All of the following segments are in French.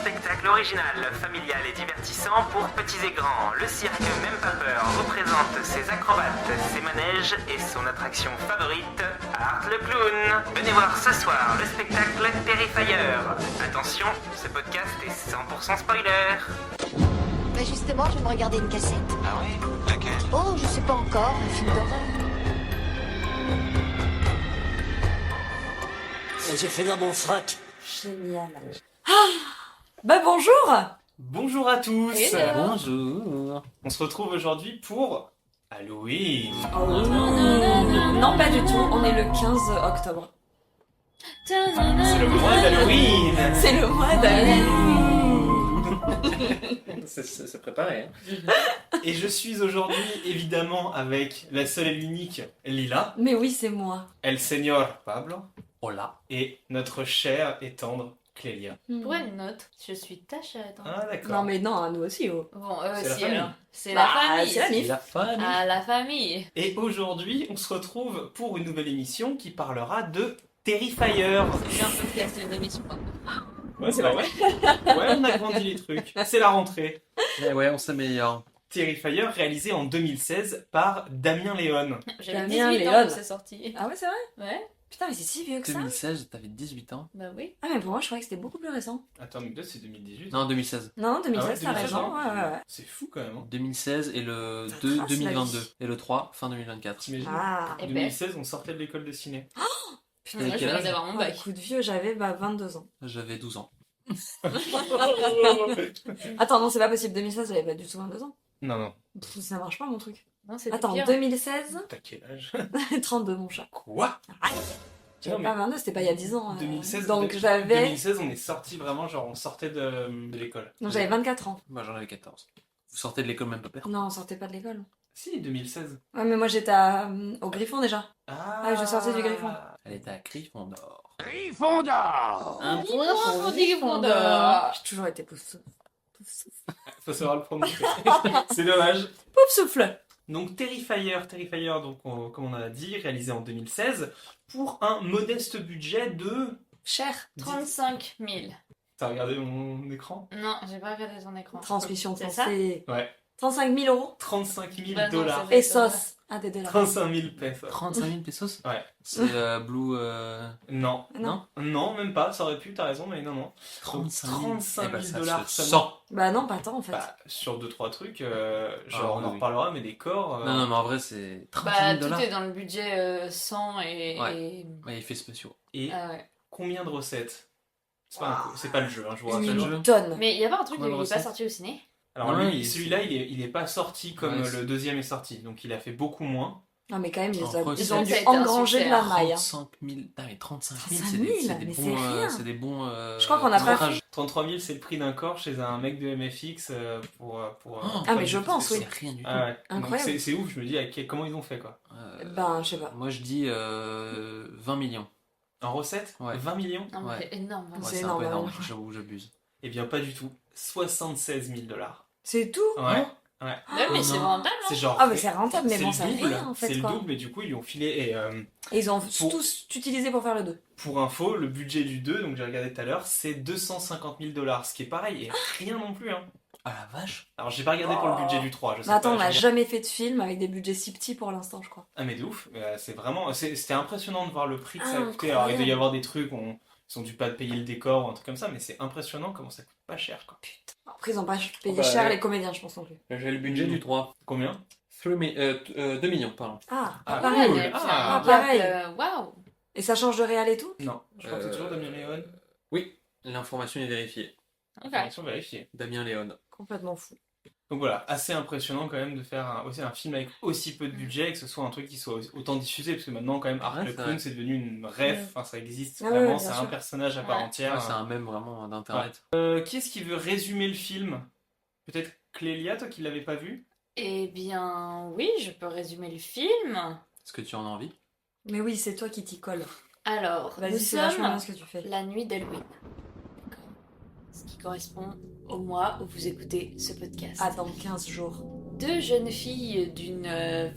spectacle original, familial et divertissant pour petits et grands. Le cirque Même pas peur représente ses acrobates, ses manèges et son attraction favorite, Art le clown. Venez voir ce soir le spectacle Terrifier. Attention, ce podcast est 100% spoiler. Bah justement, je vais me regarder une cassette. Ah oui? Laquelle? Oh, je sais pas encore, un film d'horreur. J'ai fait dans mon frac. Génial. Bah bonjour. Bonjour à tous. Hello. Bonjour. On se retrouve aujourd'hui pour Halloween. Non, pas du tout, on est le 15 octobre. C'est le mois d'Halloween. C'est le mois d'Halloween. Ça préparait. Hein. Et je suis aujourd'hui évidemment avec la seule et l'unique Lila, Mais oui, c'est moi. El Señor Pablo, hola, et notre chère et tendre Clélia. Pour une note, je suis ta chatte. Ah d'accord. Non mais non, nous aussi. Oh. Bon, C'est la si famille. alors. C'est Bah, la famille. c'est la mif. La famille. Ah, la famille. Et aujourd'hui, on se retrouve pour une nouvelle émission qui parlera de Terrifier. C'est un podcast, c'est une émission. Ouais, c'est vrai. Ouais, on a grandi les trucs. C'est la rentrée. Ouais, on s'améliore. Terrifier, réalisé en 2016 par Damien Léon. J'avais Damien 18 ans Léon. quand c'est sorti. Ah ouais, c'est vrai? Ouais, Putain, mais c'est si vieux que ça. 2016, t'avais 18 ans. bah oui. Ah mais pour moi, je croyais que c'était beaucoup plus récent. Attends, mais là, c'est 2018. Non, 2016. Non, 2016, Ah ouais, t'as 2016, raison. hein. Ouais. C'est fou quand même. Hein. 2016 et le Ça 2, trace la 2022. vie. Et le 3, fin 2024. T'imagines Ah. Et 2016, on sortait de l'école de ciné. Putain, Moi, je quel viens âge d'avoir mon un bac. coup de vieux, j'avais 22 ans. J'avais 12 ans. Attends, non, c'est pas possible. 2016, j'avais pas du tout 22 ans. Non, non. Pff, ça marche pas mon truc. Non, c'est Attends, pire. 2016, T'as quel âge 32 mon chat. Quoi J'avais Non, pas 22, c'était pas il y a 10 ans. 2016, Donc j'avais... 2016, on est sorti vraiment, genre, on sortait de l'école. Non, j'avais 24 ans. Moi, j'en avais 14. Vous sortez de l'école même pas père. Non, on sortait pas de l'école. Si, 2016. Ouais, mais moi j'étais au Griffon déjà. Ah, je sortais du Griffon. Elle était à Gryffondor. Un point pour Gryffondor. J'ai toujours été pouf souffle. Pouf souffle. Faut savoir le prononcer. C'est dommage. Pouf souffle. Donc Terrifier, donc, comme on a dit, réalisé en 2016, pour un modeste budget de... Cher. 35 000. T'as regardé mon écran? Non, j'ai pas regardé ton écran. Transmission C'est ça pensée. Ouais. 35 000 euros. 35 000 Bah non, dollars. c'est- Pesos. Ah, des dollars. 35 000 pesos. 35 000 pesos. Ouais. C'est Blue. Non. Non. Non, même pas, ça aurait pu, t'as raison, mais non, non. 35 000. 35 Eh ben, 000 ça dollars se seulement. sent. Bah non, pas tant en fait. Bah, sur 2-3 trucs, genre Ah, on en oui. reparlera, mais des corps... Non, non, mais en vrai, c'est 35 Bah, 000 tout dollars. est dans le budget 100 et... Ouais. et- Ouais, effets spéciaux. Et Ah ouais. combien de recettes? C'est pas le jeu, hein, je vous rappelle. Une tonne. Mais il y a pas un truc Combien de où il est pas recettes sorti au ciné? Alors Ouais, lui, celui-là, il est pas sorti comme Ouais, le deuxième est sorti, donc il a fait beaucoup moins. Non, mais quand même, ils ont Recette. dû Ça a été un engranger de succès, la hein. maille. 35 000. Ah, mais 35 000, 35 c'est 000, des mais bons. c'est rien. C'est des bons. Je crois qu'on a pas métrages. 33 000, c'est le prix d'un corps chez un mec de MFX Ah, mais je pense, oui. C'est rien du tout. Ah ouais. Donc Incroyable. c'est ouf, je me dis comment ils ont fait quoi. Ben, je sais pas. Moi, je dis 20 millions. En recette Ouais. 20 millions? Non, mais Ouais. c'est énorme. hein. Ouais, C'est c'est un énorme, peu énorme. ouais. J'avoue, j'abuse. Eh bien pas du tout. 76 000 dollars. C'est tout? Ouais. Ouais, mais c'est non. rentable. C'est Hein. genre. Ah, mais c'est rentable, mais c'est bon, le ça fait double. rien en C'est fait le quoi. double et du coup ils lui ont filé. Et Et ils ont Pour- tous utilisé pour faire le 2. pour info, le budget du 2, donc j'ai regardé tout à l'heure, c'est 250 000 dollars, ce qui est pareil et rien non plus. Hein. Ah la vache. Alors j'ai pas regardé pour le budget du 3, je sais Mais attends, pas. on n'a je- jamais fait de film avec des budgets si petits pour l'instant, je crois. Ah mais de ouf, c'est vraiment, c'était impressionnant de voir le prix que ça a Ah, coûté. Alors il doit y incroyable. avoir des trucs, ils ont dû pas payer le décor ou un truc comme ça, mais c'est impressionnant comment ça coûte pas cher quoi. Après, ils ont pas payé Bah, cher ouais. les comédiens, je pense non plus. J'ai le budget du 3. Combien? 2 millions, pardon. Ah, Ah, pareil. cool. il y a Ah, un pareil. gap, Waouh. Et ça change de réal et tout? Non, je crois que c'est toujours Damien Léon. Oui, l'information est vérifiée. Ok. Information vérifiée. Damien Léon. Complètement fou. Donc voilà, assez impressionnant quand même de faire aussi un film avec aussi peu de budget et que ce soit un truc qui soit autant diffusé, parce que maintenant quand même Art Ouais, le c'est Clown vrai. c'est devenu une ref, enfin ça existe Ah vraiment, ouais, c'est bien un sûr. personnage à part Ouais. entière. Ouais, c'est un mème vraiment d'internet. Qui est-ce qui veut résumer le film? Peut-être Clélia, toi qui l'avais pas vu? Eh bien, oui, je peux résumer le film. Est-ce que tu en as envie? Mais oui, c'est toi qui t'y colle. Alors, Vas-y, nous c'est vachement bien sommes ce que tu fais. la nuit d'Halloween. D'accord. Ce qui correspond au mois où vous écoutez ce podcast. Ah, dans 15 jours. Deux jeunes filles d'une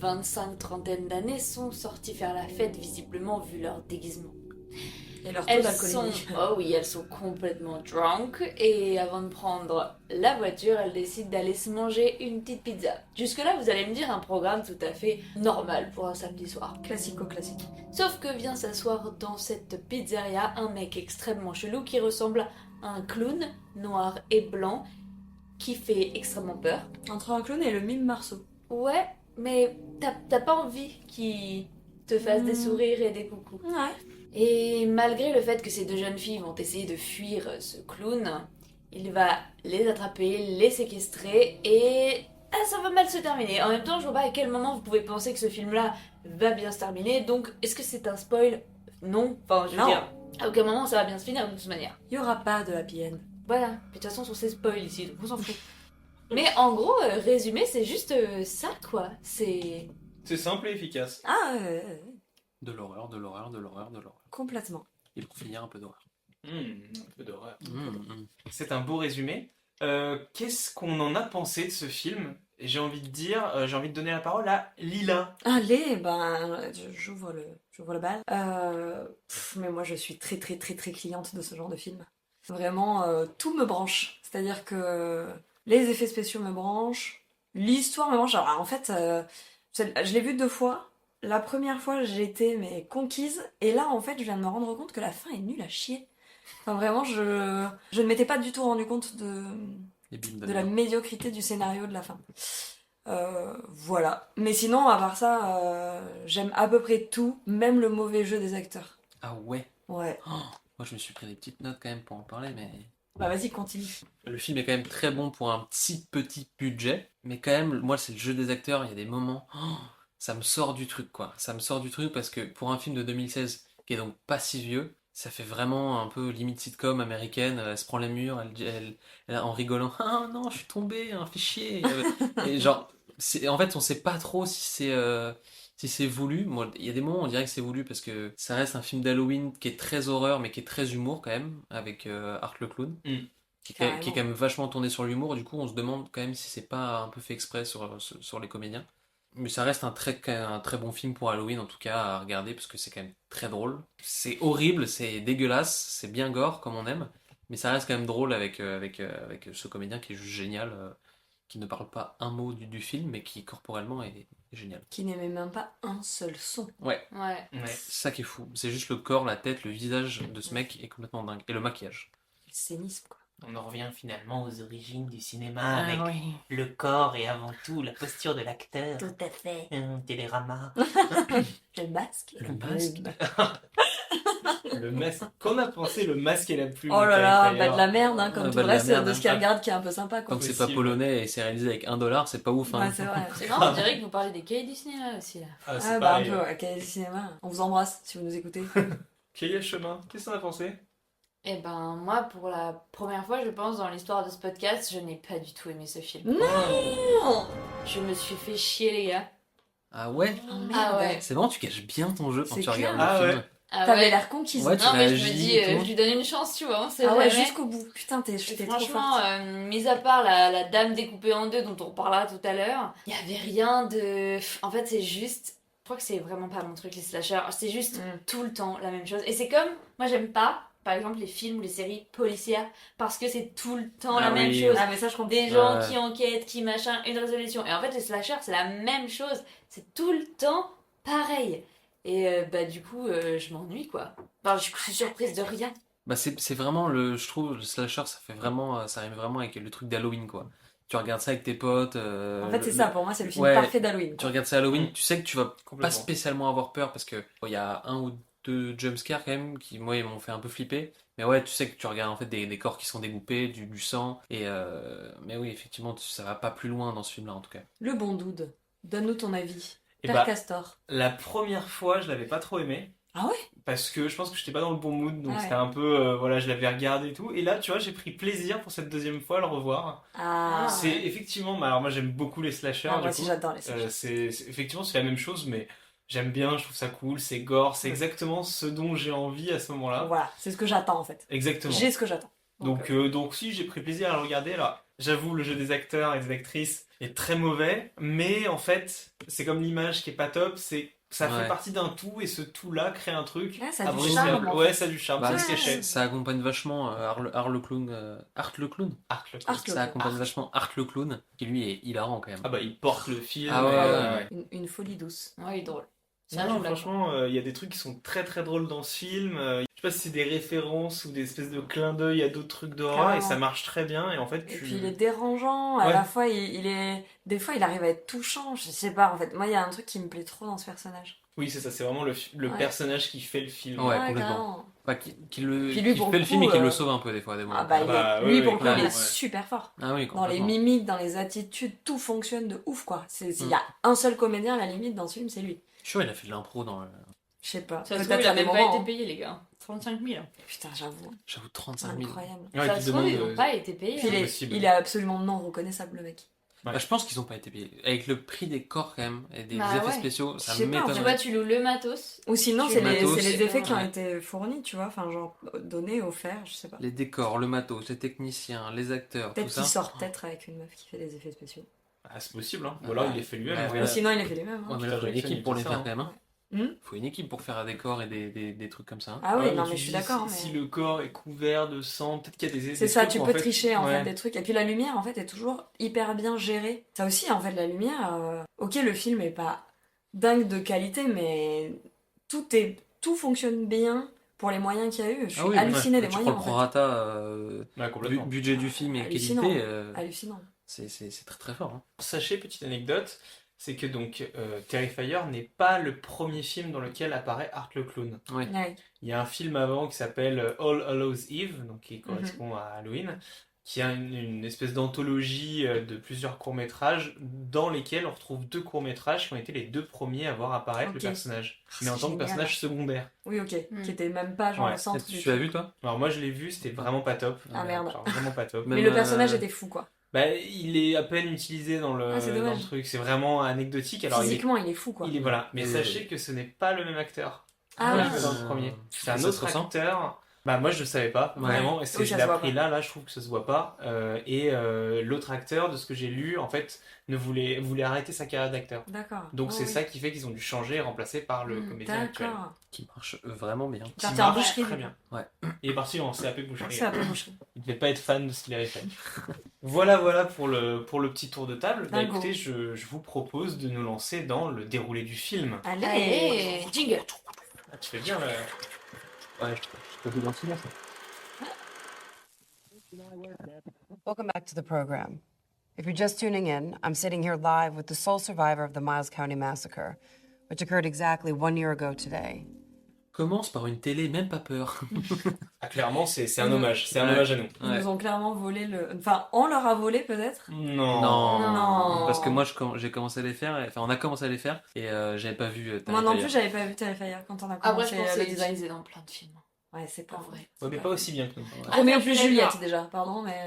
25-30 d'années sont sorties faire la fête, visiblement vu leur déguisement. Et leur taux Elles d'alcoolémie. sont, oh oui, elles sont complètement drunk et avant de prendre la voiture, elles décident d'aller se manger une petite pizza. Jusque-là, vous allez me dire un programme tout à fait normal pour un samedi soir. Classico-classique. Sauf que vient s'asseoir dans cette pizzeria un mec extrêmement chelou qui ressemble à un clown noir et blanc qui fait extrêmement peur. Entre un clown et le mime Marceau. Ouais, mais t'as pas envie qu'il te fasse des Mm. sourires et des coucous. Ouais. Et malgré le fait que ces deux jeunes filles vont essayer de fuir ce clown, il va les attraper, les séquestrer et ça va mal se terminer. En même temps, je vois pas à quel moment vous pouvez penser que ce film-là va bien se terminer. Donc, est-ce que c'est un spoil? Non. Enfin, je veux Non. dire, à aucun moment ça va bien se finir de toute manière. Il y aura pas de happy end. Voilà. Puis de toute façon, on sait spoil ici, donc on s'en fout. Mais en gros, résumé, c'est juste ça, quoi. C'est... C'est simple et efficace. Ah, De l'horreur, de l'horreur, de l'horreur, de l'horreur. complètement. Et pour finir, un peu d'horreur. Un peu d'horreur. Mmh. C'est un beau résumé. Qu'est-ce qu'on en a pensé de ce film? Et j'ai envie de dire, j'ai envie de donner la parole à Lila. Allez, j'ouvre le bal. Mais moi, je suis très, très, très, très cliente de ce genre de film. Vraiment, tout me branche. C'est-à-dire que les effets spéciaux me branchent, l'histoire me branche. Alors, en fait, je l'ai vu 2 fois. La première fois, j'ai été mais conquise. Et là, en fait, je viens de me rendre compte que la fin est nulle à chier. Enfin, vraiment, je ne m'étais pas du tout rendu compte Et bim, de la médiocrité du scénario de la fin. Voilà. Mais sinon, à part ça, j'aime à peu près tout, même le mauvais jeu des acteurs. Ah ouais. Ouais. Oh, moi, je me suis pris des petites notes quand même pour en parler, mais... Bah vas-y, continue. Le film est quand même très bon pour un petit budget, mais quand même, moi, c'est le jeu des acteurs, il y a des moments... oh, ça me sort du truc, quoi. Ça me sort du truc parce que pour un film de 2016, qui est donc pas si vieux, ça fait vraiment un peu limite sitcom américaine, elle se prend les murs, elle en rigolant, ah non, je suis tombé, hein, fais chier. Et genre, en fait, on sait pas trop si c'est voulu. Moi, il y a des moments où on dirait que c'est voulu parce que ça reste un film d'Halloween qui est très horreur, mais qui est très humour quand même, avec Art le clown. Qui est quand même vachement tourné sur l'humour, du coup on se demande quand même si c'est pas un peu fait exprès sur les comédiens. Mais ça reste un très bon film pour Halloween en tout cas à regarder parce que c'est quand même très drôle. C'est horrible, c'est dégueulasse, c'est bien gore comme on aime, mais ça reste quand même drôle avec ce comédien qui est juste génial, qui ne parle pas un mot du film mais qui corporellement est génial. Qui n'aimait même pas un seul son. Ouais, Ouais. c'est ça qui est fou. C'est juste le corps, la tête, le visage de ce mec est complètement dingue. Et le maquillage. Le scénisme, quoi. On en revient finalement aux origines du cinéma avec oui. le corps et avant tout la posture de l'acteur. Tout à fait. Télérama. Le masque. Le masque. Le masque. Qu'en a pensé le masque et la plume? Oh là là, bah de la merde, hein, comme Ah, tout bah le de la reste merde, de hein. ce qu'ils regardent qui est un peu sympa, quoi. Tant que c'est pas Possible. polonais et c'est réalisé avec $1, c'est pas ouf. Hein. Ouais, c'est vrai. C'est marrant, on dirait que vous parlez des cahiers du cinéma aussi là. Ah, c'est Ah bah un pareil. peu, ouais, Cahiers du cinéma. On vous embrasse si vous nous écoutez. Quel est le chemin? Qu'est-ce qu'on a pensé? Eh ben moi pour la première fois je pense dans l'histoire de ce podcast je n'ai pas du tout aimé ce film. Non. Je me suis fait chier les gars. Ah ouais? Oh, merde. Ah ouais. C'est bon, tu caches bien ton jeu quand C'est tu regardes clair. le Ah film. ouais. Ah T'avais ouais. l'air conquise. Ouais, tu Non mais je me réagis dis, et tout. je lui donne une chance tu vois, c'est Ah ouais, jamais. jusqu'au bout. Putain, j'étais trop Franchement, forte. mis à part la dame découpée en deux dont on reparlera tout à l'heure, il y avait rien de... En fait c'est juste... Je crois que c'est vraiment pas mon truc les slashers, c'est juste tout le temps la même chose. Et c'est comme, moi j'aime pas, par exemple les films ou les séries policières, parce que c'est tout le temps la Ah même oui. chose. Ah mais ça je comprends. Des gens Ouais. qui enquêtent, qui machin, une résolution. Et en fait les slashers c'est la même chose, c'est tout le temps pareil. Et bah du coup je m'ennuie quoi. Enfin je suis surprise de rien. Bah c'est vraiment je trouve le slasher ça rime vraiment avec le truc d'Halloween quoi. Tu regardes ça avec tes potes. En fait c'est ça, pour moi c'est le film Ouais. parfait d'Halloween. Tu regardes ça à Halloween, tu sais que tu vas pas Complètement. spécialement avoir peur parce que il y a un ou deux jumpscares quand même qui moi ils m'ont fait un peu flipper. Mais ouais, tu sais que tu regardes en fait des corps qui sont découpés, du sang et mais oui effectivement ça va pas plus loin dans ce film là en tout cas. Le bon dude, donne-nous ton avis. Et Père bah, Castor. la première fois, je l'avais pas trop aimé. Ah ouais? Parce que je pense que j'étais pas dans le bon mood, donc Ah ouais. c'était un peu, voilà, je l'avais regardé et tout. Et là, tu vois, j'ai pris plaisir pour cette deuxième fois à le revoir. Ah, C'est effectivement, bah, alors moi j'aime beaucoup les slashers, Ah, du moi aussi coup. j'adore les slashers. Effectivement, c'est la même chose, mais j'aime bien, je trouve ça cool, c'est gore, c'est Ouais. exactement ce dont j'ai envie à ce moment-là. Voilà, c'est ce que j'attends en fait. Exactement. J'ai ce que j'attends. Donc si, j'ai pris plaisir à le regarder. Alors, j'avoue, le jeu des acteurs et des actrices est très mauvais, mais en fait, c'est comme l'image qui est pas top, c'est Ça Ouais. fait partie d'un tout et ce tout-là crée un truc. Ouais, ça a du appréciable. charme, en Ouais, fait. ça a du charme, Bah, c'est ce ouais. cachet. Ça accompagne vachement Art le clown. Art le clown. Art le Art clown. le Ça accompagne vachement Art le clown, qui lui est hilarant quand même. Ah bah il porte le film. Ah ouais, et, ouais. Une folie douce. Ouais, il est drôle. Ça, Non, je l'accorde. franchement, il y a des trucs qui sont très très drôles dans ce film. Je sais pas si c'est des références ou des espèces de clins d'œil à d'autres trucs d'horreur et Carrément. ça marche très bien. Et en fait, Et puis il est dérangeant, à Ouais. la fois il est... Des fois il arrive à être touchant, je sais pas en fait. Moi il y a un truc qui me plaît trop dans ce personnage. Oui, c'est ça, c'est vraiment le Ouais. personnage qui fait le film. Ouais, complètement. carrément. Enfin, qui Puis lui, pour fait le le film et coup, qui le sauve un peu des fois, des moments. Ah bah, Ah bah, lui ouais, pour le coup il clairement, est ouais. super fort. Ah oui, Dans les complètement. mimiques, dans les attitudes, tout fonctionne de ouf quoi. Il Mm. y a un seul comédien à la limite dans ce film, c'est lui. Je suis sûr, il a fait de l'impro dans le... Je sais pas. Ça se trouve, Peut-être il à a des même pas moments. été payé, les gars. 35 000. Putain, j'avoue. J'avoue, 35 000. Incroyable. Ouais, Ça qui se trouve, ils demande, n'ont pas été payés. Puis hein. possible. il est absolument non reconnaissable le mec. Bah, je pense qu'ils ont pas été payés. Avec le prix des corps, quand même, et des Bah effets ouais. spéciaux, ça Je sais pas, m'étonne. Tu vois, tu loues le matos. Ou sinon Tu c'est le matos. les effets qui ont Ouais. été fournis, tu vois, enfin genre donnés, offerts, je sais pas. Les décors, le matos, les techniciens, les acteurs, tout Peut-être ça. qu'il sort peut-être avec une meuf qui fait des effets spéciaux. Ah, c'est possible, hein. Ou alors il les fait lui-même. Ouais, ouais. Ou voilà. sinon il a fait les mêmes. Ouais, Hein. mais là, faut une Jackson, équipe pour il les fait faire ça, quand même. Hein. Hmm Faut une équipe pour faire un décor et des trucs comme ça. hein. Ah oui, Ouais, non tu mais je suis dis, d'accord. Si Mais... le corps est couvert de sang, peut-être qu'il y a des C'est ça, trucs tu où, peux en fait, tricher en ouais. fait des trucs. Et puis la lumière en fait est toujours hyper bien gérée. Ça aussi en fait la lumière, ok le film est pas dingue de qualité mais tout fonctionne bien pour les moyens qu'il y a eu. Je suis Ah oui, hallucinée des tu prends moyens le en fait. prorata Ouais, complètement. budget du film et Hallucinant. qualité, Hallucinant. c'est très très fort. Hein. Sachez, petite anecdote, c'est que donc Terrifier n'est pas le premier film dans lequel apparaît Art le clown. Ouais. Ouais. Il y a un film avant qui s'appelle All Hallows Eve, donc qui correspond à Halloween, qui a une espèce d'anthologie de plusieurs courts-métrages dans lesquels on retrouve deux courts-métrages qui ont été les deux premiers à voir apparaître Ok. le personnage, C'est mais en tant que génial. personnage secondaire. Oui ok, Hmm. qui était même pas genre Ouais. au centre Tu du l'as truc. vu toi? Alors moi je l'ai vu, c'était vraiment pas top. Ah, merde. Genre, vraiment pas top. Mais Même, le personnage euh, était fou quoi. Bah, il est à peine utilisé dans Ah, c'est dans dommage. le truc, c'est vraiment anecdotique. Alors Physiquement il est fou quoi. il est voilà, mais Et- sachez que ce n'est pas le même acteur. Ah Voilà, oui. que dans le premier. C'est un Ça se autre ressent acteur. Bah moi je le savais pas Ouais. vraiment et Oui, c'est ça je se l'ai voit appris pas. là je trouve que ça se voit pas l'autre acteur de ce que j'ai lu en fait ne voulait arrêter sa carrière d'acteur. D'accord. Donc Oh, c'est oui. ça qui fait qu'ils ont dû changer et remplacer par le comédien actuel. D'accord. Qui marche vraiment bien. Qui Parti en marche boucherie, très du bien. Ouais. Il est parti en CAP boucherie. C'est un peu boucherie. Il devait pas être fan de ce qu'il avait fait. Voilà pour le petit tour de table. Bah, Dingo. écoutez, je vous propose de nous lancer dans le déroulé du film. Allez. Allez, jingle. Ah, tu fais bien le... Ouais, je peux vous lancer là, ça. Welcome back to the program. If you're just tuning in, I'm sitting here live with the sole survivor of the Miles County Massacre, which occurred exactly 1 year ago today. Commence par une télé, même pas peur. Ah, clairement, c'est un hommage. C'est un Ouais. hommage à nous. Ils Ouais. nous ont clairement volé le. Enfin, on leur a volé peut-être. Non. Non. Parce que moi, j'ai commencé à les faire, enfin, on a commencé à les faire, et j'avais pas vu. Moi non plus, Terrifier. j'avais pas vu Terrifier quand on a Après, commencé je pense le qu'ils design. utilisaient dans plein de films. Ouais, c'est pas En vrai. vrai. Ouais, mais pas aussi bien que nous. Ah, Roméo ça, je plus suis Juliette d'accord. déjà, pardon, mais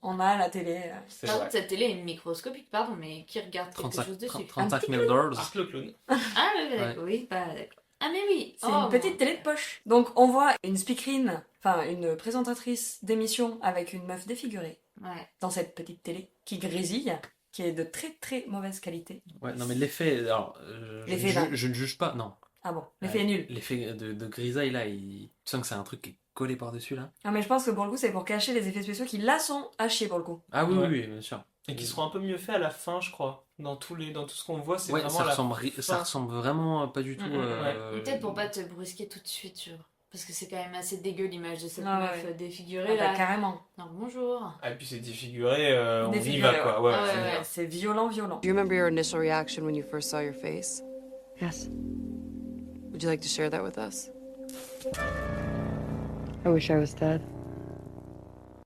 on a la télé. C'est Par vrai. contre, cette télé est microscopique, pardon, mais qui regarde quelque 35, chose dessus 35 000 dollars. Art le clown. Ah, oui, d'accord. Oui, pas d'accord. Ah, mais oui. C'est Oh, une petite télé de poche. Donc on voit une speakerine, enfin une présentatrice d'émission avec une meuf défigurée Ouais. dans cette petite télé qui grésille, qui est de très très mauvaise qualité. Ouais, non, mais l'effet, alors, L'effet d'un- je ne juge pas, non. Ah bon, l'effet est nul. L'effet de grisaille, là, tu sens que c'est un truc qui est collé par-dessus, là. Ah mais je pense que pour le coup c'est pour cacher les effets spéciaux qui là sont à chier pour le coup. Ah oui, Ouais. oui, bien sûr. Et qui seront un peu mieux faits à la fin, je crois. Dans tout ce qu'on voit, c'est Ouais, vraiment ça à la ressemble, fin. ça ressemble vraiment pas du tout. Ouais. Peut-être pour pas te brusquer tout de suite, tu vois. Parce que c'est quand même assez dégueu l'image de cette Ah, meuf ouais. défigurée Ah bah, là. carrément. Non, bonjour. Ah, et puis c'est défiguré, on y Défiguré, va quoi. Ouais, Ah, ouais, c'est ouais. bien. C'est violent, violent. Do you remember your initial reaction when you first saw your face? Yes. Would you like to share that with us? I wish I was dead.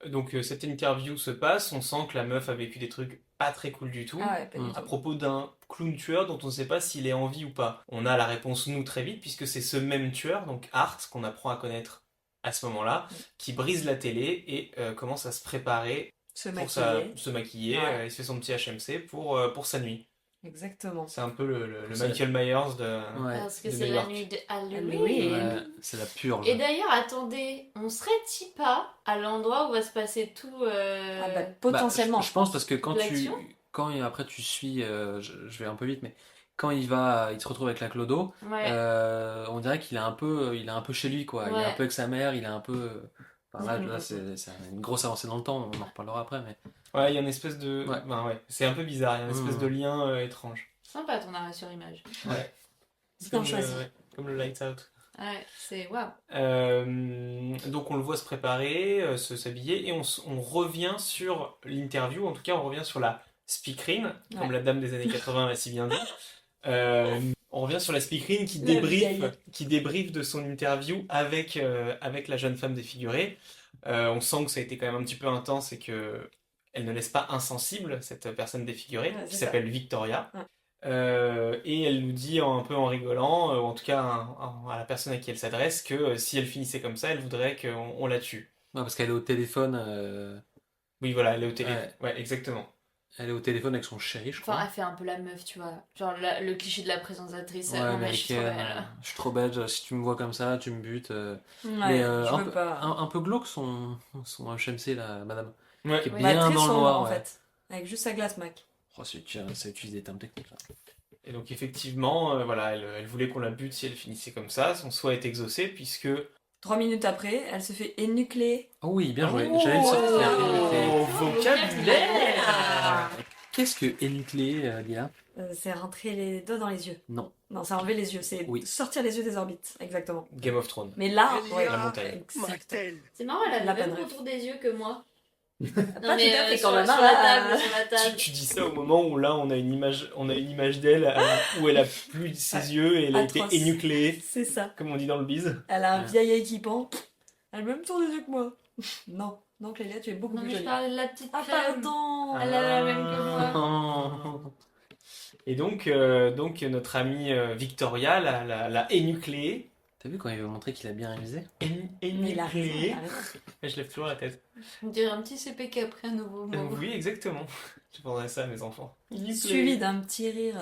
Donc cette interview se passe, on sent que la meuf a vécu des trucs pas très cool du tout. Ah ouais, pas du Mm. tout. À propos d'un clown tueur dont on ne sait pas s'il est en vie ou pas. On a la réponse nous très vite puisque c'est ce même tueur, donc Art, qu'on apprend à connaître à ce moment-là, qui brise la télé et commence à se préparer Se pour maquiller. se maquiller. Ouais. Il se fait son petit HMC pour sa nuit. Exactement. C'est un peu le C'est- Michael Myers de... Ouais. Parce que de c'est New la York. nuit de Halloween. Halloween. Ouais, c'est la purge. Et d'ailleurs, attendez, on serait-il pas à l'endroit où va se passer tout. Ah bah, Bah, potentiellement. je pense parce que quand L'action. après tu suis, je vais un peu vite, mais quand il se retrouve avec la clodo, Ouais. on dirait qu'il est un peu chez lui, quoi. Il est Ouais. un peu avec sa mère, il est un peu... Enfin, là, c'est une grosse avancée dans le temps, on en reparlera après, mais... Ouais, il y a une espèce de... Ouais. Ben ouais, c'est un peu bizarre, il y a une espèce de lien étrange. Sympa ton arrêt sur image. Ouais. C'est bien Comme, choisi. ouais, comme le Lights Out. Ouais, c'est waouh. Donc on le voit se préparer, s'habiller, et on revient sur l'interview, en tout cas on revient sur la speakerine, comme Ouais. la dame des années 80 l'a si bien dit. On revient sur la speakerine La vieille. qui débriefe de son interview avec la jeune femme défigurée. On sent que ça a été quand même un petit peu intense et que elle ne laisse pas insensible cette personne défigurée, Ouais, qui c'est s'appelle Victoria. Ouais. Et elle nous dit un peu en rigolant, ou en tout cas à la personne à qui elle s'adresse, que si elle finissait comme ça, elle voudrait qu'on la tue. Ouais, parce qu'elle est au téléphone... Oui, voilà, elle est au téléphone. Ouais. Ouais, exactement. Elle est au téléphone avec son chéri, je Enfin, crois. elle fait un peu la meuf, tu vois. Genre le cliché de la présentatrice. Ouais, Non, mais je suis trop américaine, belle. je suis trop belle, si tu me vois comme ça, tu me butes. Ouais, Mais je un veux peu, pas. un peu glauque son HMC, là, madame. Ouais. Qui est Ouais. bien Bah, très dans le sombre, noir, en ouais. fait. Avec juste sa glace Mac. Oh, ça utilise des termes techniques, là. Et donc effectivement, voilà, elle voulait qu'on la bute si elle finissait comme ça. Son souhait est exaucé puisque... 3 minutes après, elle se fait énucléer. Oh oui, bien joué. J'allais le sortir. Oh, vocabulaire. Qu'est-ce que énucléer, Lila? C'est rentrer les doigts dans les yeux. Non. Non, c'est enlever les yeux. C'est Oui. sortir les yeux des orbites. Exactement. Game of Thrones. Mais là, ouais, La montagne. exact. C'est marrant, elle a La le même bonne ref. contour des yeux que moi. Pas Non, tout à mais fait sur, quand même, sur hein, la là. table, sur la table. Tu dis ça au moment où là on a une image d'elle où elle a plus ses yeux et elle a été Atroce. énucléée, C'est ça. comme on dit dans le bise. Elle a un Ouais. vieil équipement. Elle a le même tour des yeux que moi. Non, non, Clélia, tu es beaucoup Non, plus mais je jolie. parlais de la petite Ah, crème. pardon. Elle a la même que moi. Et donc notre amie Victoria l'a énucléée. T'as vu quand il veut montrer qu'il a bien révisé? Mais il a raison, Énucléée. il a raison. Je lève toujours la tête. On dirait un petit CPK après un nouveau mot. Oui, exactement. Je prendrais ça à mes enfants. Suivi d'un petit rire.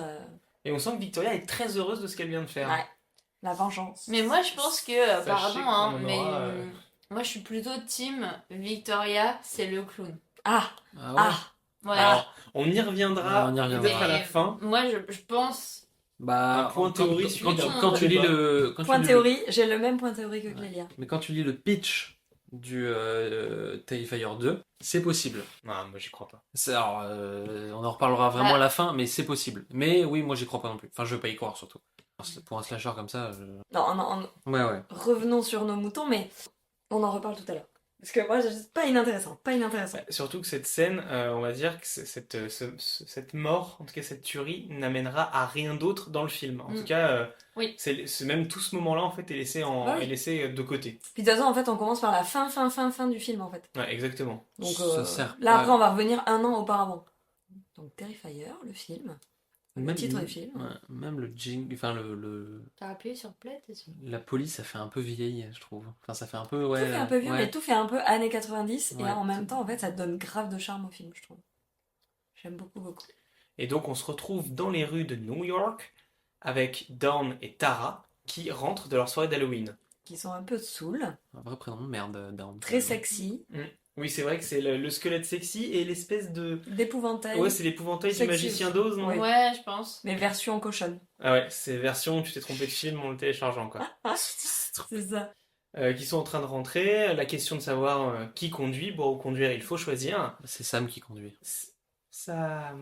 Et on sent que Victoria est très heureuse de ce qu'elle vient de faire. Ouais. La vengeance. Mais moi, je pense que, Sachez pardon, qu'on hein, en mais aura, moi, je suis plutôt team Victoria, c'est le clown. Ah, Ah ouais? ah. Ouais. Alors, on y reviendra, Ouais, on y reviendra. peut-être à la fin. Moi, je pense. Bah, Un point théorie quand, suivi quand, d'un quand tu lis débat. le... Quand Point tu lis théorie, j'ai le même point théorie que Clélia. Mais quand tu lis le pitch du Terrifier 2, c'est possible. Non, moi j'y crois pas. Alors, on en reparlera vraiment Ah. à la fin, mais c'est possible. Mais oui, moi j'y crois pas non plus. Enfin, je veux pas y croire surtout. Pour un slasher comme ça, Non, non, ouais. revenons sur nos moutons, mais on en reparle tout à l'heure. Parce que moi, pas inintéressant, pas inintéressant. Surtout que cette scène, on va dire que cette mort, en tout cas cette tuerie, n'amènera à rien d'autre dans le film. En tout cas, Oui. c'est même tout ce moment-là en fait est laissé Ah oui. est laissé de côté. Puis de toute façon, en fait, on commence par la fin du film, en fait. Ouais, exactement. Donc Ça sert là, pas- après, on va revenir 1 an auparavant. Donc Terrifier, le film. Le titre du film. ouais, même le jingle, enfin T'as appuyé sur play, t'es sûr? la police, ça fait un peu vieille, je trouve. Enfin, ça fait un peu, Tout fait un peu vieux, ouais. mais tout fait un peu années 90. Et Ouais. en même temps, en fait, ça donne grave de charme au film, je trouve. J'aime beaucoup, beaucoup. Et donc on se retrouve dans les rues de New York avec Dawn et Tara qui rentrent de leur soirée d'Halloween. Qui sont un peu saouls, Un vrai prénom de merde, Down. très sexy, Oui, c'est vrai que c'est le squelette sexy et l'espèce de... d'épouvantail. Ouais, c'est l'épouvantail du Sexy magicien aussi. d'Oz, non? Ouais. Ouais, je pense. Mais version cochonne. Ah ouais, c'est version tu t'es trompé de film en le téléchargeant quoi. C'est ça. Qui sont en train de rentrer, la question de savoir qui conduit. Bon, au conduire, il faut choisir. C'est Sam qui conduit. Ça,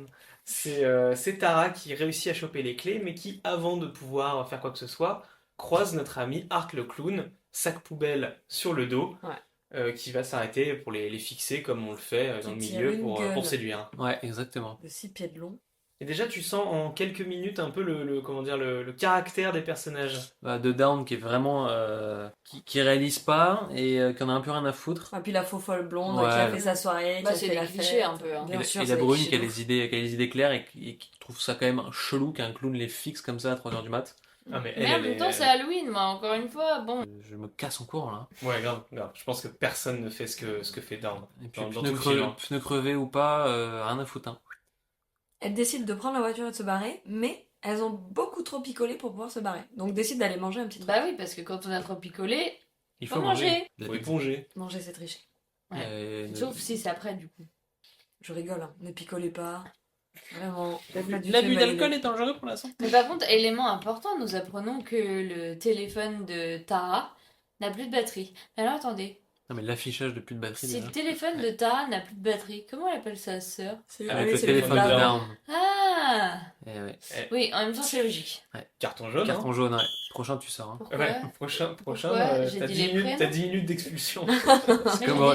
c'est Tara qui réussit à choper les clés, mais qui, avant de pouvoir faire quoi que ce soit, croise notre ami Art le clown, sac poubelle sur le dos, qui va s'arrêter pour les fixer comme on le fait dans le Qui tire milieu une pour gueule. séduire. Ouais, exactement. De 6 pieds de long. Et déjà, tu sens en quelques minutes un peu comment dire, le caractère des personnages. De Down qui est vraiment qui réalise pas et qui en a un peu rien à foutre. Et puis la faux folle blonde Ouais. qui a fait sa soirée, Bah, qui a c'est fait des la clichés fête. un peu, hein. Bien Et, sûr, et c'est la des brune clichés qui a de les idées claires et qui trouve ça quand même chelou qu'un clown les fixe comme ça à 3h du mat. Ah, mais Mais en même temps, c'est Halloween, moi, encore une fois. Bon. Je me casse en cours là. Ouais, grave, grave. Je pense que personne ne fait ce que fait Dawn. Et puis Dans pneu, tout le film, hein. pneu crevé ou pas, rien à foutre. Hein. Elles décident de prendre la voiture et de se barrer, mais elles ont beaucoup trop picolé pour pouvoir se barrer. Donc décident d'aller manger un petit truc. Bah oui, parce que quand on a trop picolé, Il faut manger. Faut éponger. Manger, c'est tricher. Sauf si c'est après, du coup. Je rigole, hein. Ne picolez pas. Vraiment. Peut-être pas du tout L'abus une bonne d'alcool idée. est dangereux pour la santé. Mais par contre, élément important, nous apprenons que le téléphone de Tara n'a plus de batterie. Mais alors attendez, Non, mais l'affichage de plus de batterie si déjà. le téléphone de Tara n'a plus de batterie, comment elle appelle sa sœur? Avec le c'est téléphone là. de Down. Ah Eh ouais. oui, en même temps c'est logique. Carton jaune. Carton jaune, ouais. Prochain, tu sors. Hein. Pourquoi? Ouais, prochain, Pourquoi j'ai t'as dit 10 les minutes, prénoms t'as 10 minutes d'expulsion.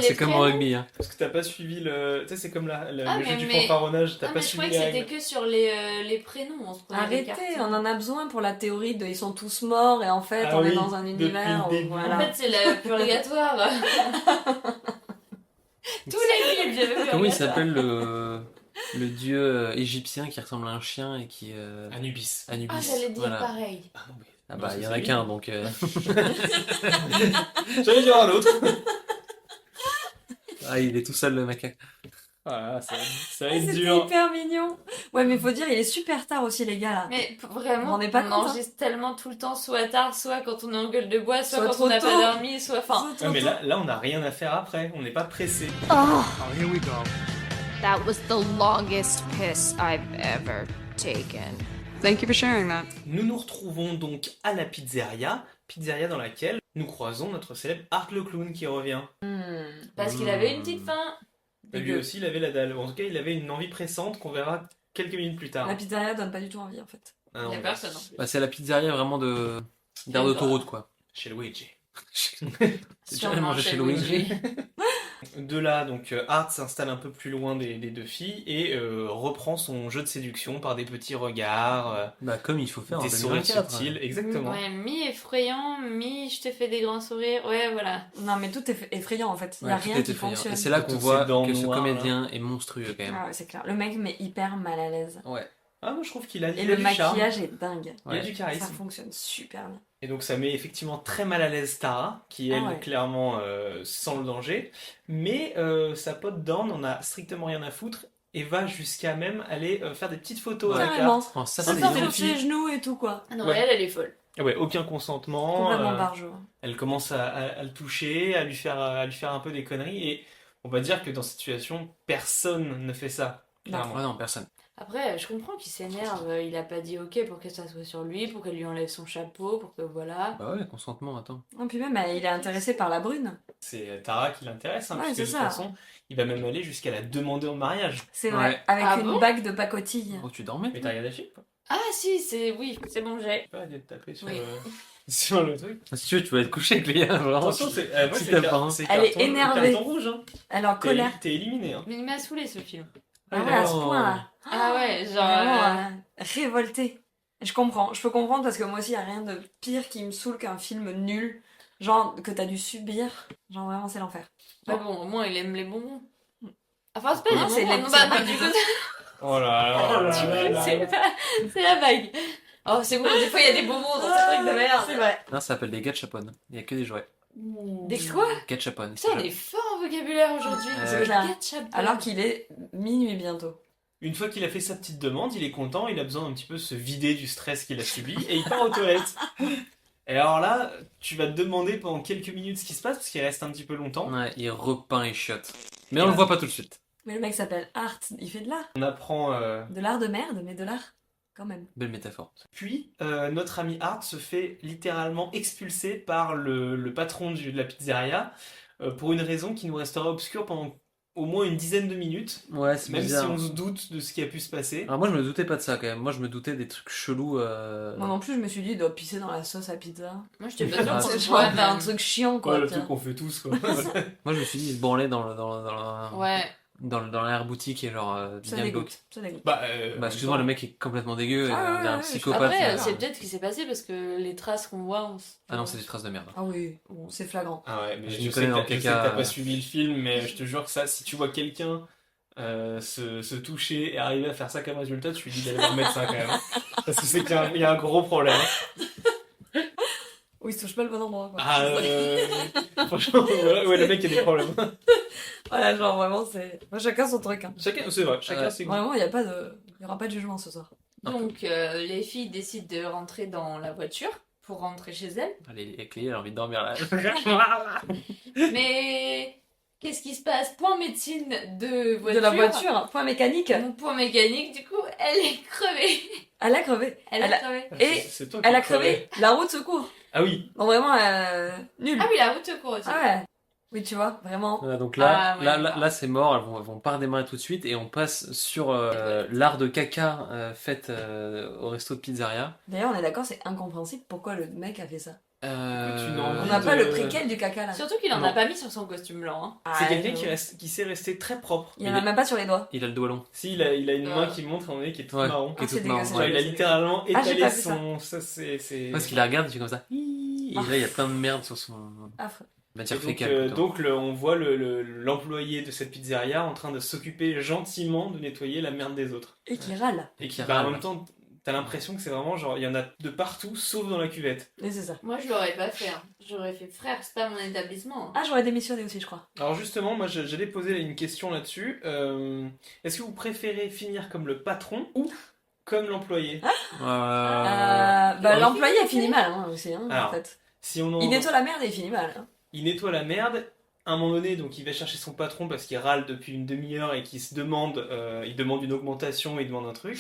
C'est comme au rugby. Hein. Parce que t'as pas suivi le. Tu sais, c'est comme Ah, le jeu du mais- fanfaronnage, t'as Ah pas mais je suivi croyais que les c'était règles. que sur les prénoms, on se prenait des Arrêtez, cartes. on en a besoin pour la théorie de ils sont tous morts et en fait Ah on est oui, dans un depuis univers le où début. voilà. En fait c'est le purgatoire. Tous les vieux. Comment il s'appelle le dieu égyptien qui ressemble à un chien et qui. Anubis. Anubis. Ah j'allais dire Voilà. pareil. Ah non, mais. Ah non, bah, c'est il y en a lui. qu'un donc. J'allais dire un autre. Ah, il est tout seul le macaque. Voilà, ça va Ah, être c'était dur. hyper mignon. Ouais, mais faut dire, il est super tard aussi, les gars, là. Mais Vous vraiment, vous rendez pas on compte, hein. enregistre tellement tout le temps, soit tard, soit quand on est en gueule de bois, soit Soit quand trop on n'a tôt. pas dormi, soit enfin. C'est Ouais, mais trop là, on n'a rien à faire après, on n'est pas pressé. That was the longest piss I've ever taken. Thank you for sharing that. Nous nous retrouvons donc à la pizzeria dans laquelle nous croisons notre célèbre Art le clown qui revient. Parce qu'il avait une petite faim. Et lui aussi, il avait la dalle. En tout cas, il avait une envie pressante qu'on verra quelques minutes plus tard. La pizzeria donne pas du tout envie, en fait. Ah non, Il y a bah, personne. hein. Bah, c'est la pizzeria vraiment d'air d'autoroute quoi. Chez Luigi. C'est déjà allé manger chez Luigi. De là, donc, Art s'installe un peu plus loin des deux filles et reprend son jeu de séduction par des petits regards, Bah, comme il faut faire en des sourires 2024. subtils. Exactement. Ouais, mi-effrayant, mi-je te fais des grands sourires. Ouais, voilà. Non, mais tout est effrayant, en fait. Il y Ouais, a tout rien est qui effrayant. fonctionne. Et c'est là qu'on Toutes voit ces dents que ce noires, comédien est monstrueux quand même. Ah ouais, c'est clair. Le mec me met hyper mal à l'aise. Ouais. Ah, moi je trouve qu'il a, Et il a le du charme. maquillage est dingue. Il a Ouais. du Ça charisme. fonctionne super bien. Et donc ça met effectivement très mal à l'aise Tara, qui elle, Ah ouais. clairement, sent le danger. Mais sa pote Dawn en a strictement rien à foutre et va jusqu'à même aller faire des petites photos avec Carrément. Art. Oh, ça, Ça, c'est c'est Sans des bien. faire sur filles. ses genoux et tout, quoi. Ah non, Ouais. elle est folle. Ah ouais, aucun consentement. Complètement barjot. Elle commence à le toucher, à lui faire un peu des conneries. Et on va dire que dans cette situation, personne ne fait ça. Clairement. Ah non, personne. Après, je comprends qu'il s'énerve. Il a pas dit ok pour que ça soit sur lui, pour qu'elle lui enlève son chapeau, pour que voilà. Bah ouais, consentement, attends. Non, puis même, il est intéressé par la brune. C'est Tara qui l'intéresse, hein, Ouais, puisque de c'est toute ça. façon, il va même aller jusqu'à la demander en mariage. C'est vrai. Ouais. Avec Ah une bon bague de pacotille. Oh, tu dormais Mais t'as regardé le film? Ah si, oui, c'est bon, j'ai. Pas de taper sur, Oui. sur le truc. Si tu veux, tu vas être couché avec lui. Hein, genre. Attention, c'est moi, Si c'est t'as car- pas, hein. c'est Elle est carton- énervée. carton rouge. Hein. Elle est en colère. T'es éliminé. Hein. Mais il m'a saoulé ce film. Ah ouais, à ce Oh. point-là. Ah ouais, genre. Vraiment révoltée. Et je comprends. Je peux comprendre parce que moi aussi, il n'y a rien de pire qui me saoule qu'un film nul. Genre, que t'as dû subir. Genre, vraiment, c'est l'enfer. Mais bon, au moins il aime les bonbons. Enfin, c'est pas Non, les c'est bonbons, les- non, c'est bah, pas du les coup, Oh là là. c'est la vague. Oh, c'est bon, des fois il y a des bonbons dans ce truc de merde. C'est vrai. Non, ça s'appelle des gachapon. Il y a que des jouets. Des quoi? Gachapon. Putain, on est fort en vocabulaire aujourd'hui. C'est Le clair. ketchup. Alors qu'il est minuit bientôt. Une fois qu'il a fait sa petite demande, il est content, il a besoin d'un petit peu se vider du stress qu'il a subi et il part aux toilettes. Et alors là, tu vas te demander pendant quelques minutes ce qui se passe parce qu'il reste un petit peu longtemps. Ouais, il repeint et chiotte. Mais on le voit pas tout de suite. Mais le mec s'appelle Art. Il fait de l'art. On apprend. De l'art de merde, mais de l'art quand même. Belle métaphore. Puis notre ami Art se fait littéralement expulser par le patron de la pizzeria pour une raison qui nous restera obscure pendant au moins une dizaine de minutes, Ouais, c'est même bizarre. si on se doute de ce qui a pu se passer. Alors moi, je me doutais pas de ça quand même. Moi, je me doutais des trucs chelous. Moi non plus, je me suis dit, il doit pisser dans la sauce à pizza. Moi j'étais pas Ah, sûre C'est qu'on genre soit un truc chiant, quoi. Quoi, le tiens. truc qu'on fait tous quoi. Moi, je me suis dit, il se branlait dans Ouais. l'arrière-boutique et genre Ça bien dégoûte. Ça dégoûte. Bah, Bah, excuse-moi, le mec est complètement dégueu. Ah, il est un ouais, psychopathe. Après, euh, c'est peut-être ce qui s'est passé parce que les traces qu'on voit, on s- Ah non, c'est des traces de merde. Ah oui, c'est flagrant. Ah ouais, mais Je je m'y sais connais que dans t'as- je quel sais que t'as cas, pas suivi le film, mais je te jure que ça, si tu vois quelqu'un se toucher et arriver à faire ça comme résultat, tu lui dis d'aller voir le médecin quand même. Parce que c'est qu'il y a un gros problème. Oui, il se touche pas le bon endroit, quoi. Ah, franchement, ouais, le mec il a des problèmes. Voilà, genre vraiment, c'est. Moi, chacun son truc. Hein. Chacun, c'est vrai, chacun Ouais. ses goûts. Vraiment, il y aura pas de jugement ce soir. Donc les filles décident de rentrer dans la voiture pour rentrer chez elles. Allez, les clés, elle a envie de dormir là. Mais Qu'est-ce qui se passe? Point médecine de voiture. De la voiture, point mécanique. Mon point mécanique, du coup, elle est crevée. Elle a crevé. Elle a crevé. Et C'est toi qui elle a crevais. crevé la roue de secours. Ah oui. Donc vraiment, nul. Ah oui, la route secours aussi. Ah ouais. Oui, tu vois, vraiment. Voilà, donc là, Ah, ouais, là, d'accord. là, c'est mort, elles vont pas redémarrer tout de suite et on passe sur l'art de caca faite au resto de pizzeria. D'ailleurs, on est d'accord, c'est incompréhensible pourquoi le mec a fait ça. Tu n'as On envie n'a pas de- le préquel du caca là. Surtout qu'il en Non. a pas mis sur son costume blanc. Hein. Ah, C'est quelqu'un j'avoue. qui sait rester très propre. Il y en a même pas sur les doigts. Il a le doigt long. Si, il a une main qui montre à un moment donné qui est toute Ouais, marron. qui est Ah, c'est toute marrant. dégueulasse. Genre, il a littéralement Ah, j'ai étalé pas vu son. Ça, c'est. Parce qu'il la regarde, il fait comme ça. Et là, il y a plein de merde sur son Affreux. matière Et donc, fécale. plutôt. on voit l'employé de cette pizzeria en train de s'occuper gentiment de nettoyer la merde des autres. Et qui râle. Et Qui en râle. même temps, t'as l'impression que c'est vraiment genre, il y en a de partout sauf dans la cuvette. Et c'est ça. Moi, je l'aurais pas fait. Hein. J'aurais fait frère, c'est pas mon établissement. Hein. Ah, j'aurais démissionné aussi, je crois. Alors justement, moi j'allais poser une question là-dessus. Est-ce que vous préférez finir comme le patron ou comme l'employé? Bah, l'employé il finit mal hein, aussi, hein, Alors, en fait. Si on en- Il nettoie la merde et il finit mal. Hein. Il nettoie la merde. À un moment donné, donc il va chercher son patron parce qu'il râle depuis une demi-heure et qu'il se demande, il demande une augmentation, il demande un truc.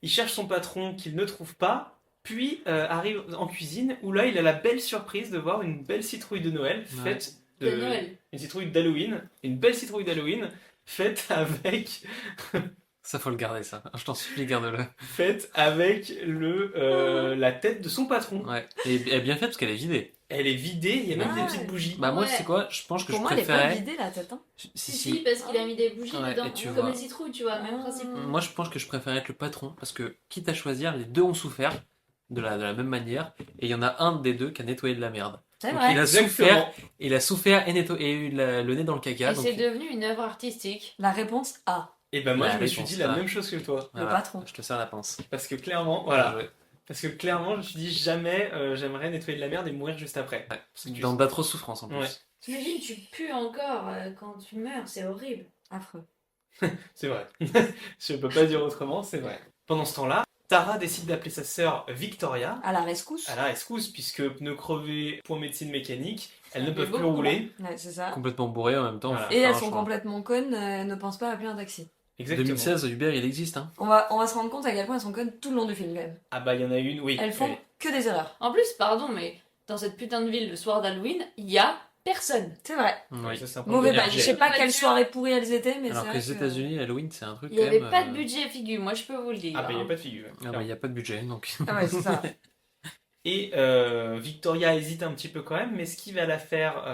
Il cherche son patron qu'il ne trouve pas, puis arrive en cuisine où là il a la belle surprise de voir une belle citrouille de Noël faite De Noël. une citrouille d'Halloween, une belle citrouille d'Halloween faite avec Ça, faut le garder, ça. Je t'en supplie, garde-le. faite avec la tête de son patron. Ouais. Et elle est bien faite parce qu'elle est vidée. Elle est vidée, il y a même Ah des ouais. petites bougies. Bah, moi, Ouais. c'est quoi? Je pense que Pour je moi, elle est pas préférais. vidée la tête. Hein. Si, parce qu'il a mis des bougies Ouais, dedans. et tu Comme vois. les citrouilles, tu vois, même principe. Moi, je pense que je préférais être le patron parce que, quitte à choisir, les deux ont souffert de la même manière et il y en a un des deux qui a nettoyé de la merde. C'est Donc, vrai. il a Exactement. souffert, et eu le nez dans le caca. Et donc, c'est devenu une œuvre artistique. La réponse A. Et ben moi La je me suis réponse dit la A. même chose que toi. Le patron. Je te sers la pince. Parce que clairement, voilà. Ouais. Parce que clairement, je me suis dit jamais j'aimerais nettoyer de la merde et mourir juste après. Ouais. Parce que tu- Dans d'atroces souffrances en plus. Ouais. T'imagines, tu pues encore quand tu meurs, c'est horrible. Affreux. C'est vrai. Je peux pas dire autrement, c'est vrai. Pendant ce temps-là, Tara décide d'appeler sa sœur Victoria À la rescousse. à la rescousse, puisque pneus crevés, point médecine mécanique, elles ne fait peuvent plus beaucoup, rouler. Ouais, c'est ça. Complètement bourré en même temps. Voilà. faut Et faire elles un sont choix. complètement connes, ne pensent pas appeler un taxi. Exactement. 2016, Uber, il existe. Hein. On va se rendre compte à quel point elles sont connes tout le long du film quand même. Ah bah il y en a une, oui. Elles font Oui. que des erreurs. En plus, pardon, mais dans cette putain de ville le soir d'Halloween, il y a personne. C'est vrai. Oui. Ça, c'est un peu Mauvais bien. bail. Je sais pas quelle soirée pourrie elles étaient, mais Alors c'est que vrai les États-Unis, Halloween, c'est un truc. Il n'y quand avait même, pas de budget figure, moi je peux vous le dire. Ah bah il n'y a hein. pas de figure. Ah bah, il n'y a pas de budget, donc. Ah ouais, c'est ça. Et Victoria hésite un petit peu quand même, mais ce qui va la faire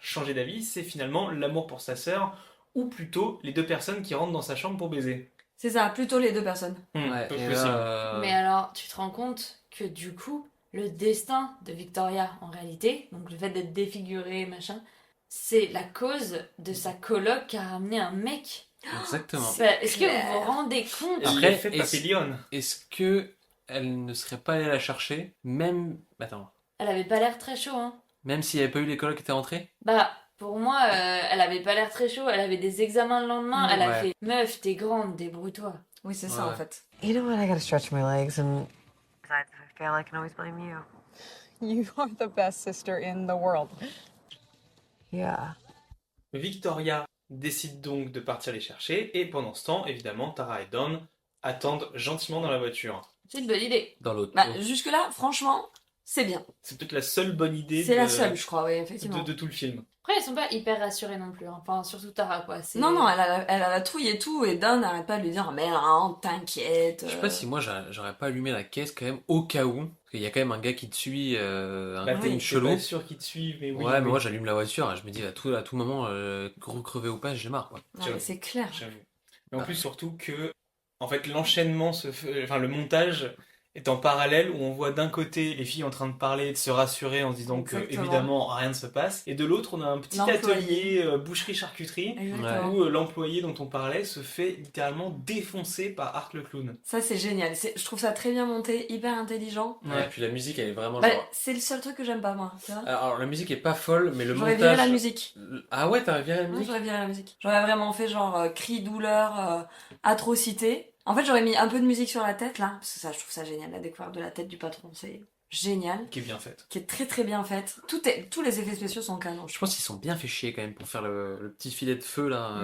changer d'avis, c'est finalement l'amour pour sa sœur, ou plutôt les deux personnes qui rentrent dans sa chambre pour baiser. C'est ça, plutôt les deux personnes. Ouais, Peu et possible. là, Mais alors, tu te rends compte que du coup, le destin de Victoria, en réalité, donc le fait d'être défigurée, machin, c'est la cause de sa coloc qui a ramené un mec. Exactement. Est-ce que vous vous rendez compte Et Après, il fait papillon. Est-ce que elle ne serait pas allée la chercher, même. Attends. Elle avait pas l'air très chaud, hein. Même s'il n'y avait pas eu l'école qui était rentrée? Bah, pour moi, elle avait pas l'air très chaud, elle avait des examens le lendemain, elle a Ouais. fait « Meuf, t'es grande, débrouille-toi Oui, c'est ça Ouais. en fait. You know what? I gotta stretch my legs, and besides, if I fail, I can always blame you. You are the best sister in the world. Yeah. Victoria décide donc de partir les chercher, et pendant ce temps, évidemment, Tara et Dawn attendent gentiment dans la voiture. ». C'est une bonne idée. Dans l'autre. Bah, jusque-là, franchement, c'est bien. C'est peut-être la seule bonne idée C'est la seule, je crois, oui, effectivement. de tout le film. Après, elles sont pas hyper rassurées non plus, hein. Enfin, surtout Tara, quoi. C'est- Non, non, elle a la trouille et tout, et Don n'arrête pas de lui dire mais non, t'inquiète. Je sais pas si moi j'aurais pas allumé la caisse quand même au cas où. Parce qu'il y a quand même un gars qui te suit, un Bah, peu t'es chelou. pas sûr qu'ils te suivent, mais oui. Ouais, mais oui. moi j'allume la voiture et je me dis à tout moment, gros crevé ou pas, j'ai marre quoi. Non, mais c'est clair. J'avoue. Mais en plus, surtout que, en fait, l'enchaînement enfin, le montage est en parallèle où on voit d'un côté les filles en train de parler, de se rassurer en se disant que, Exactement. évidemment, rien ne se passe. Et de l'autre, on a un petit L'employé. atelier boucherie-charcuterie Exactement. où l'employé dont on parlait se fait littéralement défoncer par Art le clown. Ça, c'est génial. Je trouve ça très bien monté, hyper intelligent. Ouais, et puis la musique elle est vraiment Bah, genre. c'est le seul truc que j'aime pas, moi. Tu vois. Alors la musique est pas folle, mais le J'aurais montage. viré la musique. Ah ouais, t'aurais viré la Ouais, musique? j'aurais viré la musique. J'aurais vraiment fait genre cri, douleur, atrocité. En fait, j'aurais mis un peu de musique sur la tête, là. Parce que ça, je trouve ça génial, la découverte de la tête du patron. C'est géniale, Qui est bien faite. qui est très très bien faite. Tous les effets spéciaux sont canons. Je pense qu'ils sont bien fait chier quand même pour faire le petit filet de feu là.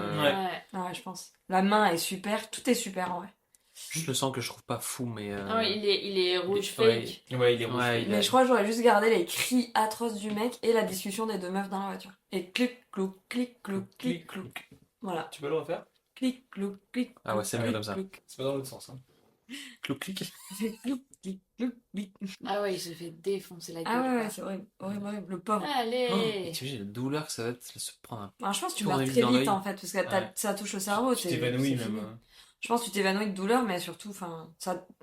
Ouais, je pense. La main est super, tout est super en vrai. Juste le sang que je trouve pas fou, mais. Ah, il est rouge Ouais. fake. Ouais, il est rouge. Ouais, Mais je crois que j'aurais juste gardé les cris atroces du mec et la discussion des deux meufs dans la voiture. Et clic, clouc, clic, clouc, clic, clouc. Voilà. Tu peux le refaire? Clic, clouc, clic. Ah ouais, c'est mieux clic, comme ça. clouc. C'est pas dans l'autre sens. Hein. Clouc, clic. Clouc, clic, clouc, clic. Ah ouais, il se fait défoncer la gueule. Ah ouais, quoi. c'est horrible, horrible, horrible. Le pauvre. Allez. Oh, t'imagines la douleur que ça va être de se prendre un. Alors, je pense que tu Tourner meurs vite très dans vite l'œil. en fait, parce que Ouais. ça touche le cerveau. Tu t'évanouis c'est même. fini. Je pense que tu t'évanouis de douleur, mais surtout,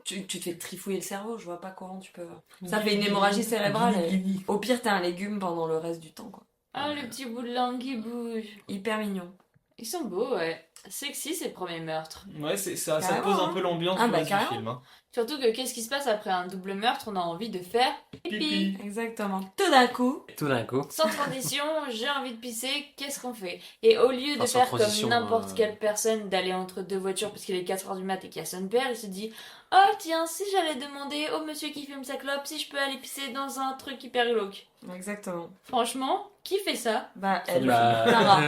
tu te fais trifouiller le cerveau. Je vois pas comment tu peux. Ça fait une hémorragie cérébrale. Et au pire, t'es un légume pendant le reste du temps, quoi. Ah, le petit bout de langue qui bouge. Hyper mignon. Ils sont beaux, ouais. Sexy, ces premiers meurtres. Ouais, ça Carrément, pose un hein. peu l'ambiance Ah, du bah, reste du carrément. film. Hein. Surtout que qu'est-ce qui se passe après un double meurtre? On a envie de faire pipi. Pipi. Exactement. Tout d'un coup, Tout d'un coup. Sans transition, j'ai envie de pisser, qu'est-ce qu'on fait? Et au lieu de Sans faire transition, comme n'importe quelle personne, d'aller entre deux voitures parce qu'il est 4h du mat et qu'il y a son père, il se dit oh tiens, si j'allais demander au monsieur qui fume sa clope si je peux aller pisser dans un truc hyper glauque. exactement. Franchement, qui fait ça? Bah, elle. Bah, Tara.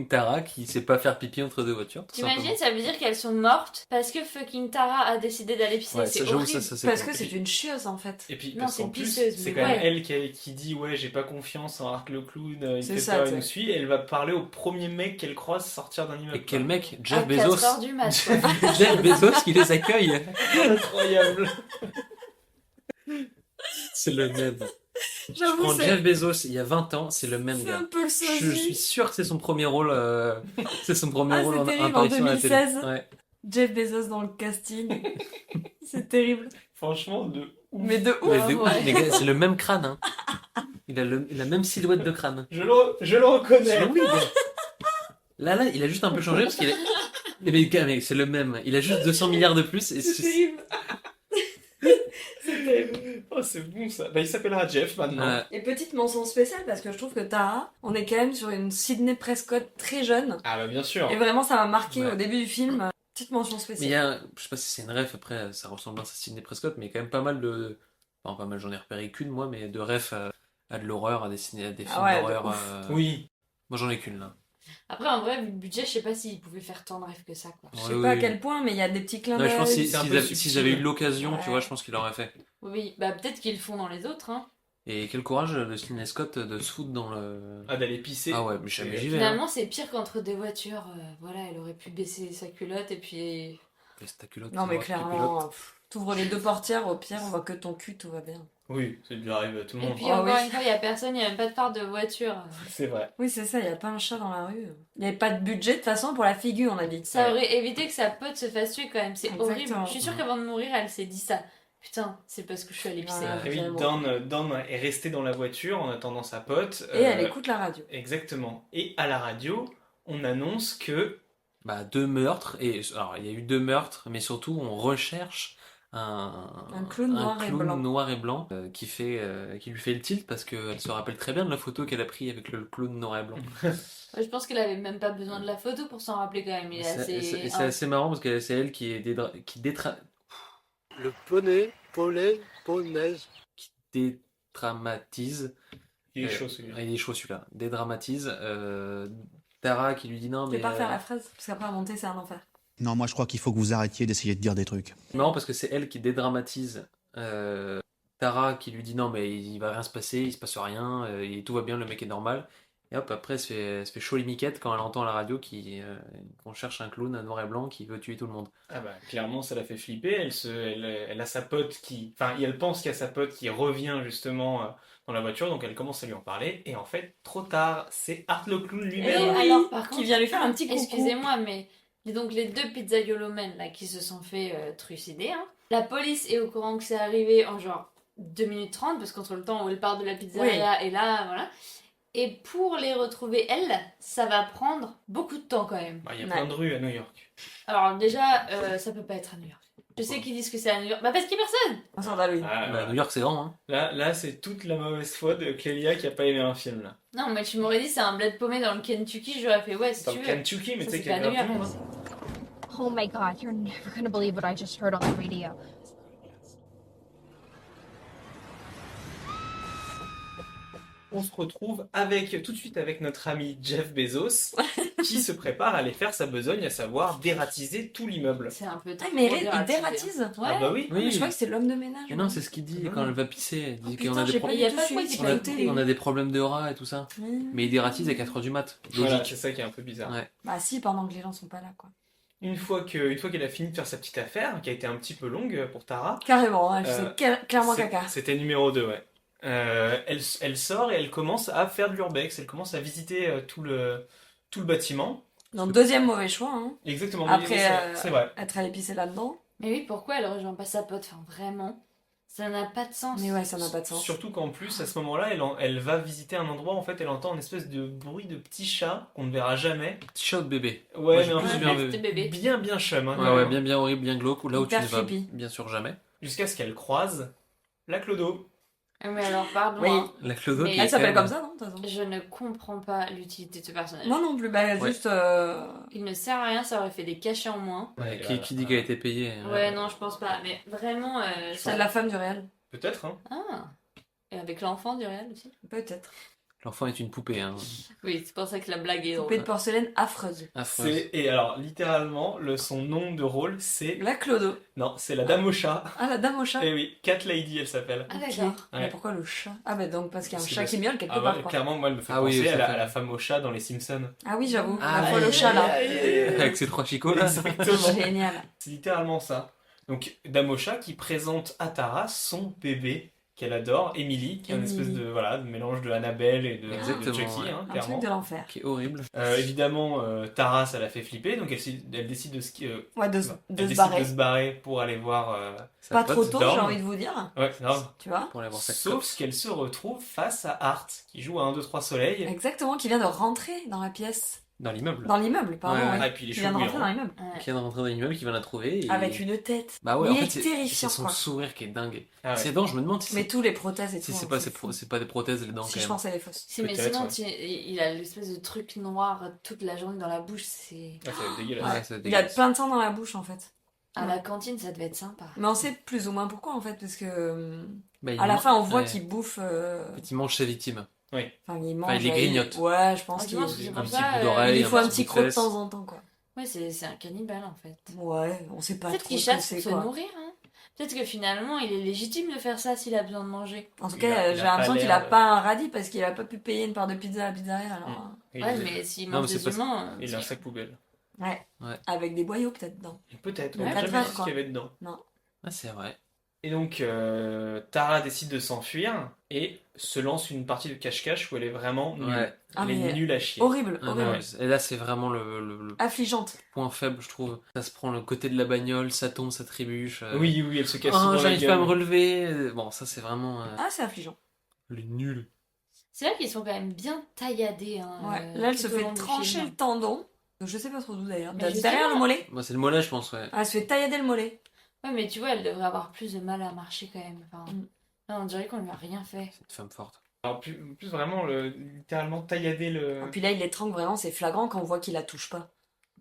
Tara qui sait pas faire pipi entre deux voitures. tout T'imagines, simplement. ça veut dire qu'elles sont mortes parce que fucking Tara a décidé d'aller pisser, Ouais, c'est ça, j'avoue, horrible. c'est Parce con. que c'est une chieuse en fait. Et puis, Non, parce c'est qu'en une plus, pisseuse, c'est mais quand même ouais. elle qui dit ouais, j'ai pas confiance en Art le clown, il C'est fait ça, peur, tu il nous sais. suit, et elle va parler au premier mec qu'elle croise sortir d'un immeuble. Et quel mec? À Jeff Bezos. 4h du mat, quoi. Jeff Bezos qui les accueille. Incroyable. C'est le même. Je J'avoue, prends c'est Jeff Bezos il y a 20 ans, c'est le même c'est gars. un peu le Je sosie. suis sûr que c'est son premier rôle. C'est son premier Ah, rôle c'est en terrible, apparition en à la télé. 2016. Ouais. Jeff Bezos dans le casting. C'est terrible. Franchement, de ouf. Mais de ouf. Mais de ouf, ouais. les gars, c'est le même crâne. Hein. Il a la même silhouette de crâne. Je le reconnais. Oui, là, il a juste un peu changé parce qu'il est. Mais gars, mec, c'est le même. Il a juste 200 milliards de plus. Et C'est terrible. C'est terrible. Oh, c'est bon ça. Bah, il s'appellera Jeff maintenant. Ouais. Et petite mention spéciale parce que je trouve que Tara, on est quand même sur une Sydney Prescott très jeune. Ah bah bien sûr. Et vraiment, ça m'a marqué Ouais. au début du film. Petite mention Mais il spéciale. y a, je sais pas si c'est une ref, après ça ressemble à Sidney Prescott, mais il y a quand même pas mal de. Enfin, pas mal, j'en ai repéré qu'une moi, mais de refs à de l'horreur, à des films ouais, de d'horreur. ouf. Oui. Moi j'en ai qu'une là. Après, en vrai, vu le budget, je sais pas s'ils pouvaient faire tant de rêves que ça, quoi. Je sais pas à quel point, mais il y a des petits clins Non, je pense que d'œil. c'est un s'ils peu avaient, subtil. s'ils avaient eu l'occasion, Ouais. tu vois, je pense qu'ils l'auraient fait. Oui, bah peut-être qu'ils le font dans les autres, hein. Et quel courage de Sidney Scott de se foutre dans le. Ah, d'aller pisser. Ah ouais, mais jamais j'y vais. Hein. Finalement, c'est pire qu'entre deux voitures. Voilà, elle aurait pu baisser sa culotte et puis. Laisse ta culotte, Non, mais tu vois, tes clairement, culottes. t'ouvres les deux portières, au pire, on voit que ton cul, tout va bien. Oui, ça lui arrive à tout le Et monde. puis Ah encore oui. une fois, il y a personne, il y a même pas de phare de voiture. C'est vrai. Oui, c'est ça, il y a pas un chat dans la rue. Il n'y avait pas de budget, de toute façon, pour la figure, on a dit. Ça aurait évité que sa pote se fasse tuer quand même, c'est Exactement. horrible. Je suis sûre qu'avant de mourir, elle s'est dit ça. Putain, c'est parce que je suis allée pisser. Ouais. Et oui, Vraiment. Dawn est restée dans la voiture en attendant sa pote. Et elle écoute la radio. Exactement. Et à la radio, on annonce que... Bah, 2 meurtres, et alors il y a eu 2 meurtres, mais surtout on recherche un clown noir et clown blanc. noir et blanc qui lui fait le tilt parce qu'elle se rappelle très bien de la photo qu'elle a prise avec le clown noir et blanc. Ouais, je pense qu'elle avait même pas besoin de la photo pour s'en rappeler quand même. Il est assez. C'est assez marrant parce que c'est elle qui Le poney, qui dédramatise. Il est chaud celui-là. Il est chaud celui-là. Dédramatise. Tara qui lui dit non Je mais. vais pas refaire la phrase, parce qu'après à monter, c'est un enfer. Non, moi je crois qu'il faut que vous arrêtiez d'essayer de dire des trucs. C'est marrant parce que c'est elle qui dédramatise Tara qui lui dit non mais il va rien se passer, il se passe rien, et tout va bien, le mec est normal. Et hop, après elle se fait chaud les miquettes quand elle entend à la radio qu'on cherche un clown noir et blanc qui veut tuer tout le monde. Ah bah clairement ça la fait flipper, elle a sa pote qui... Enfin elle pense qu'il y a sa pote qui revient justement dans la voiture, donc elle commence à lui en parler, et en fait trop tard, c'est Art le clown Et lui-même. alors, par contre, Qui vient lui faire un petit coucou. excusez-moi, mais il y a donc les deux pizzaiolomènes là qui se sont fait trucider. Hein. La police est au courant que c'est arrivé en genre 2 minutes 30, parce qu'entre le temps où elle part de la pizzeria et là, voilà. Et pour les retrouver, elles, ça va prendre beaucoup de temps quand même. Bah, il y a plein de rues à New York. Alors déjà, ça peut pas être à New York. Je sais qu'ils disent que c'est à New York. Bah parce qu'il y a personne. On s'en va, lui. Ah, Bah, New York c'est grand hein. Là c'est toute la mauvaise foi de Clélia qui a pas aimé un film là. Non, mais tu m'aurais dit c'est un bled paumé dans le Kentucky, j'aurais fait ouais si Dans tu le veux. Kentucky, mais Ça, tu sais c'est qu'il y a pas à New plein de York. monde. Oh my god, you're never gonna believe what I just heard on the radio. on se retrouve tout de suite avec notre ami Jeff Bezos qui se prépare à aller faire sa besogne, à savoir dératiser tout l'immeuble. C'est un peu Ah, mais il dératise. Ouais. Ah bah oui. Mais je crois que c'est l'homme de ménage. Mais non, c'est ce qu'il dit quand elle va pisser. Il dit qu'on Putain, a des, j'ai pas Il y a du pas tout de quoi suivi, qui j'ai va pas écouté. on a des problèmes de rats et tout ça. Mais il dératise à 4h du mat. Voilà, Logique. c'est ça qui est un peu bizarre. Ouais. Bah si, pendant que les gens sont pas là, quoi. Une fois qu'elle a fini de faire sa petite affaire, qui a été un petit peu longue pour Tara, Carrément, hein, c'est clairement c'est- caca. C'était numéro 2, ouais. Elle sort et elle commence à faire de l'urbex, elle commence à visiter tout le bâtiment. Donc deuxième mauvais choix, hein. Exactement, Après c'est vrai. être allé pisser là-dedans. Mais oui, pourquoi elle rejoint pas sa pote? Enfin, vraiment, ça n'a pas de sens. Mais ouais, ça n'a pas de sens. Surtout qu'en plus, à ce moment-là, elle va visiter un endroit, en fait, elle entend une espèce de bruit de petit chat qu'on ne verra jamais. Petit chat de bébé. Ouais, Moi, j'ai mais en plus plus, bien C'était bébé. bien chum. Hein, Ouais, quand ouais, même. bien horrible, bien glauque. Là où tu Hyper ne vas creepy. bien sûr jamais. Jusqu'à ce qu'elle croise la Clodo. Mais alors, pardon, Oui. hein, La clodo Mais qui Elle est s'appelle quand comme même- ça, non, de toute façon. je ne comprends pas l'utilité de ce personnage. Moi non plus, bah Ouais. juste... Il ne sert à rien, ça aurait fait des cachets en moins. Ouais, qui dit qu'elle a été payée. Ouais, non, je pense pas. Mais vraiment, C'est la femme du réel. Peut-être, hein. Ah. Et avec l'enfant du réel aussi. Peut-être. L'enfant est une poupée, hein. Oui, c'est pour ça que la blague est Poupée drôle. de porcelaine affreuse. Affreuse. Et alors, littéralement, son nom de rôle, c'est... La Clodo. Non, c'est la dame au chat. Ah, la dame au chat. Eh oui, Cat Lady, elle s'appelle. Ah, Ok. d'accord. Mais Ouais. pourquoi le chat? Ah bah donc parce qu'il y a un Parce que chat parce- qui miaule quelque Ah part, ouais, quoi. clairement, moi, elle me fait Ah oui, penser ça à fait- la femme au chat dans Les Simpsons. Ah oui, j'avoue. Ah, La folle ouais. au chat, là. Avec ses 3 chicots, là. Exactement. Génial. C'est littéralement ça. Donc, Dame au chat qui présente à Tara son bébé qu'elle adore, Emily, qui est une espèce de, voilà, de mélange de Annabelle et de Exactement, Chucky, ouais. hein, Un clairement. truc de l'enfer. Qui est horrible. Évidemment, Tara, ça la fait flipper, donc elle décide de Ouais, de elle se décide barrer. de se barrer pour aller voir Sa Pas pote, trop tôt, j'ai dorme. envie de vous dire. Ouais, grave. Tu vois? Pour aller voir sa Sauf copse. qu'elle se retrouve face à Art, qui joue à 1, 2, 3 soleil Exactement, qui vient de rentrer dans la pièce. Dans l'immeuble. Dans l'immeuble, pardon. Ouais, ouais. Ah, et puis il est Qui vient de chaud rentrer dans bouillant. l'immeuble. Ouais. Qui vient de rentrer dans l'immeuble, qui vient la trouver. Et... Avec une tête. Bah ouais, Il en est fait, terrifiant, c'est son quoi. sourire qui est dingue. Ah ouais. C'est dedans, je me demande si Mais c'est tous les prothèses et tout. si c'est hein, pas, fou. c'est pas des prothèses les dents Si, quand je même. pense qu'elle est fausse. Si, mais Peut-être, sinon, ouais. il a l'espèce de truc noir toute la journée dans la bouche. C'est Ah, c'est dégueulasse. Ouais, c'est Il a dégueulasse. plein de sang dans la bouche, en fait. à la cantine, ça devait être sympa. Mais on sait plus ou moins pourquoi, en fait, parce que... Bah, il à la man- fin, on voit ouais. qu'il bouffe... En fait, il mange ses victimes. Enfin, il mange... il les grignote. Ouais, je pense Ah, qu'il... tu penses que c'est Un pour petit ça, bout d'oreille, Il lui faut un petit bout de croc de fesse. temps en temps, quoi. Ouais, c'est un cannibale en fait. Ouais, on sait pas Peut-être trop qu'il ce que chasse c'est, pour se quoi. nourrir. Hein. Peut-être que finalement, il est légitime de faire ça s'il a besoin de manger. En tout Il cas, a j'ai pas l'impression qu'il l'air a de- pas un radis parce qu'il a pas pu payer une part de pizza à la pizzeria, alors... Ouais, mais s'il Non, mange mais des c'est pas- humains... Il a un sac poubelle. Ouais. Ouais. Avec des boyaux, peut-être, dedans. Peut-être, Ouais, on n'a quatre jamais heures, vu ce quoi. qu'il y avait dedans. Ah, c'est vrai. Et donc, Tara décide de s'enfuir et se lance une partie de cache-cache où elle est vraiment nulle. Ouais. Ah, Elle mais est nulle à chier. horrible, Ah, horrible. ouais. Et là, c'est vraiment le Affligeante. point faible, je trouve. Ça se prend le côté de la bagnole, ça tombe, ça trébuche. Oui, oui, elle se casse Oh, souvent la j'arrive gueule. pas à me relever. Bon, ça, c'est vraiment. Ah, c'est affligeant. Le nul. C'est vrai qu'ils sont quand même bien tailladés. Hein, Ouais. Là, elle se tout au fait long du trancher film. le tendon. Je sais pas trop d'où d'ailleurs. Mais Derrière justement- le mollet. Moi, c'est le mollet, je pense, ouais. Ah, elle se fait taillader le mollet. Ouais, mais tu vois, elle devrait avoir plus de mal à marcher quand même. Enfin, là, on dirait qu'on lui a rien fait. C'est une femme forte. Alors, plus vraiment, littéralement taillader le... Et puis là, il l'étrangle vraiment, c'est flagrant quand on voit qu'il la touche pas.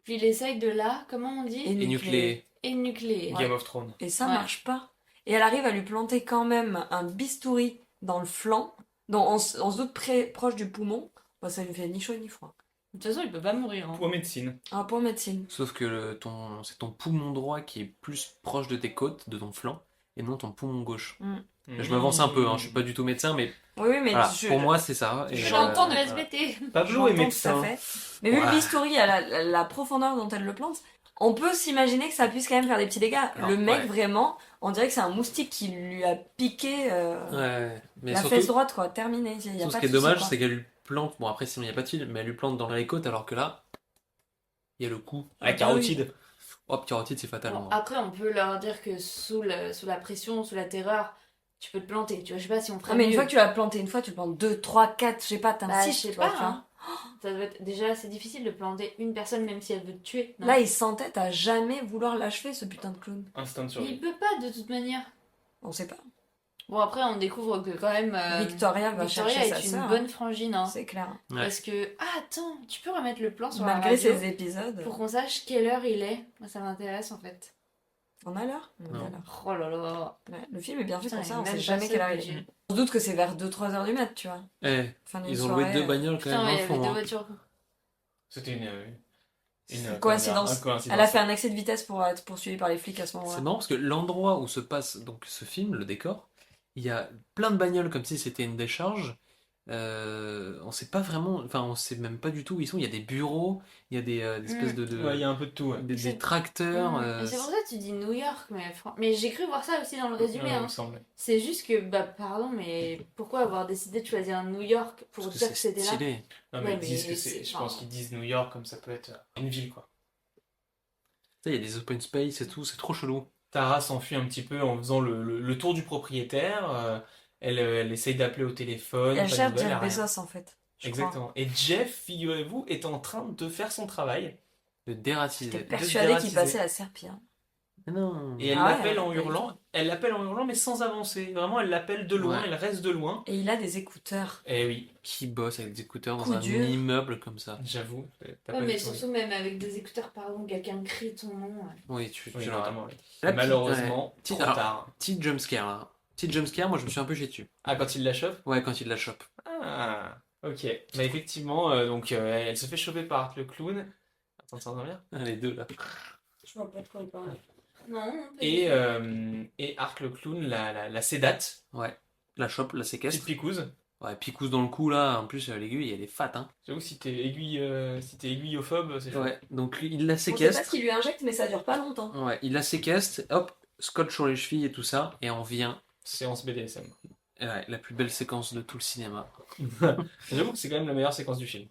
Puis il essaye de là, comment on dit Énucléé. Énucléé. Game of Thrones. Et ça Ouais. marche pas. Et elle arrive à lui planter quand même un bistouri dans le flanc, dont on se doute proche du poumon. Bah, ça lui fait ni chaud ni froid. De toute façon, il peut pas mourir. Hein. Pour médecine. Ah, pour médecine. Sauf que c'est ton poumon droit qui est plus proche de tes côtes, de ton flanc, et non ton poumon gauche. Je m'avance un peu, hein, je suis pas du tout médecin, mais, Oui, mais voilà, je- pour moi c'est ça. Et, Je l'entends de voilà. SBT. Pablo est J'entends médecin. tout à fait. Mais vu le Ouais. bistouri à la profondeur dont elle le plante, on peut s'imaginer que ça puisse quand même faire des petits dégâts. Alors, le mec, ouais. vraiment, on dirait que c'est un moustique qui lui a piqué Ouais, mais la surtout, fesse droite, quoi. Terminé. Y a surtout pas ce de qui est souci, dommage, quoi. c'est qu'elle lui plante, bon après sinon il n'y a pas de fil, mais elle lui plante dans les côtes, alors que là, il y a le coup. La carotide. Hop, carotide, c'est fatal. Bon, en vrai. après, on peut leur dire que sous la pression, sous la terreur, tu peux te planter. Tu vois, je sais pas si on ferait Ah, mais une mieux. fois que tu l'as planté une fois, tu le plantes 2, 3, 4, je sais pas, Bah, je t'insistes, sais tu vois, pas. tu vois. Hein. Ça doit être... Déjà, c'est difficile de planter une personne même si elle veut te tuer. non Là, il s'entête à jamais vouloir l'achever, ce putain de clown. Instinct de Il survie. peut pas de toute manière. On sait pas. Bon, après, on découvre que quand même. Victoria va chercher sa est une sœur, bonne frangine. Hein. C'est clair. Ouais. Parce que. Ah, attends, tu peux remettre le plan sur Malgré la radio ces épisodes. pour qu'on sache quelle heure il est. Moi, ça m'intéresse en fait. On a l'heure On a Non. l'heure. Oh là là. Ouais, le film est bien fait Putain, pour ça, il y a on sait même jamais pas quelle ça, heure il budget. est. On se doute que c'est vers 2-3 heures du mat, tu vois. Eh, Fin d'une ils ont loué soirée, 2 bagnoles quand Putain, même ouais, il dans y le avait fond. deux hein. voitures. C'était une Coïncidence. comment dire, Elle a fait un excès de vitesse pour être poursuivie par les flics à ce moment-là. C'est marrant parce que l'endroit où se passe donc ce film, le décor, il y a plein de bagnoles comme si c'était une décharge. On sait pas vraiment, enfin on sait même pas du tout où ils sont. Il y a des bureaux, il y a des espèces de Ouais, il y a un peu de tout. Ouais. des tracteurs. Mais c'est pour ça que tu dis New York, mais j'ai cru voir ça aussi dans le résumé. Ouais, il hein. me semble. C'est juste que, bah pardon, mais pourquoi avoir décidé de choisir New York pour Parce que dire que c'est c'était là? stylé. Non, mais Ouais, ils disent mais que c'est. c'est- Je pense qu'ils disent New York comme ça peut être une ville, quoi. Tu sais, il y a des open space et tout, c'est trop chelou. Tara s'enfuit un petit peu en faisant le tour du propriétaire. Elle essaye d'appeler au téléphone. Elle pas de cherche nouvelles, Jeff rien. Bezos en fait. je crois. Exactement. Et Jeff, figurez-vous, est en train de faire son travail. De dératiser. J'étais de persuadée qu'il dératiser. passait à Serpillère. Mais non. Et elle Ah ouais, l'appelle en pas du hurlant. Elle l'appelle en hurlant, mais sans avancer. Vraiment, elle l'appelle de loin. Ouais. Elle reste de loin. Et il a des écouteurs. Eh oui, Qui bosse avec des écouteurs dans Coup un dur. immeuble comme ça? j'avoue. t'as Ouais, pas mais du tout surtout même avec des écouteurs, pardon, quelqu'un crie ton nom. Oui, tu Oui, l'entends. vraiment, oui. Là, Malheureusement, petit- trop alors, tard. Petit jumpscare là. Petit jumpscare, moi je me suis un peu jeté dessus. Ah, quand il la chope? Ouais, quand il la chope. Ah, ok. Bah effectivement, elle se fait choper par Art le clown. Attends de s'endormir. Les deux là. Je vois pas de quoi il parle. Non, Et Art le clown la sédate. Ouais. La chope, la Petite séquestre. picouse. Ouais, picousse dans le cou là. En plus, l'aiguille, elle est fat, hein. J'avoue, si t'es aiguillophobe, c'est chaud. Ouais, donc lui, il la On sait pas séquestre. ce qu'il lui injecte, mais ça dure pas longtemps. Ouais, il la séquestre, hop, scotch sur les chevilles et tout ça, et on vient. Séance BDSM. Ouais, la plus belle séquence de tout le cinéma. J'avoue que c'est quand même la meilleure séquence du film.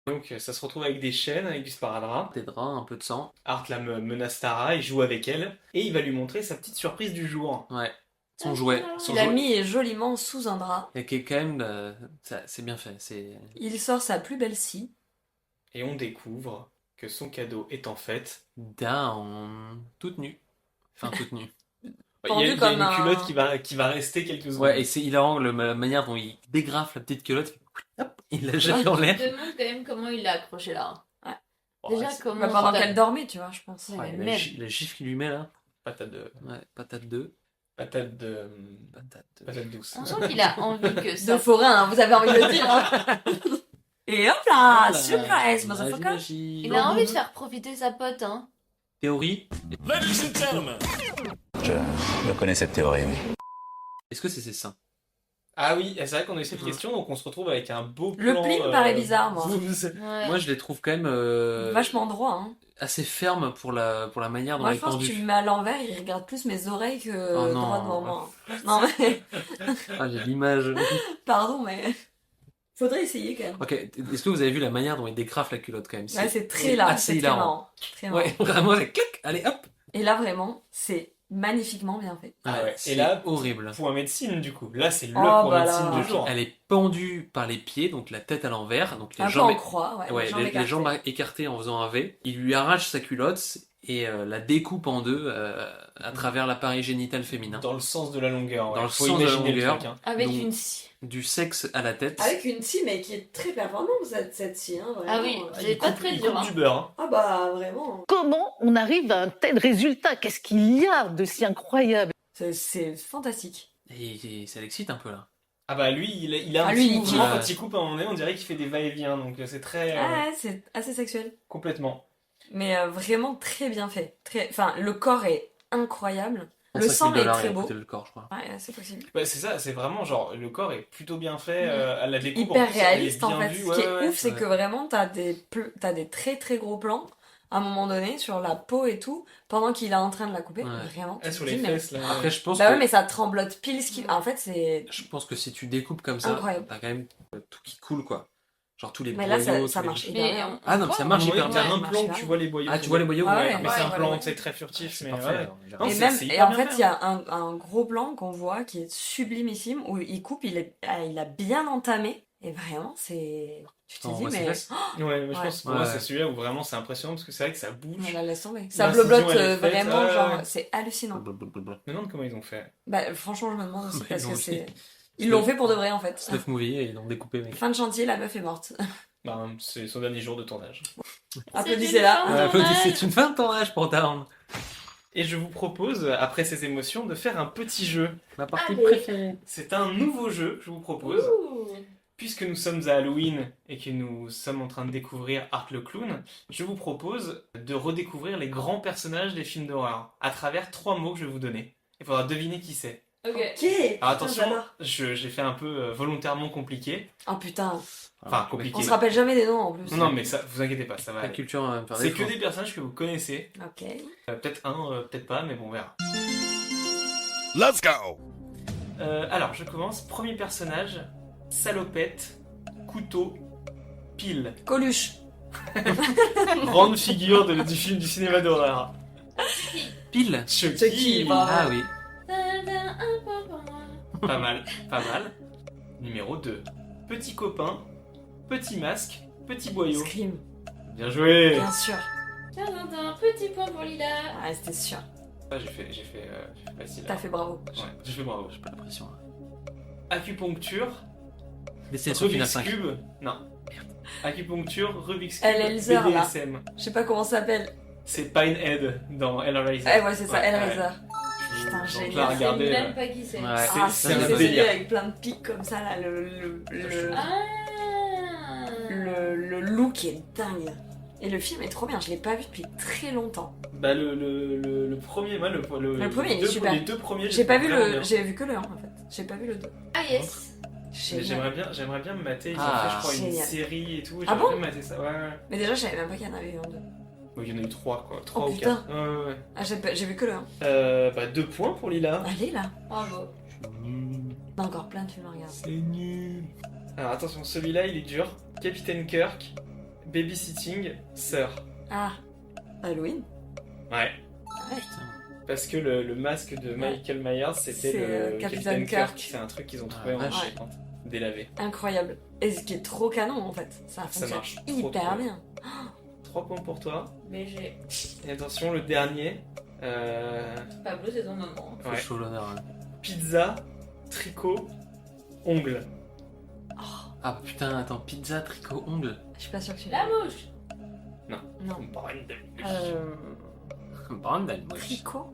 Donc ça se retrouve avec des chaînes, avec du sparadrap. Des draps, un peu de sang. Art la menace Tara, il joue avec elle. Et il va lui montrer sa petite surprise du jour. Ouais. Son jouet. Son Il l'a jouet. mis joliment sous un drap. Et qui est quand même. C'est bien fait. C'est. Il sort sa plus belle scie. Et on découvre que son cadeau est en fait... Down. Toute nue. Enfin, toute nue. Pendu il y a comme une un- culotte qui va rester quelques secondes. Ouais, et c'est hilarant la manière dont il dégrafe la petite culotte. Hop, il la jette en Je l'air. me demande quand même comment il l'a accroché là. Oh, Déjà, c'est- comment. Bah, pendant t'as- qu'elle dormait, tu vois, je pense. Ouais, Ouais, mais la, même. la gifle qu'il lui met là. Patate de... Ouais, patate 2. Patate de... Patate. Patate douce. On sent qu'il a envie que De ça. forain, hein, vous avez envie de le dire. Hein. Et hop là, surprise, Magie, motherfucker. magie. Il a envie de faire profiter sa pote, hein. Théorie. Je connais cette théorie, oui. Est-ce que c'est ses seins? Ah oui, c'est vrai qu'on a eu cette question, donc on se retrouve avec un beau Le plan... pli me paraît bizarre, moi. zooms. Ouais. Moi, je les trouve quand même Vachement droit, hein. assez fermes pour la manière dont Moi, elle je est pense que tu pendue. me mets à l'envers, il regarde plus mes oreilles que Oh non. droit devant moi. Non, mais, Ah, j'ai l'image. pardon, mais. Faudrait essayer quand même. Ok, est-ce que vous avez vu la manière dont il dégrafe la culotte quand même? Ouais, c'est très large, assez c'est très hilarant. marrant. Très marrant. Ouais, vraiment, c'est clac, allez hop. Et là, vraiment, c'est magnifiquement bien fait. Ah ouais. C'est Et là, horrible. point médecine du coup. Là, c'est le Oh, point bah médecine là. du jour. Elle est pendue par les pieds, donc la tête à l'envers, donc les Un peu jambes, en croix, ouais. ouais, les jambes les écartées. jambes écartées en faisant un V. Il lui arrache sa culotte et la découpe en deux à travers l'appareil génital féminin. Dans le sens de la longueur. Ouais. Dans le Faut sens de la imaginer le longueur. truc, hein. Avec Donc, une scie. Du sexe à la tête. Avec une scie, mais qui est très performante, cette scie, hein, vraiment. Ah oui, c'est pas très Il dur. coupe Hein. du beurre. Hein. Ah bah, vraiment. Comment on arrive à un tel résultat? Qu'est-ce qu'il y a de si incroyable? C'est fantastique. Et ça l'excite un peu là. Ah bah lui, il a un Ah, petit lui, il mouvement kiffe. quand il coupe à un moment donné, on dirait qu'il fait des va-et-vient, donc c'est très... Ah ouais, c'est assez sexuel. complètement. Mais vraiment très bien fait. Enfin, le corps est incroyable. Le 35 sang 000 est $, très il a beau. coûté le corps, je crois. Ouais, c'est possible. Bah, c'est ça, c'est vraiment genre, le corps est plutôt bien fait, à la découpe. en Hyper plus, elle est réaliste en bien fait. vue, Ce qui est ouais, ouf, c'est ouais. que vraiment t'as des très très gros plans à un moment donné sur la peau et tout, pendant qu'il est en train de la couper. Ouais. Vraiment, tu Ah, te sur dis, les mais... fesses, là. Après, je pense Bah que ouais, mais ça tremblote pile ce qui... En fait, c'est... je pense que si tu découpes comme ça, Incroyable. t'as quand même tout qui coule quoi. Genre tous les Mais là, boyaux, ça tous les marche machins. hyper bien. Ah non, mais ça marche hyper T'as bien. un marche plan bien. où tu vois les boyaux. Ah, tu vois les boyaux? Ouais, Ouais. Mais c'est un ouais, plan, ouais. tu sais, très furtif, C'est mais parfait, ouais. alors. Non, Et c'est- même, c'est et hyper en bien fait, il y a un gros plan qu'on voit qui est sublimissime, où il coupe, il a bien entamé, et vraiment, c'est... Tu te On dis, voit ses mais... fesses. Ouais, mais je Ouais. pense que pour moi, Ouais. c'est celui-là où vraiment c'est impressionnant parce que c'est vrai que ça bouge. On la laisse tomber. Ça L'incision, bloblote elle est faite, vraiment, ouais, genre, ouais. c'est hallucinant. Je me demande comment ils ont fait. Bah, franchement, je me demande aussi, Bah, parce ils que l'ont c'est... fait. Ils l'ont fait pour de vrai, en fait. Snuff movie et ils l'ont découpé mec. Fin de chantier, la meuf est morte. Bah, c'est son dernier jour de tournage. Applaudissez-là. Ouais, c'est une fin de tournage pour Down. Et je vous propose, après ces émotions, de faire un petit jeu. Ma partie Allez. préférée. C'est un nouveau jeu que je vous propose. Ouh. Puisque nous sommes à Halloween et que nous sommes en train de découvrir Art le Clown, je vous propose de redécouvrir les grands personnages des films d'horreur à travers 3 mots que je vais vous donner. Il faudra deviner qui c'est. Ok. Alors attention, j'adore. j'ai fait un peu volontairement compliqué. Oh putain, Enfin, compliqué. on se rappelle jamais des noms en plus. Non, mais ça, vous inquiétez pas, ça va La aller. culture va me faire C'est que défaut. des personnages que vous connaissez. Ok. Peut-être un, peut-être pas, mais bon, on verra. Let's go! Alors, je commence. Premier personnage, salopette, couteau, pile. Coluche. Grande figure du film du cinéma d'horreur. Pile. Chucky. bravo. Ah oui. Pas mal, pas mal. Numéro 2. Petit copain, petit masque, petit boyau. Scream. Bien joué. Bien sûr. Un petit point pour Lila. Ah, c'était sûr. Ah, j'ai fait facile. T'as fait bravo. Ouais, j'ai fait bravo. J'ai pas l'impression. Acupuncture, Destination finale Rubik's 5. Cube. Non. Acupuncture, Rubik's Cube, Hellraiser, là. BDSM. Je sais pas comment ça s'appelle. C'est Pinehead dans Hellraiser. Eh ouais, c'est ça, Ouais, Hellraiser. ouais. Putain, Donc génial. là, C'est regardez. même pas qui c'est. Ouais. Ah, c'est c'est un celui délire. avec plein de pics comme ça, là, Ah. le look est dingue. Et le film est trop bien, je l'ai pas vu depuis très longtemps. Bah le premier, moi le premier, il est super. Les deux premiers, J'ai pas vu vraiment le, bien. j'ai vu que le 1 en fait. J'ai pas vu le 2. Ah yes. Mais j'aimerais bien me mater. Ils ont Ah, fait, je crois, une génial. série et tout. Ah J'aimerais bon bien me mater ça. Ouais, ouais. Mais déjà, je savais même pas qu'il y en avait eu un 2. Bon, il y en a eu 3 quoi. 3 Oh, ou putain. 4. Ouais, ouais. Ah, j'ai vu que le 1. Bah 2 points pour Lila. Allez là. Bravo. On a encore plein de films à regarder. C'est nul. Alors attention, celui-là il est dur. Capitaine Kirk, Babysitting, Sœur. Ah, Halloween. Ouais. Ouais. Parce que le masque de Michael Myers c'était C'est, le Capitaine Capitaine Kirk. Kirk. C'est un truc qu'ils ont trouvé Ah, en vache. H50. Délavé. Incroyable. Et ce qui est trop canon en fait. Ça fonctionne marche trop, hyper trop. bien. 3 points pour toi. BG. Et attention, le dernier. Pablo, c'est ton moment. Faut Ouais. chaud l'honneur. Hein. Pizza, tricot, ongle. Ah putain, attends, pizza, tricot, ongle. Je suis pas sûre que tu La mouche. Non. Brandel, moi. Tricot.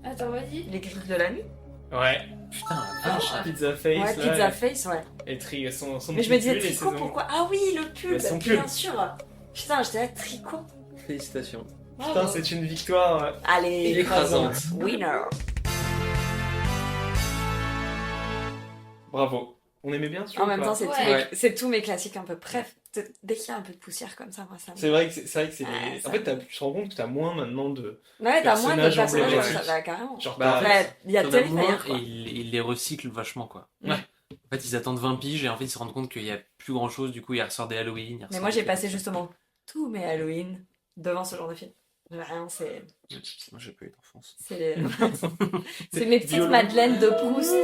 Attends, vas-y. Les griffes de la nuit. Ouais. Putain, la Ah, vache. Pizza face. Ouais, là, Pizza Face, ouais. Et son Mais je me petit disais pull et tricot, ses pourquoi? Ah oui, le pull, Bah, son bien pull. sûr. Putain, j'étais là, tricot. Félicitations. Putain, Bravo. c'est une victoire Allez, écrasante. winner. Bravo. On aimait bien ce En même temps, c'est Ouais. c'est tous mes classiques un peu. Bref, dès qu'il y a un peu de poussière comme ça, moi ça me. C'est vrai que c'est Ouais, les... ça En fait, tu te rends compte que t'as moins maintenant de... Ouais, t'as moins de personnages personnages, emblématiques. ça va carrément. Genre, Bah, t'as- Ouais, il y a T'en as moins Terrifier, et quoi. ils les recyclent vachement quoi. Ouais. En fait, ils attendent 20 piges et en fait, ils se rendent compte qu'il y a plus grand chose. Du coup, il ressort des Halloween. il Mais ressort moi, j'ai des- passé justement tous mes Halloween devant ce genre de film. Vraiment, c'est. Moi, j'ai pas eu d'enfance. C'est les... c'est mes petites violent. madeleines de Proust.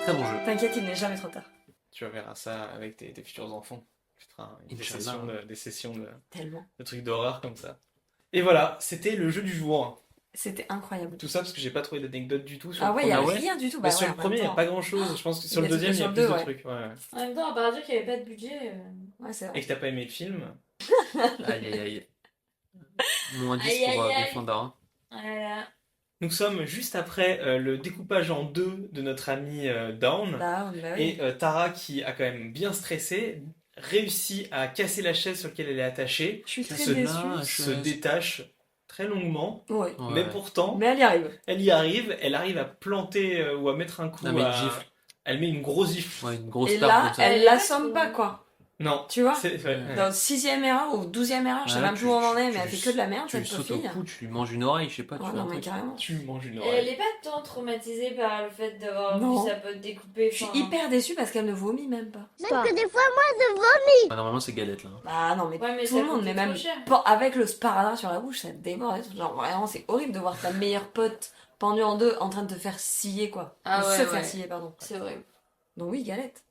Très bon jeu. T'inquiète, il n'est jamais trop tard. Tu verras ça avec tes futurs enfants. Tu feras des Inch'Allah. sessions Tellement. de trucs d'horreur comme ça. Et voilà, c'était le jeu du jour. C'était incroyable. Tout ça parce que j'ai pas trouvé d'anecdote du tout sur Ah le ouais, il y a premier. rien du tout. Bah, Bah sur ouais, le en même premier, il n'y a temps. pas grand chose. Je pense que sur Il le y a deuxième, il y a sur plus le de deux, trucs. Ouais. En même temps, à part dire qu'il n'y avait pas de budget. Ouais, c'est Et vrai. que t'as pas aimé le film. Aïe aïe aïe. Moins 10 Aïe, pour aïe, aïe. Gryffondor. Voilà. Nous sommes juste après le découpage en deux de notre ami Dawn. Là, bah oui. Et Tara, qui a quand même bien stressé, réussit à casser la chaise sur laquelle elle est attachée, Je suis très Se déçue. lâche. se détache très longuement, Ouais. Ouais. mais pourtant, Mais elle y arrive. elle y arrive, elle arrive à planter ou à mettre un coup Elle met une à... gifle. Elle met une grosse gifle. Ouais, une grosse Et tarte là, comme ça. elle l'assomme pas, quoi. Non, Tu vois c'est... ouais. Dans 6ème erreur ou 12ème erreur, je sais Ouais, même plus où on en est, mais tu- elle fait que de la merde, Tu cette lui pauvre sautes au fille. cou, tu lui manges une oreille, je sais pas. Ouais, tu fais non, un mais truc. carrément. Tu manges une Et oreille. elle est pas tant traumatisée par le fait d'avoir Non. vu sa pote découpée. Je suis enfin, hyper déçue parce qu'elle ne vomit même pas. Ah, normalement, c'est galette là. Bah non, mais, Ouais, mais tout ça le monde, coûtait mais même trop cher. avec le sparadrap sur la bouche, ça déborde. et tout. Genre vraiment, c'est horrible de voir ta meilleure pote pendue en deux en train de te faire scier, quoi. Ah De ouais, se ouais. faire scier, pardon. C'est horrible. Donc oui, galette.